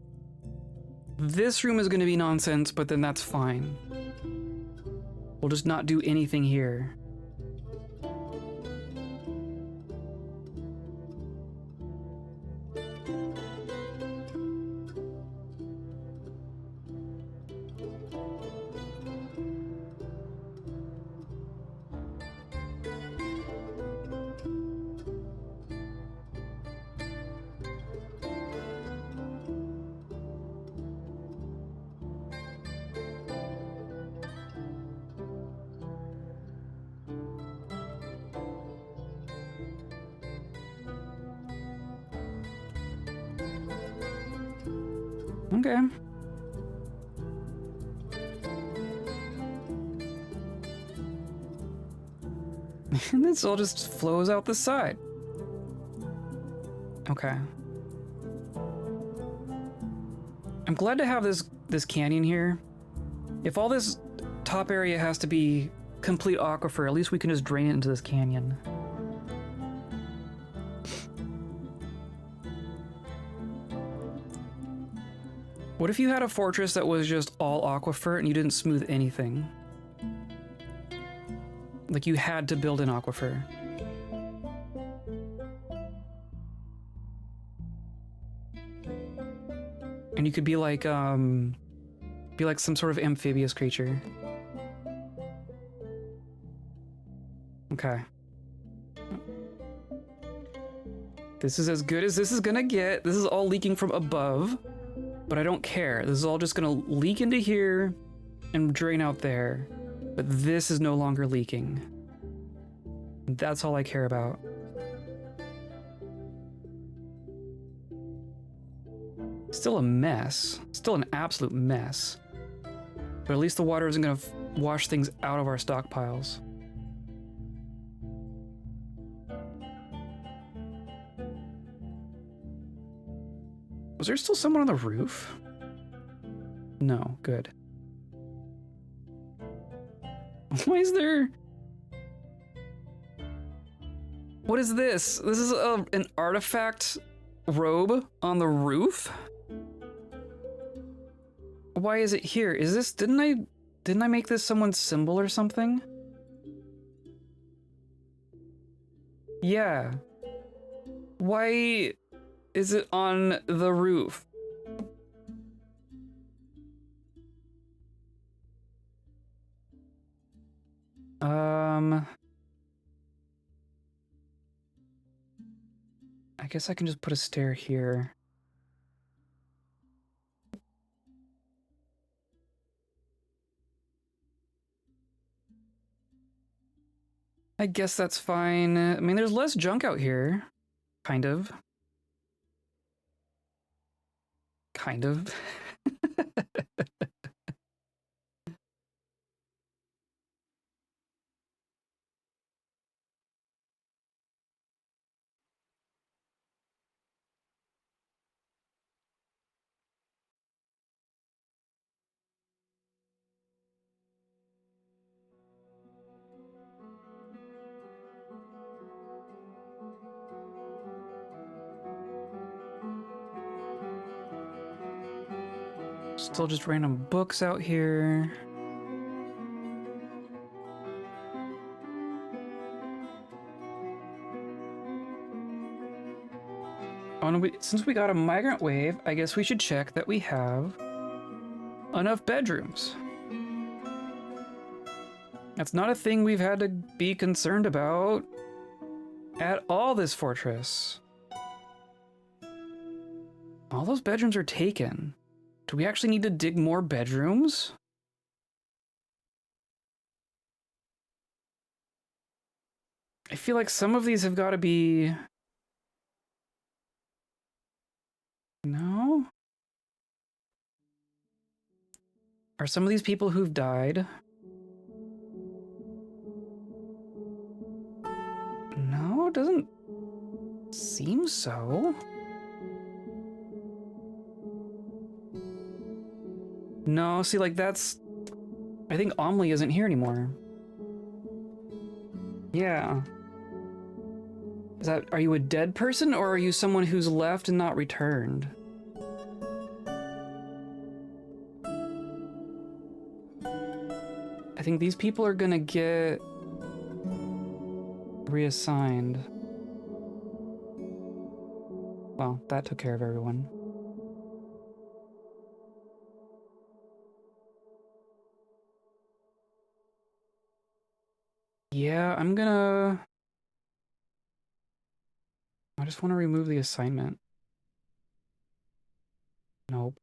This room is going to be nonsense, but then that's fine. We'll just not do anything here. Okay. And this all just flows out the side. Okay. I'm glad to have this canyon here. If all this top area has to be complete aquifer, at least we can just drain it into this canyon. What if you had a fortress that was just all aquifer and you didn't smooth anything? Like you had to build an aquifer. And you could be like some sort of amphibious creature. Okay. This is as good as this is gonna get. This is all leaking from above, but I don't care. This is all just gonna leak into here and drain out there. But this is no longer leaking. That's all I care about. Still a mess. Still an absolute mess. But at least the water isn't gonna wash things out of our stockpiles. Was there still someone on the roof? No, good. Why is there... What is this? This is an artifact robe on the roof? Why is it here? Is this... Didn't I make this someone's symbol or something? Yeah. Why is it on the roof? I guess I can just put a stair here. I guess that's fine. I mean, there's less junk out here. Kind of. Kind of. Still just random books out here. Oh, no, since we got a migrant wave, I guess we should check that we have enough bedrooms. That's not a thing we've had to be concerned about at all this fortress. All those bedrooms are taken. Do we actually need to dig more bedrooms? I feel like some of these have got to be... No? Are some of these people who've died? No, it doesn't seem so. No, see, like, that's... I think Omli isn't here anymore. Yeah. Is that... Are you a dead person, or are you someone who's left and not returned? I think these people are gonna get... reassigned. Well, that took care of everyone. Yeah, I'm gonna... I just want to remove the assignment. Nope.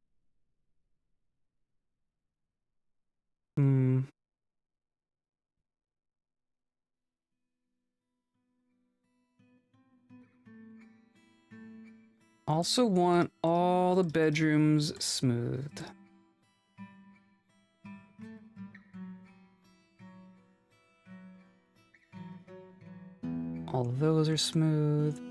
Also want all the bedrooms smoothed. All of those are smooth.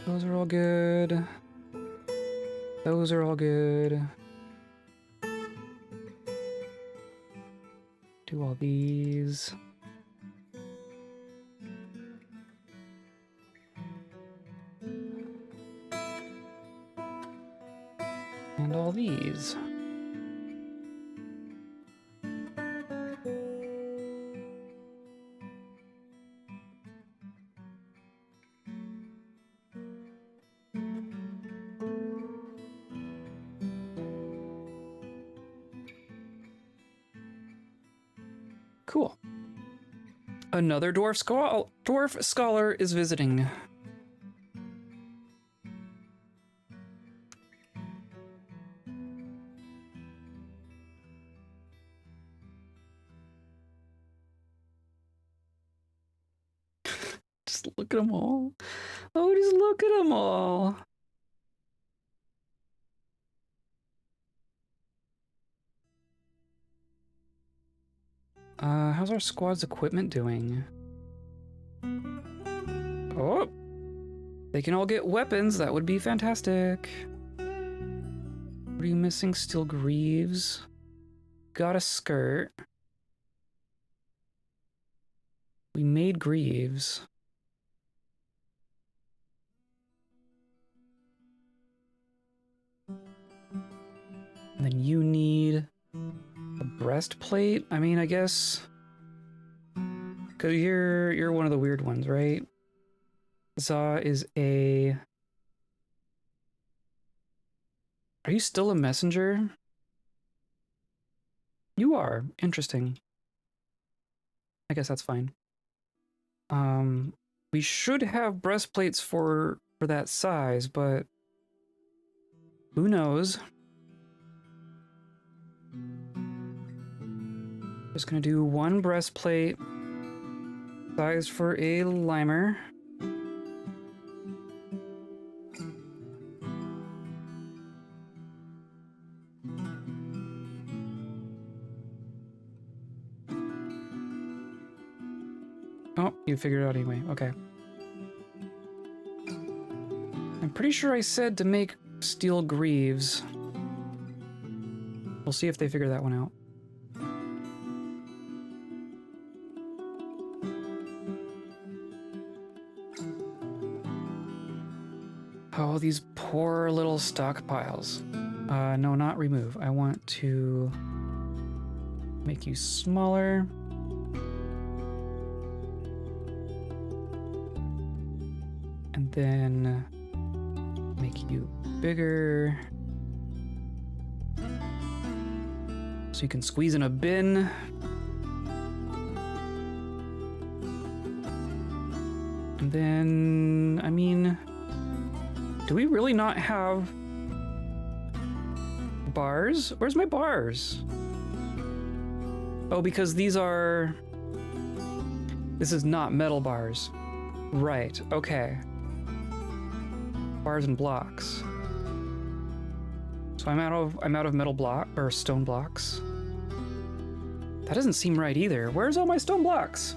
Those are all good. Those are all good. Do all these. And all these. Cool. Another dwarf scholar is visiting. Just look at them all. Oh, just look at them all. How's our squad's equipment doing? Oh! They can all get weapons, that would be fantastic. What are you missing? Steel greaves. Got a skirt. We made greaves. And then you need a breastplate? I mean, I guess... Cause you're one of the weird ones, right? Za is a... Are you still a messenger? You are. Interesting. I guess that's fine. We should have breastplates for that size, but... Who knows? Just gonna do one breastplate. Size for a limer. Oh, you figured it out anyway. Okay. I'm pretty sure I said to make steel greaves. We'll see if they figure that one out. Oh, these poor little stockpiles. No, not remove. I want to make you smaller. And then make you bigger. So you can squeeze in a bin. And then, I mean, do we really not have bars? Where's my bars? Oh, because these are... This is not metal bars. Right, okay. Bars and blocks. So I'm out of metal block or stone blocks. That doesn't seem right either. Where's all my stone blocks?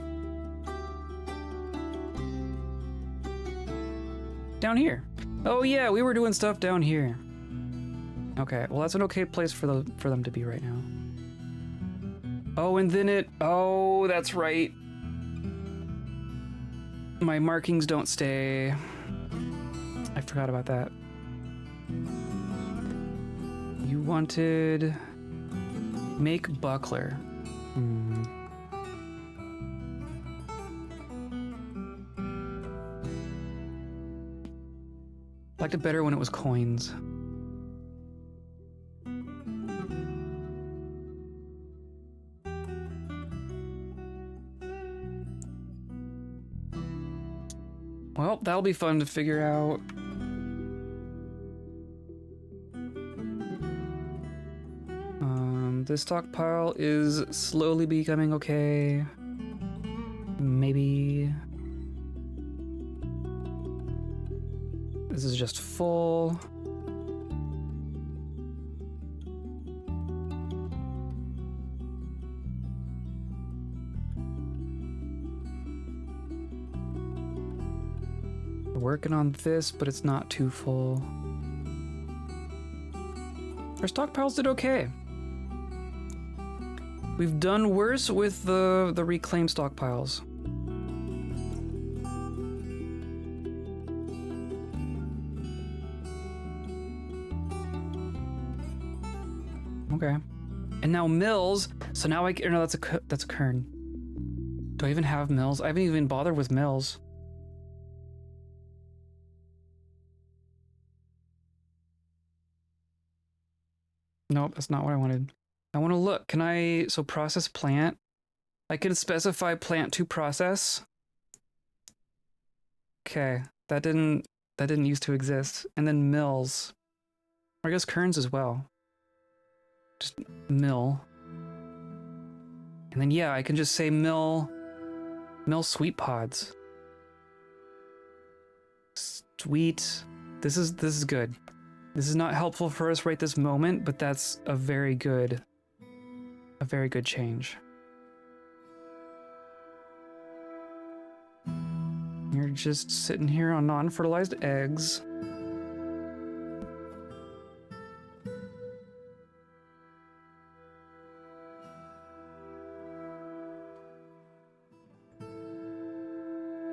Down here. Oh yeah, we were doing stuff down here. Okay, well that's an okay place for them to be right now. Oh, and then it... Oh, that's right. My markings don't stay. I forgot about that. You wanted... Make buckler. I liked it better when it was coins. Well, that'll be fun to figure out. This stockpile is slowly becoming okay. Maybe... This is just full. We're working on this, but it's not too full. Our stockpiles did okay. We've done worse with the reclaimed stockpiles. Okay. And now mills. So now no, that's a kern. Do I even have mills? I haven't even bothered with mills. Nope, that's not what I wanted. I want to look. Can I... So process plant. I can specify plant to process. Okay, that didn't used to exist. And then mills. Or I guess kerns as well. Just mill. And then yeah, I can just say mill sweet pods. Sweet. This is good. This is not helpful for us right this moment, but that's a very good change. You're just sitting here on non-fertilized eggs.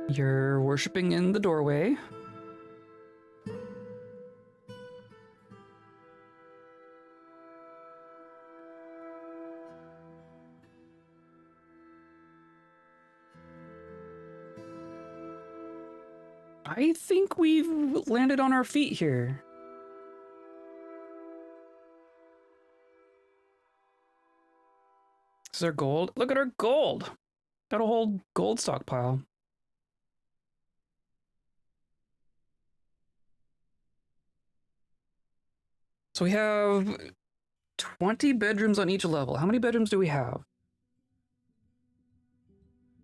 You're worshiping in the doorway. I think we've landed on our feet here. This is our gold. Look at our gold. Got a whole gold stockpile. So we have 20 bedrooms on each level. How many bedrooms do we have?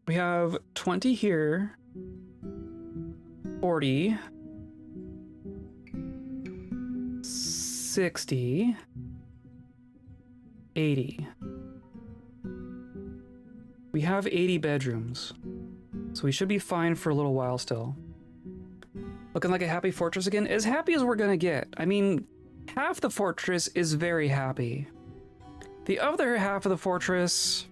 We have 20 here. 40, 60, 80. We have 80 bedrooms. So we should be fine for a little while still. Looking like a happy fortress again. As happy as we're gonna get. I mean, half the fortress is very happy. The other half of the fortress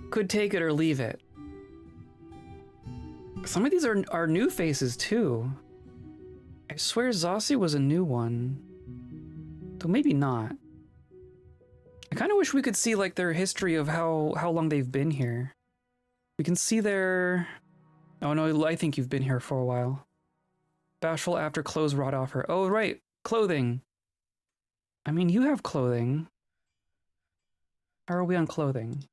could take it or leave it. Some of these are new faces too. I swear Zossi was a new one. Though maybe not. I kind of wish we could see like their history of how long they've been here. We can see their... Oh no, I think you've been here for a while. Bashful after clothes rot off her. Oh right, clothing. I mean, you have clothing. How are we on clothing?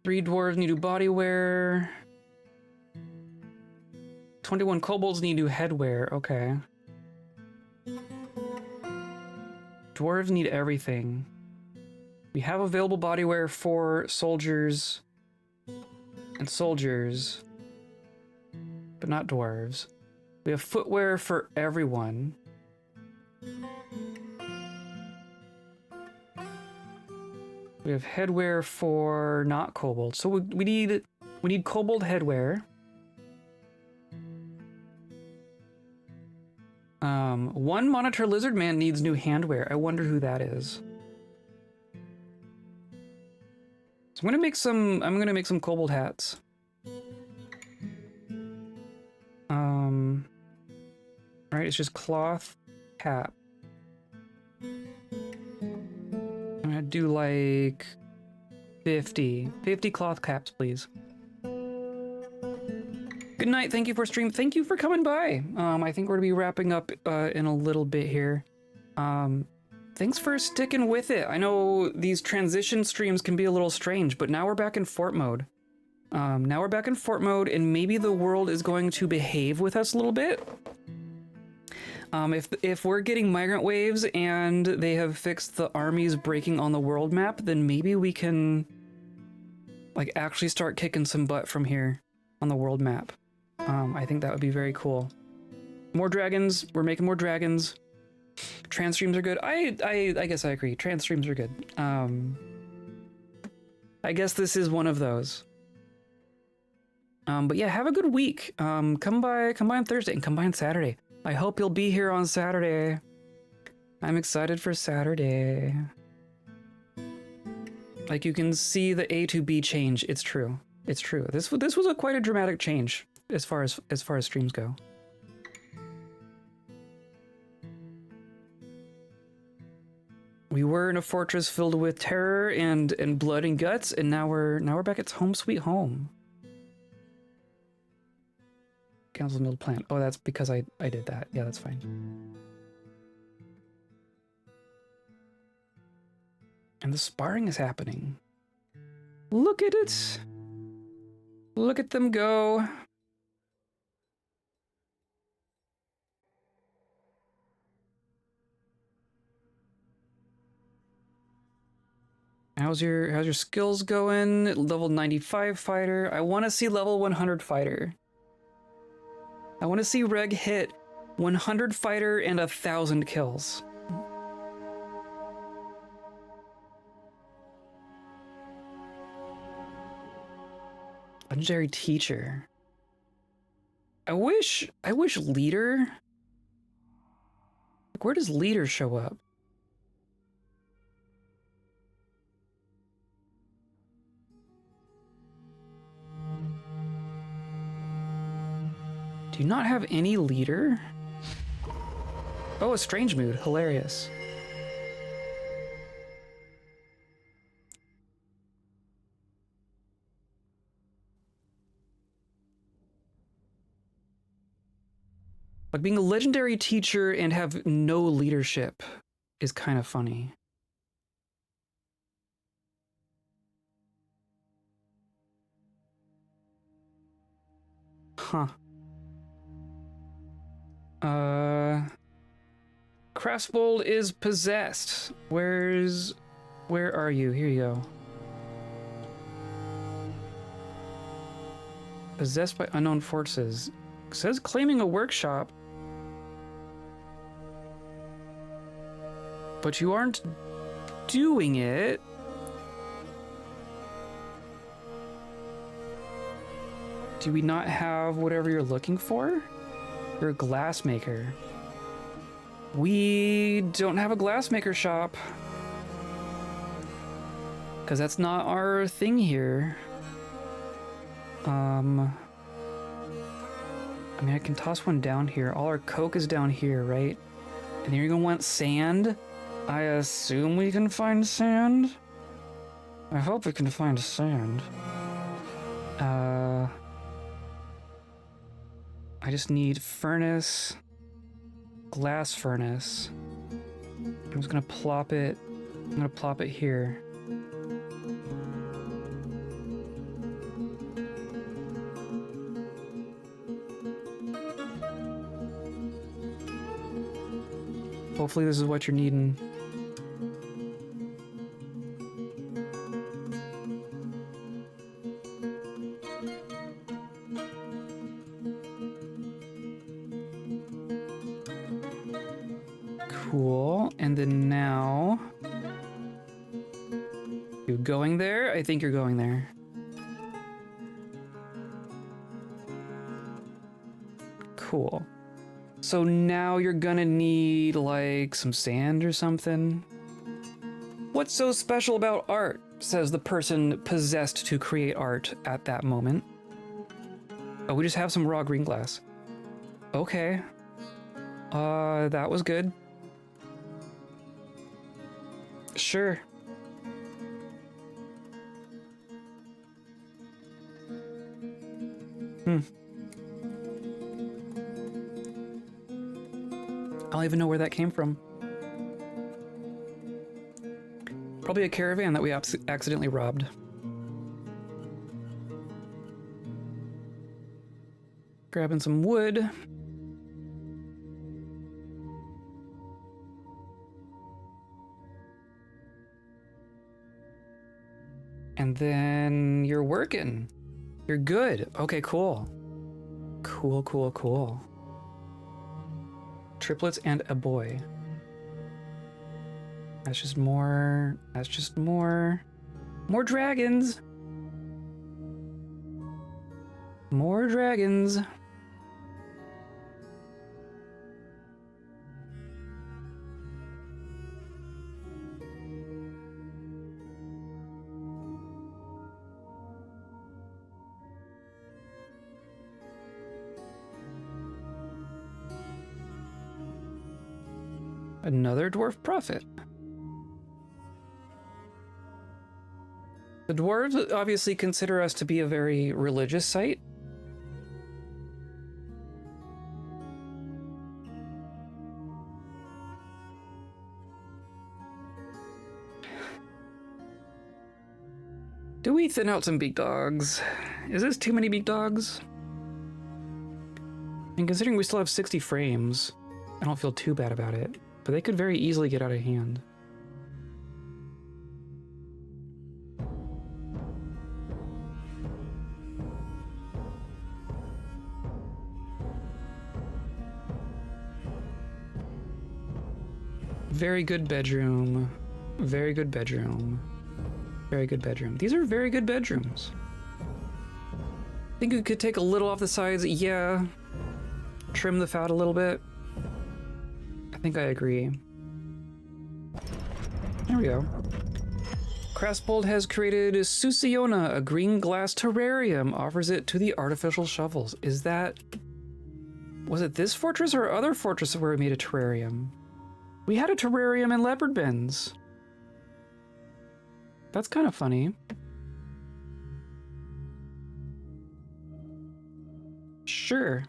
Three dwarves need new body wear. 21 kobolds need new headwear. Okay. Dwarves need everything. We have available bodywear for soldiers and soldiers, but not dwarves. We have footwear for everyone. We have headwear for not kobolds. So we need kobold headwear. One monitor lizard man needs new handwear. I wonder who that is. So I'm gonna make some kobold hats. Right, it's just cloth hat. I'm gonna do like 50 cloth caps, please. Good night, thank you for stream. Thank you for coming by. I think we're gonna be wrapping up in a little bit here. Thanks for sticking with it. I know these transition streams can be a little strange, but now we're back in fort mode. Now we're back in fort mode, and maybe the world is going to behave with us a little bit. If we're getting migrant waves and they have fixed the armies breaking on the world map, then maybe we can like actually start kicking some butt from here on the world map. I think that would be very cool. More dragons. We're making more dragons. Trans streams are good. I guess I agree. Trans streams are good. I guess this is one of those. But yeah, have a good week. Come by on Thursday and come by on Saturday. I hope you'll be here on Saturday. I'm excited for Saturday. Like you can see the A to B change. It's true. It's true. This was quite a dramatic change as far as streams go. We were in a fortress filled with terror and blood and guts, and now we're back at home sweet home. Council milled plant. Oh, that's because I did that. Yeah, that's fine. And the sparring is happening. Look at it. Look at them go. How's your skills going? Level 95 fighter. I want to see level 100 fighter. I want to see Reg hit 100 fighter and 1,000 kills. Legendary teacher. I wish leader. Like, where does leader show up? Do you not have any leader? Oh, a strange mood. Hilarious. Like being a legendary teacher and have no leadership is kind of funny. Huh. Craftsbold is possessed. Where are you? Here you go. Possessed by unknown forces. It says claiming a workshop. but you aren't doing it. Do we not have whatever you're looking for? You're a glassmaker. We don't have a glassmaker shop. Because that's not our thing here. I mean, I can toss one down here. All our coke is down here, right? And then you're gonna want sand? I assume we can find sand? I hope we can find sand. I just need furnace, glass furnace. I'm just gonna plop it. I'm gonna plop it here. Hopefully this is what you're needing. Cool. And then now... You going there? I think you're going there. Cool. So now you're gonna need, like, some sand or something? What's so special about art? Says the person possessed to create art at that moment. Oh, we just have some raw green glass. Okay. That was good. Sure. I don't even know where that came from. Probably a caravan that we accidentally robbed. Grabbing some wood. And then you're working. You're good. Okay, cool. Cool, cool, cool. Triplets and a boy. That's just more. That's just more. More dragons. More dragons. Another dwarf prophet. The dwarves obviously consider us to be a very religious site. Do we thin out some beak dogs? Is this too many beak dogs? And considering we still have 60 frames, I don't feel too bad about it. But they could very easily get out of hand. Very good bedroom. Very good bedroom. Very good bedroom. These are very good bedrooms. Think we could take a little off the sides? Yeah. Trim the fat a little bit. I think I agree. There we go. Crasbold has created Susiona, a green glass terrarium, offers it to the artificial shovels. Is that... Was it this fortress or other fortress where we made a terrarium? We had a terrarium in Leopardbends. That's kind of funny. Sure.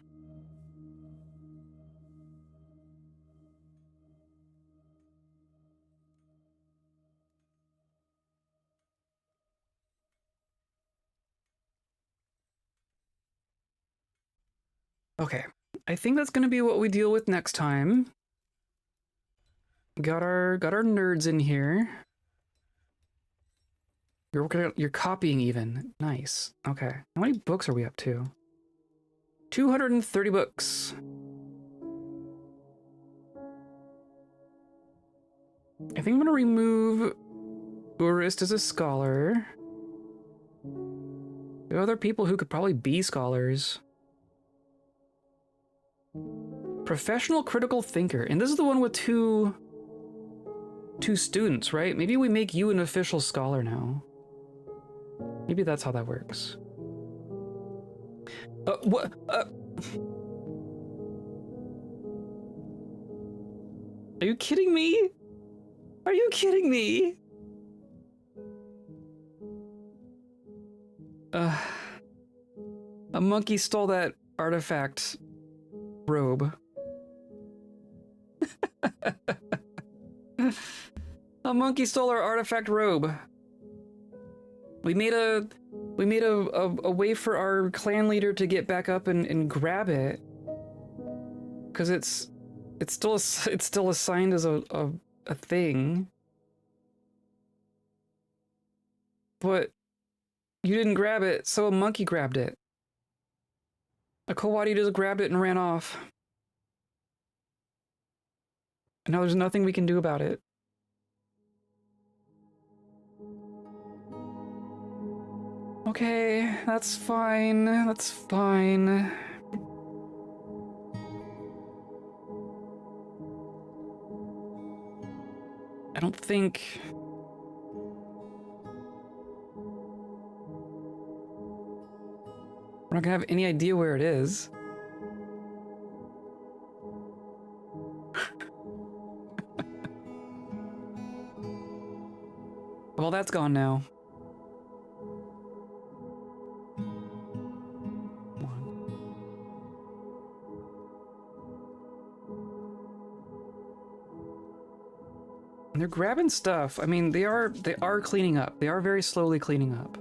Okay, I think that's gonna be what we deal with next time. Got our nerds in here. You're copying even. Nice. Okay. How many books are we up to? 230 books. I think I'm gonna remove Urist as a scholar. There are other people who could probably be scholars. Professional critical thinker, and this is the one with two students, right? Maybe we make you an official scholar now. Maybe that's how that works. What? Are you kidding me? Are you kidding me? A monkey stole that artifact robe. A monkey stole our artifact robe. We made a way for our clan leader to get back up and grab it, because it's still assigned as a thing. But you didn't grab it, so a monkey grabbed it. A koboldi just grabbed it and ran off. And now there's nothing we can do about it. Okay, that's fine. That's fine. I don't think... we're not gonna have any idea where it is. Well, that's gone now. They're grabbing stuff. I mean, they are cleaning up. They are very slowly cleaning up.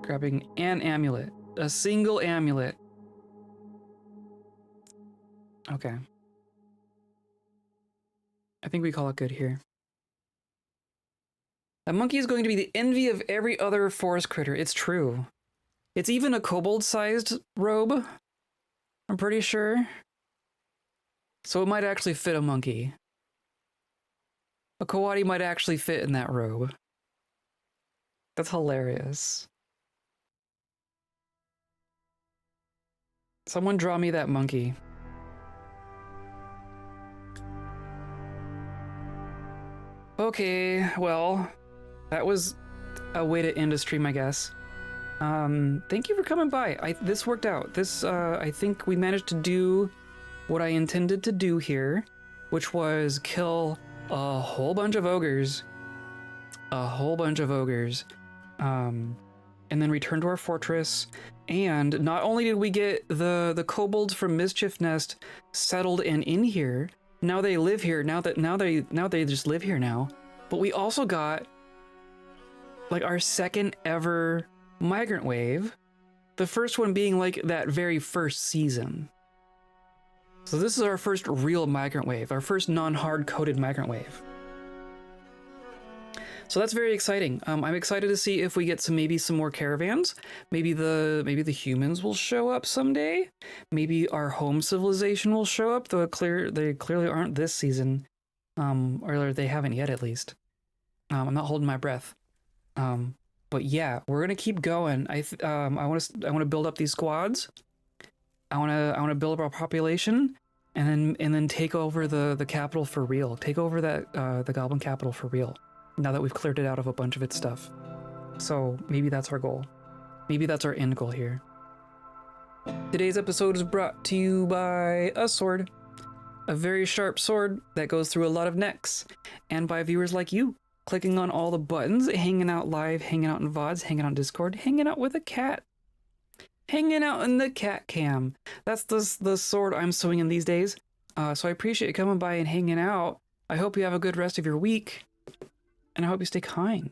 Grabbing an amulet. A single amulet. Okay. I think we call it good here. That monkey is going to be the envy of every other forest critter. It's true. It's even a kobold-sized robe, I'm pretty sure. So it might actually fit a monkey. A koboldi might actually fit in that robe. That's hilarious. Someone draw me that monkey. Okay, well, that was a way to end a stream, I guess. Thank you for coming by. This worked out. This, I think we managed to do what I intended to do here, which was kill a whole bunch of ogres. And then return to our fortress. And not only did we get the kobolds from Mischiefnest settled and in here, now they live here, now they just live here now, but we also got like our second ever migrant wave, the first one being like that very first season. So this is our first real migrant wave, our first non-hard-coded migrant wave. So that's very exciting. I'm excited to see if we get maybe some more caravans. Maybe the humans will show up someday. Maybe our home civilization will show up, though they clearly aren't this season, or they haven't yet at least. I'm not holding my breath. But yeah, we're gonna keep going. I want to build up these squads. I want to build up our population, and then take over the capital for real. Take over that the goblin capital for real. Now that we've cleared it out of a bunch of its stuff. So maybe that's our goal. Maybe that's our end goal here. Today's episode is brought to you by a sword. A very sharp sword that goes through a lot of necks. And by viewers like you, clicking on all the buttons, hanging out live, hanging out in VODs, hanging out in Discord, hanging out with a cat. Hanging out in the cat cam. That's the sword I'm swinging these days. So I appreciate you coming by and hanging out. I hope you have a good rest of your week. And I hope you stay kind.